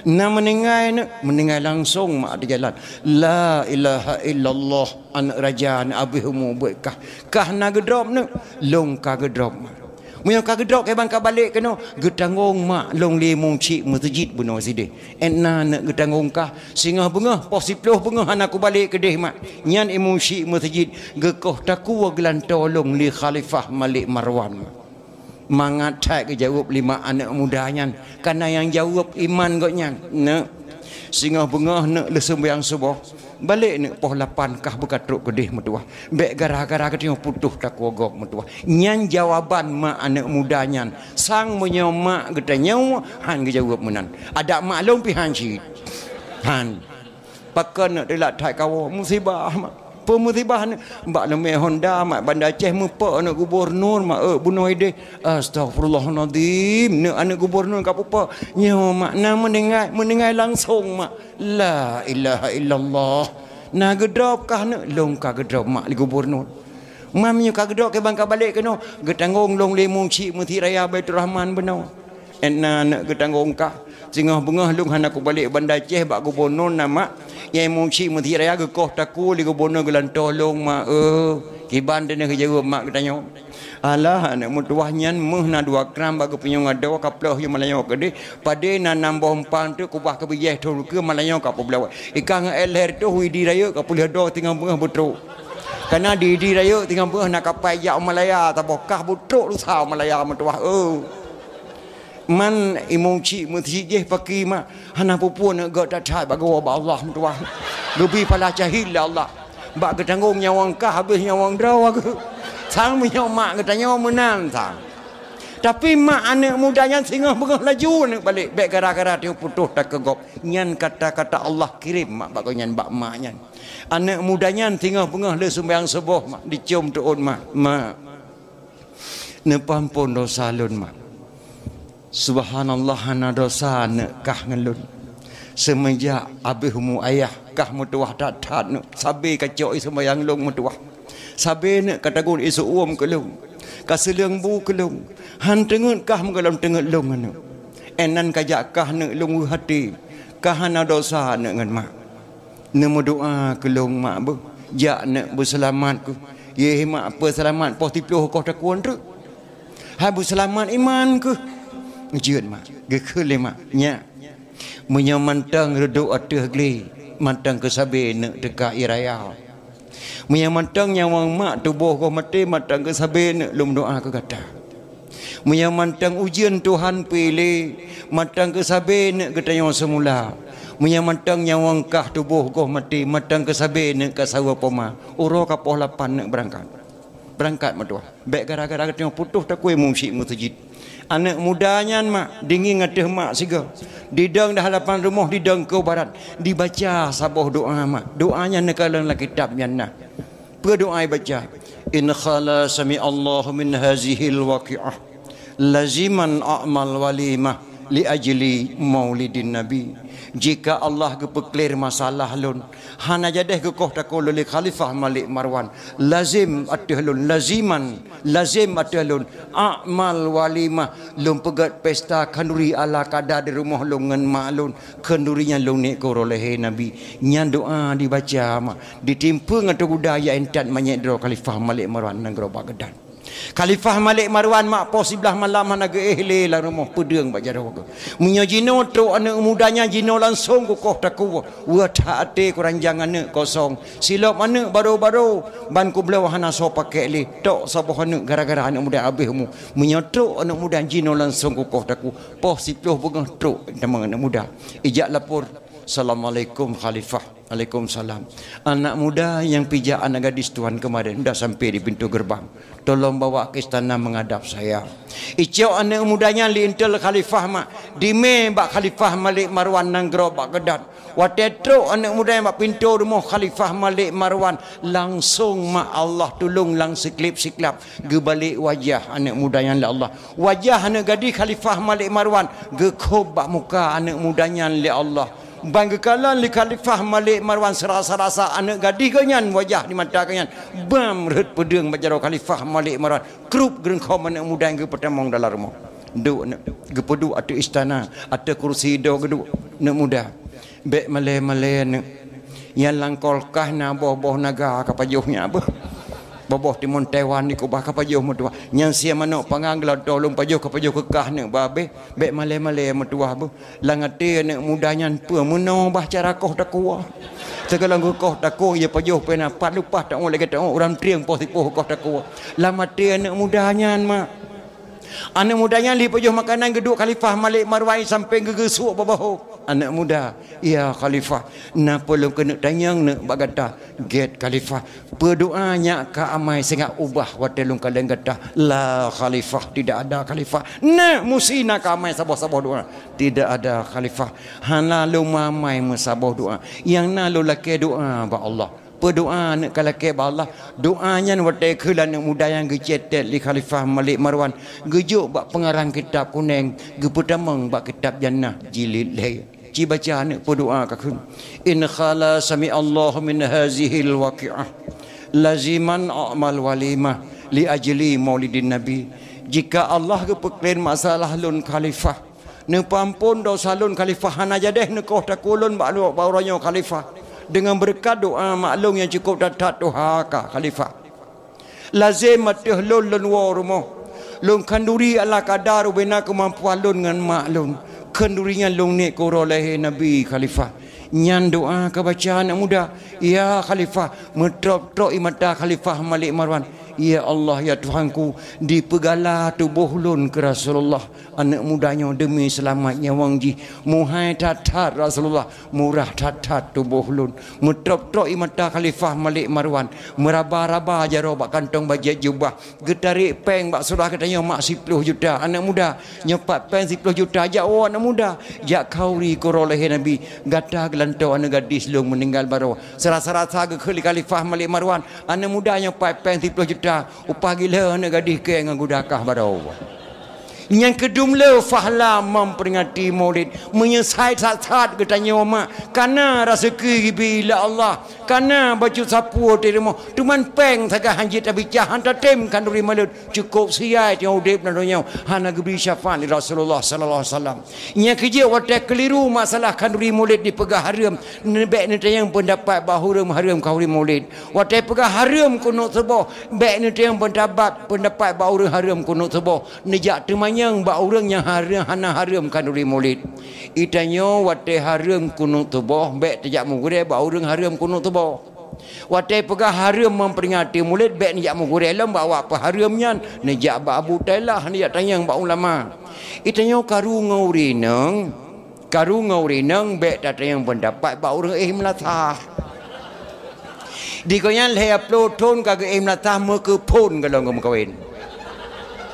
na meninggal langsung mak di jalan la ilaha illallah anak raja anak abihumu buatkah kah na gedrop nak long ka gedrop mak Muya ka gedrop ke bang ka balik kena getanggung mak long le mung cik masjid buno side enna nak getanggung kah singa bunga posiploh bunga anak aku balik ke deh mak nyan imung cik masjid gekoh taku gelan tolong li Khalifah Malik Marwan mangat tak jawab 5 anak mudanya karena yang jawab iman gotnya nak singa bunga nak le sembahyang subuh balik nak poh 8 kah bekatruk kedih metuah bek gara-gara ketemu putuh tak wogok metuah nyan jawaban mak anak mudanya sang menyomak getanya han jawab menan ada maklum pihan cid han pakan nak delak thai kau musibah mak pemusibah ni mbak lemeh Honda mak Bandar Aceh mepak anak gubernur mak bunuh ide astagfirullahaladzim nak anak gubernur kat apa nyo mak na meninggal langsung mak la ilaha illallah na gedrop kah nak long ka gedrop mak li gubernur mamnya ka gedrop ke bangka balik kena getanggung long lemung cik mesti raya Baitur Rahman benau enna nak getanggung kah singah bengah lung han aku balik Bandar Aceh bak gubernur nama yang munci mesti raya ke koh taku li ke bono gelan tolong mak kiban dene ke jawab mak katanya alah anak mutuah nyan meh na 2 gram bagi penyong ada kaploh yang malayo gede pade na nambah empang tu kubah ke biyeh tu ke malayo ka poblawa ikan elher tu widi raya ka pulih do tinggal bengah betruk karena di raya tinggal bengah nak kapai ya malaya tabokah betruk lu sao malaya mutuah man imunci mesti je paki mak hana pupun gak tak bagi Allah mutuah lebih pala cahil Allah bak ketanggung nyawang kah habis nyawang draw aku sang punya mak katanya menang sang tapi mak anak mudanya singgah bengah laju nak balik baik gara-gara dia putus tak kegop nyan kata-kata Allah kirim mak bak nyan bak mak nyan anak mudanya singgah bengah le sembahyang subuh mak dicium tuun mak ne pampun dosa lun mak subhanallah hana dosa ne kah ngelun semenjak abihmu ayah kah mutuah tak nu sabi kacau sembahyang long mutuah sabe nak kata gun isu uam kelung kaseleng bu kelung han tengut kah mengalam tengut long anu enan kajak kah nak lung hati kah ana dosa nak ngan mak nemu doa kelung mak bu jak nak berselamat ku ye mak apa selamat pos tiploh kau takuan tu ha bu selamat iman ku ngejeun mak gekele mak nya menyamantang reduk ateh gli mantang ke sabe nak dekat iraya menyamantang nyawang mak tubuh kau mati matang ke sabe nak lum doa ke kata menyamantang ujian Tuhan pilih matang ke sabe nak ketanya semula menyamantang nyawang kah tubuh kau mati matang ke sabe nak ka sawa poma uro kapoh 8 nak berangkat matua baik gara-gara ketanya putus tak kuih musik masjid anak mudanya mak dingin ngateh mak siga didang dah hadapan rumah didang ke barat dibaca sabuh doa mak doanya nekalan la kitab jannah berdoa baca in khala sami Allahu min hazihil waqi'ah laziman a'mal walimah li ajli maulidin nabi jika Allah kepeklir masalah lun hana jadeh ke koh takul li khalifah Malik Marwan lazim atuhlun lazim atuhlun a'mal walimah lum pegat pesta kanduri ala kada di rumah lun ngan malun kandurinya lun ni ko rolehe nabi nyan doa dibaca mak ditimpa ngatu budaya entat manyek dro khalifah Malik Marwan nang gro Baghdad Khalifah Malik Marwan mak pos sebelah malam hana ge ehle la rumah pedeng bak jaro ke munyo jino tu anak mudanya jino langsung ku koh taku wa taate kuranjang anak kosong silap anak baru-baru ban ku belau hana so pakai le tok sabo anak gara-gara anak muda abihmu munyo tu anak muda jino langsung ku koh taku pos 10 bengah tu nama anak muda ijak lapor Assalamualaikum Khalifah. Waalaikumsalam. Anak muda yang pijak anak gadis tuan kemarin dah sampai di pintu gerbang. Tolong bawa ke istana menghadap saya. Icau anak mudanya lintel Khalifah mak. Dime bak Khalifah Malik Marwan nang gro bak Gedad. Watetro anak muda yang bak pintu rumah Khalifah Malik Marwan langsung mak Allah tolong lang siklip-siklap gebalik wajah anak muda yang Allah. Wajah anak gadis Khalifah Malik Marwan gekob bak muka anak mudanya li Allah. Bangkalan li Khalifah Malik Marwan serasa-rasa anak gadis kanyan wajah di mata kanyan bam red pedeng bajaro Khalifah Malik Marwan krup gerengkau anak muda yang pertama dalam rumah duk gepedu atu istana atu kursi do geduk nak muda bek male-male nak yang langkolkah na boh-boh naga kapajuhnya apa boboh timun Taiwan ni kubah kapajuh mutua yang sia manok panganggla tolong pajuh kapajuh kekah ni babe bek male-male mutua bu langate nak mudanya pe muno bah cara koh takwa segala koh takwa ya pajuh pena pat lupa tak oleh kata orang triang positif koh takwa lamate anak mudanya mak anak mudanya li pajuh makanan geduk Khalifah Malik Marwan sampai gegesuk babahu anak muda ya Khalifah napa lu kena tanyang nak bagata get Khalifah berdoanya ka amai sehingga ubah watelung kalian kata la Khalifah tidak ada Khalifah na musina ka amai sabah-sabah doa tidak ada Khalifah hana lu mamai musabah doa yang na lu laki doa ba Allah berdoa nak kalau ke Allah doanya watai kelan yang muda yang gecetet li Khalifah Malik Marwan gejuk bak pengarang kitab kuning geputamang bak kitab jannah jilid lay ci baca nak berdoa ka kun in khala sami Allah min hazihil waqi'ah laziman a'mal walimah li ajli maulidin nabi jika Allah kepeklir masalah lun Khalifah ne pampun dosa lun Khalifah hana jadeh ne koh takulun bak lu bauranyo Khalifah dengan berkat doa maklum yang cukup datat doa ka khalifah lazim matih lon warumo lon kanduri ala kadar bena kemampuan lon dengan maklum kandurinya lon ni koroleh nabi khalifah nyan doa ke bacaan anak muda ya khalifah metrop-trop imata khalifah Malik Marwan ya Allah ya Tuhanku dipegala tubuh lun ke Rasulullah anak mudanya demi selamatnya wangji muhai tatat Rasulullah murah tatat tubuh lun metrop-trop imata khalifah Malik Marwan meraba-raba jaro bak kantong bajet jubah getarik peng bak surah katanya mak 10 juta anak muda nyepat peng 10 juta jak anak muda jak kauri koroleh Nabi gata gelantau anak gadis lung meninggal baru serasa-rasa ke khalifah Malik Marwan anak muda nyepat peng 10 juta upah gila anak gadis ke dengan gudakah baru yang kedua fahla memperingati maulid menyesai saat-saat katanya mak karena rezeki bila Allah karena baju sapu terima tuman peng saga hanjit abicah hantar tem kanduri maulid cukup siai yang udip nandonya hana geberi syafaat Rasulullah sallallahu alaihi wasallam yang kerja watak keliru masalah kanduri maulid dipegah haram nebek nanti yang pendapat bahurum haram kanduri maulid watak pegah haram kuno sebo bek nanti yang pendapat bahurum haram kuno sebo nejak temanya yang ba orang yang haram hana haram kanduri maulid itanyo wate haram kuno tubuh bek tejak mugure ba orang haram kuno tubuh wate pegah haram memperingati maulid bek nejak mugure lam bawa apa haramnya nejak ba abu tailah nejak tanyang ba ulama itanyo karu ngaurineng bek tatayang pendapat ba orang melatah dikoyan le upload ton kage melatah me ke pon kalau ngom kawin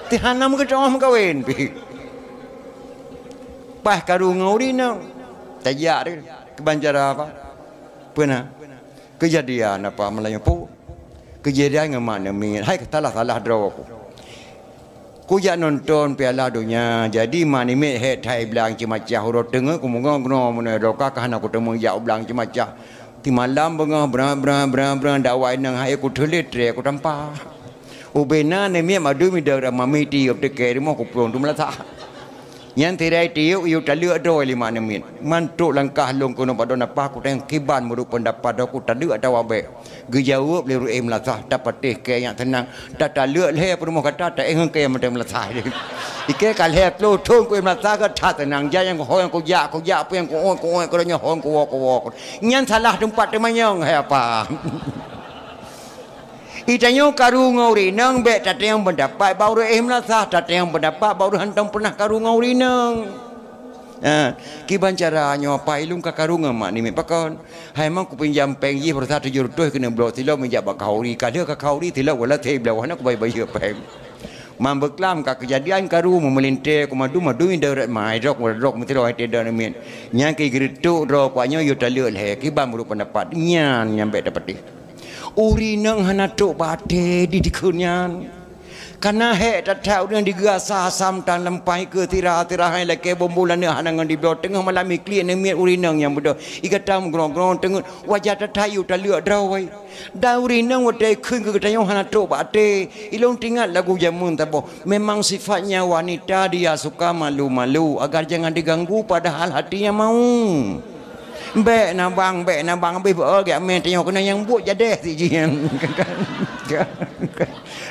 tihanam ke jom kawin pi pah karu ngauri nang tajak dia kebanjara apa pernah kejadian apa Melayu pu kejadian ngemana min hai salah draw aku jak nonton Piala Dunia jadi mani me he thai blang cimacah hurut tengah ku mongong no mana roka kahana ku temu jak blang cimacah ti malam bengah bra dakwai nang hai ku thulit tre ku tampah ubena ne mia madu mi dara mami ti op te ke mo ko plong tum la tha nyan tirai ti yu ta lue doi 5 min man tu langkah long kono padon apa ku teng kiban mudu pendapat aku ta lue ta wabe ge jawab le ru em la tha ta patih ke yang tenang ta lue le pun mo kata ta eng ke ma tem la tha ike ka le plo thong ku em la tha ka tha tenang ja yang ho yang ku ya pu yang ku on ko nya hon ku wo nyan salah tempat te manyong hai apa itanyo karu ngauri nang bek tatayang pendapat baru lah sah tatayang pendapat baru hantam pernah karu ngauri nang kiban caranya apa ilung ka karu ngamak ni pakon hai mang ku pinjam peng yi per 700 kena blok tilo menjak bak kauri ka dia ka kauri tilo wala te blau hana ku bai peng mam beklam ka kejadian karu memelinte ku madu indarat mai rok mesti roi te dan min nyang ki gritu ro kwanya yo talil he kiban buru pendapat nyan nyampe dapat uri nang hana tok bate di dikunyan karena he tatau dengan digasa sam tan lempai ke tira hai leke bombulan ne hanangan di blok tengah malam ikli ne miat uri nang yang bodoh ikatam grong tengah wajah tatayu ta lue drawai da uri nang wate khun ke tayo hana tok bate ilong tinggal lagu jamun tabo memang sifatnya wanita dia suka malu-malu agar jangan diganggu padahal hatinya mau bek nabang be gak men tanya kena yang buat jadi si jian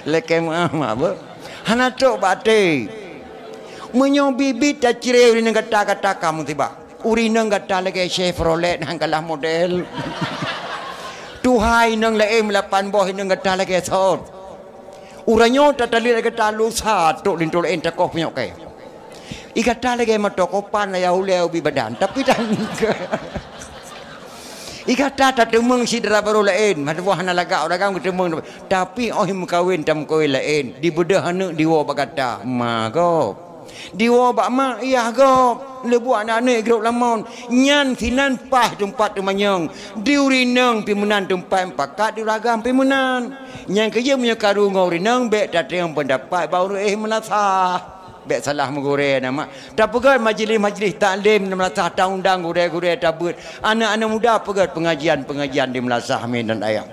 leke mama be hana tok bate menyo bibit ta cire ni kata kamu tiba uri nang kata leke Chevrolet hang kalah model tuhai nang le M8 boh nang kata leke sot uranyo ta tali leke talu sa tok lintol entak punya ke ikata leke matokopan ya uleu bi badan tapi dan ikata tak temeng sidra baru lain madwah hana lagak orang temeng tapi ohim kawin tam koi lain di bedah hana diwa bagata mago diwa bak ma iya go lebu anak-anak gerok lamon nyan sinan pah tempat temanyang diuri nang pimunan tempat pakat diragam pimunan nyan kerja punya karu ngau rinang bek tak yang pendapat baru menasah bek salah menggore nama tak pegat majlis taklim di Melasah tahun undang gure tabut anak-anak muda pegat pengajian di Melasah Amin dan ayam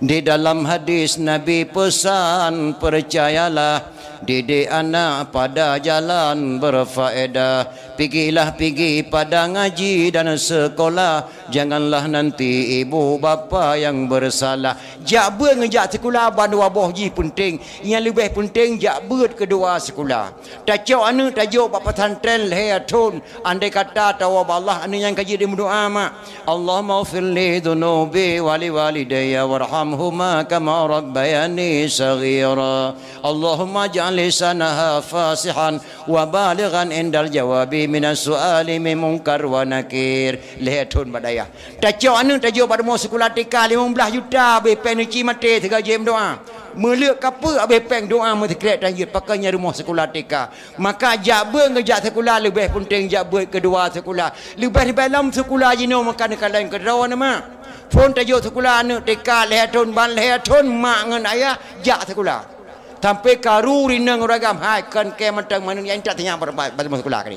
di dalam hadis Nabi pesan percayalah didik anak pada jalan berfaedah. Pergilah pergi pada ngaji dan sekolah, janganlah nanti ibu bapa yang bersalah. Jak ber ngejak sekolah bandu abah ji penting. Yang lebih penting jak ber kedua sekolah. Tak cok anu tak jok bapa pesantren lehatun. Andai kata tahu Allah anu yang kaji di berdoa mak. Allahumma ighfir li dhunubi wa li walidayya warhamhuma kama rabbayani saghira. Allahumma ja'al lisanaha fasihan wa balighan indal jawabi minas su'ali min munkar wa nakir. Lehatun badaya. Tak cok anu tak jok pada mau sekolah tika 15 juta be penci mati 3 jam doa. Meluk apa habis peng doa mutikrek tanjut pakainya rumah sekolah TK. Maka jabber ngejak sekolah lebih penting jabber kedua sekolah. Lebih di dalam sekolah jino makan kalian kedua nama. Phone tajuk sekolah anak TK lehatun ban lehatun mak ngan ayah jak sekolah. Sampai karu rinang ragam hai kan ke matang mana yang tak tanya pada sekolah kali.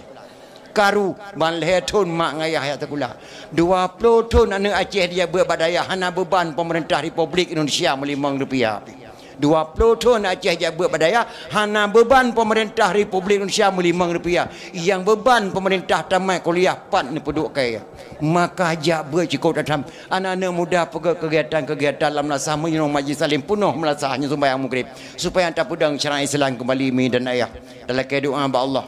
Karu ban lehatun mak ngan ayah sekolah. 20 tahun anak Aceh dia berbadaya hana beban pemerintah Republik Indonesia RM5. 20 tahun Aceh jabat badaya hana beban pemerintah Republik Indonesia RM5. Yang beban pemerintah tamat kuliah 4 ni penduduk kaya. Maka jabat cukup dalam anak-anak muda pergi kegiatan dalam melaksana menyuruh majlis salim penuh melaksanakannya sembahyang maghrib supaya tak pedang syariat Islam kembali mi dan ayah dalam doa ba Allah.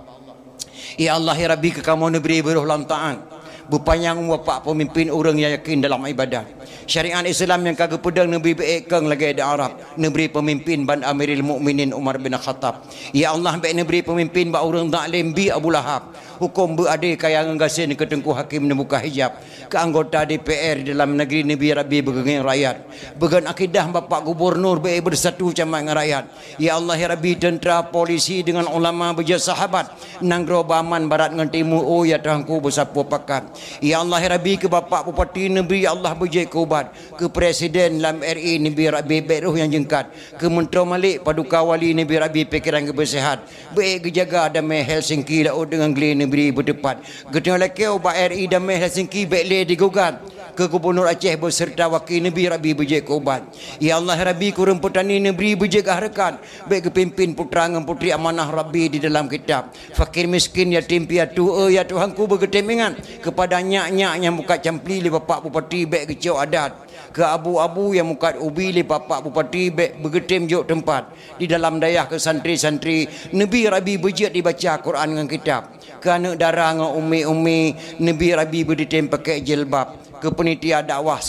Ya Allah ya Rabbi ke kamu negeri berulang ta'an berpanjang bapak pemimpin orang yang yakin dalam ibadah. Syariat Islam yang kagak pedang Nabi beekang lagi di Arab. Negeri pemimpin ban Amirul Mukminin Umar bin Khattab. Ya Allah baik negeri pemimpin ba orang zalim bi Abu Lahab. Hukum berade kaya nggasin ke Tengku Hakim membuka hijab. Ke anggota DPR dalam negeri Nabi Rabbi bergengan rakyat. Bergen akidah bapak gubernur be bersatu camat dengan rakyat. Ya Allah ya Rabbi tentera polisi dengan ulama berjaya sahabat. Nanggro baman barat dengan timur oh ya Tuhanku bersapu pakat. Ya Allah ya Rabbi ke bapak bupati negeri Allah berjaya kubat. Ke presiden dalam RI Nabi Rabbi beruh yang jengkat. Ke menteri Malik paduka wali Nabi Rabbi pikiran kebersihat. Baik kejaga damai Helsinki lau dengan geli negeri berdepan. Geteng laki ubah RI damai Helsinki baik digugat ke Gubernur Aceh beserta wakil Nabi Rabbi berjaya kubat. Ya Allah Rabbi kurang petani negeri berjaga harakat. Baik kepimpin putra dan putri amanah Rabbi di dalam kitab. Fakir miskin yatim piatu ya Tuhanku bergetemingan kepada nyak-nyak yang muka campli li bapak bupati baik kecil adat. Ke abu-abu yang muka ubi li bapak bupati baik bergetem jok tempat. Di dalam dayah ke santri-santri Nabi Rabbi berjaya dibaca Quran dengan kitab. Ke anak darah dengan umi-umi Nabi Rabbi berdetem pakai jilbab. Ke penitia dakwah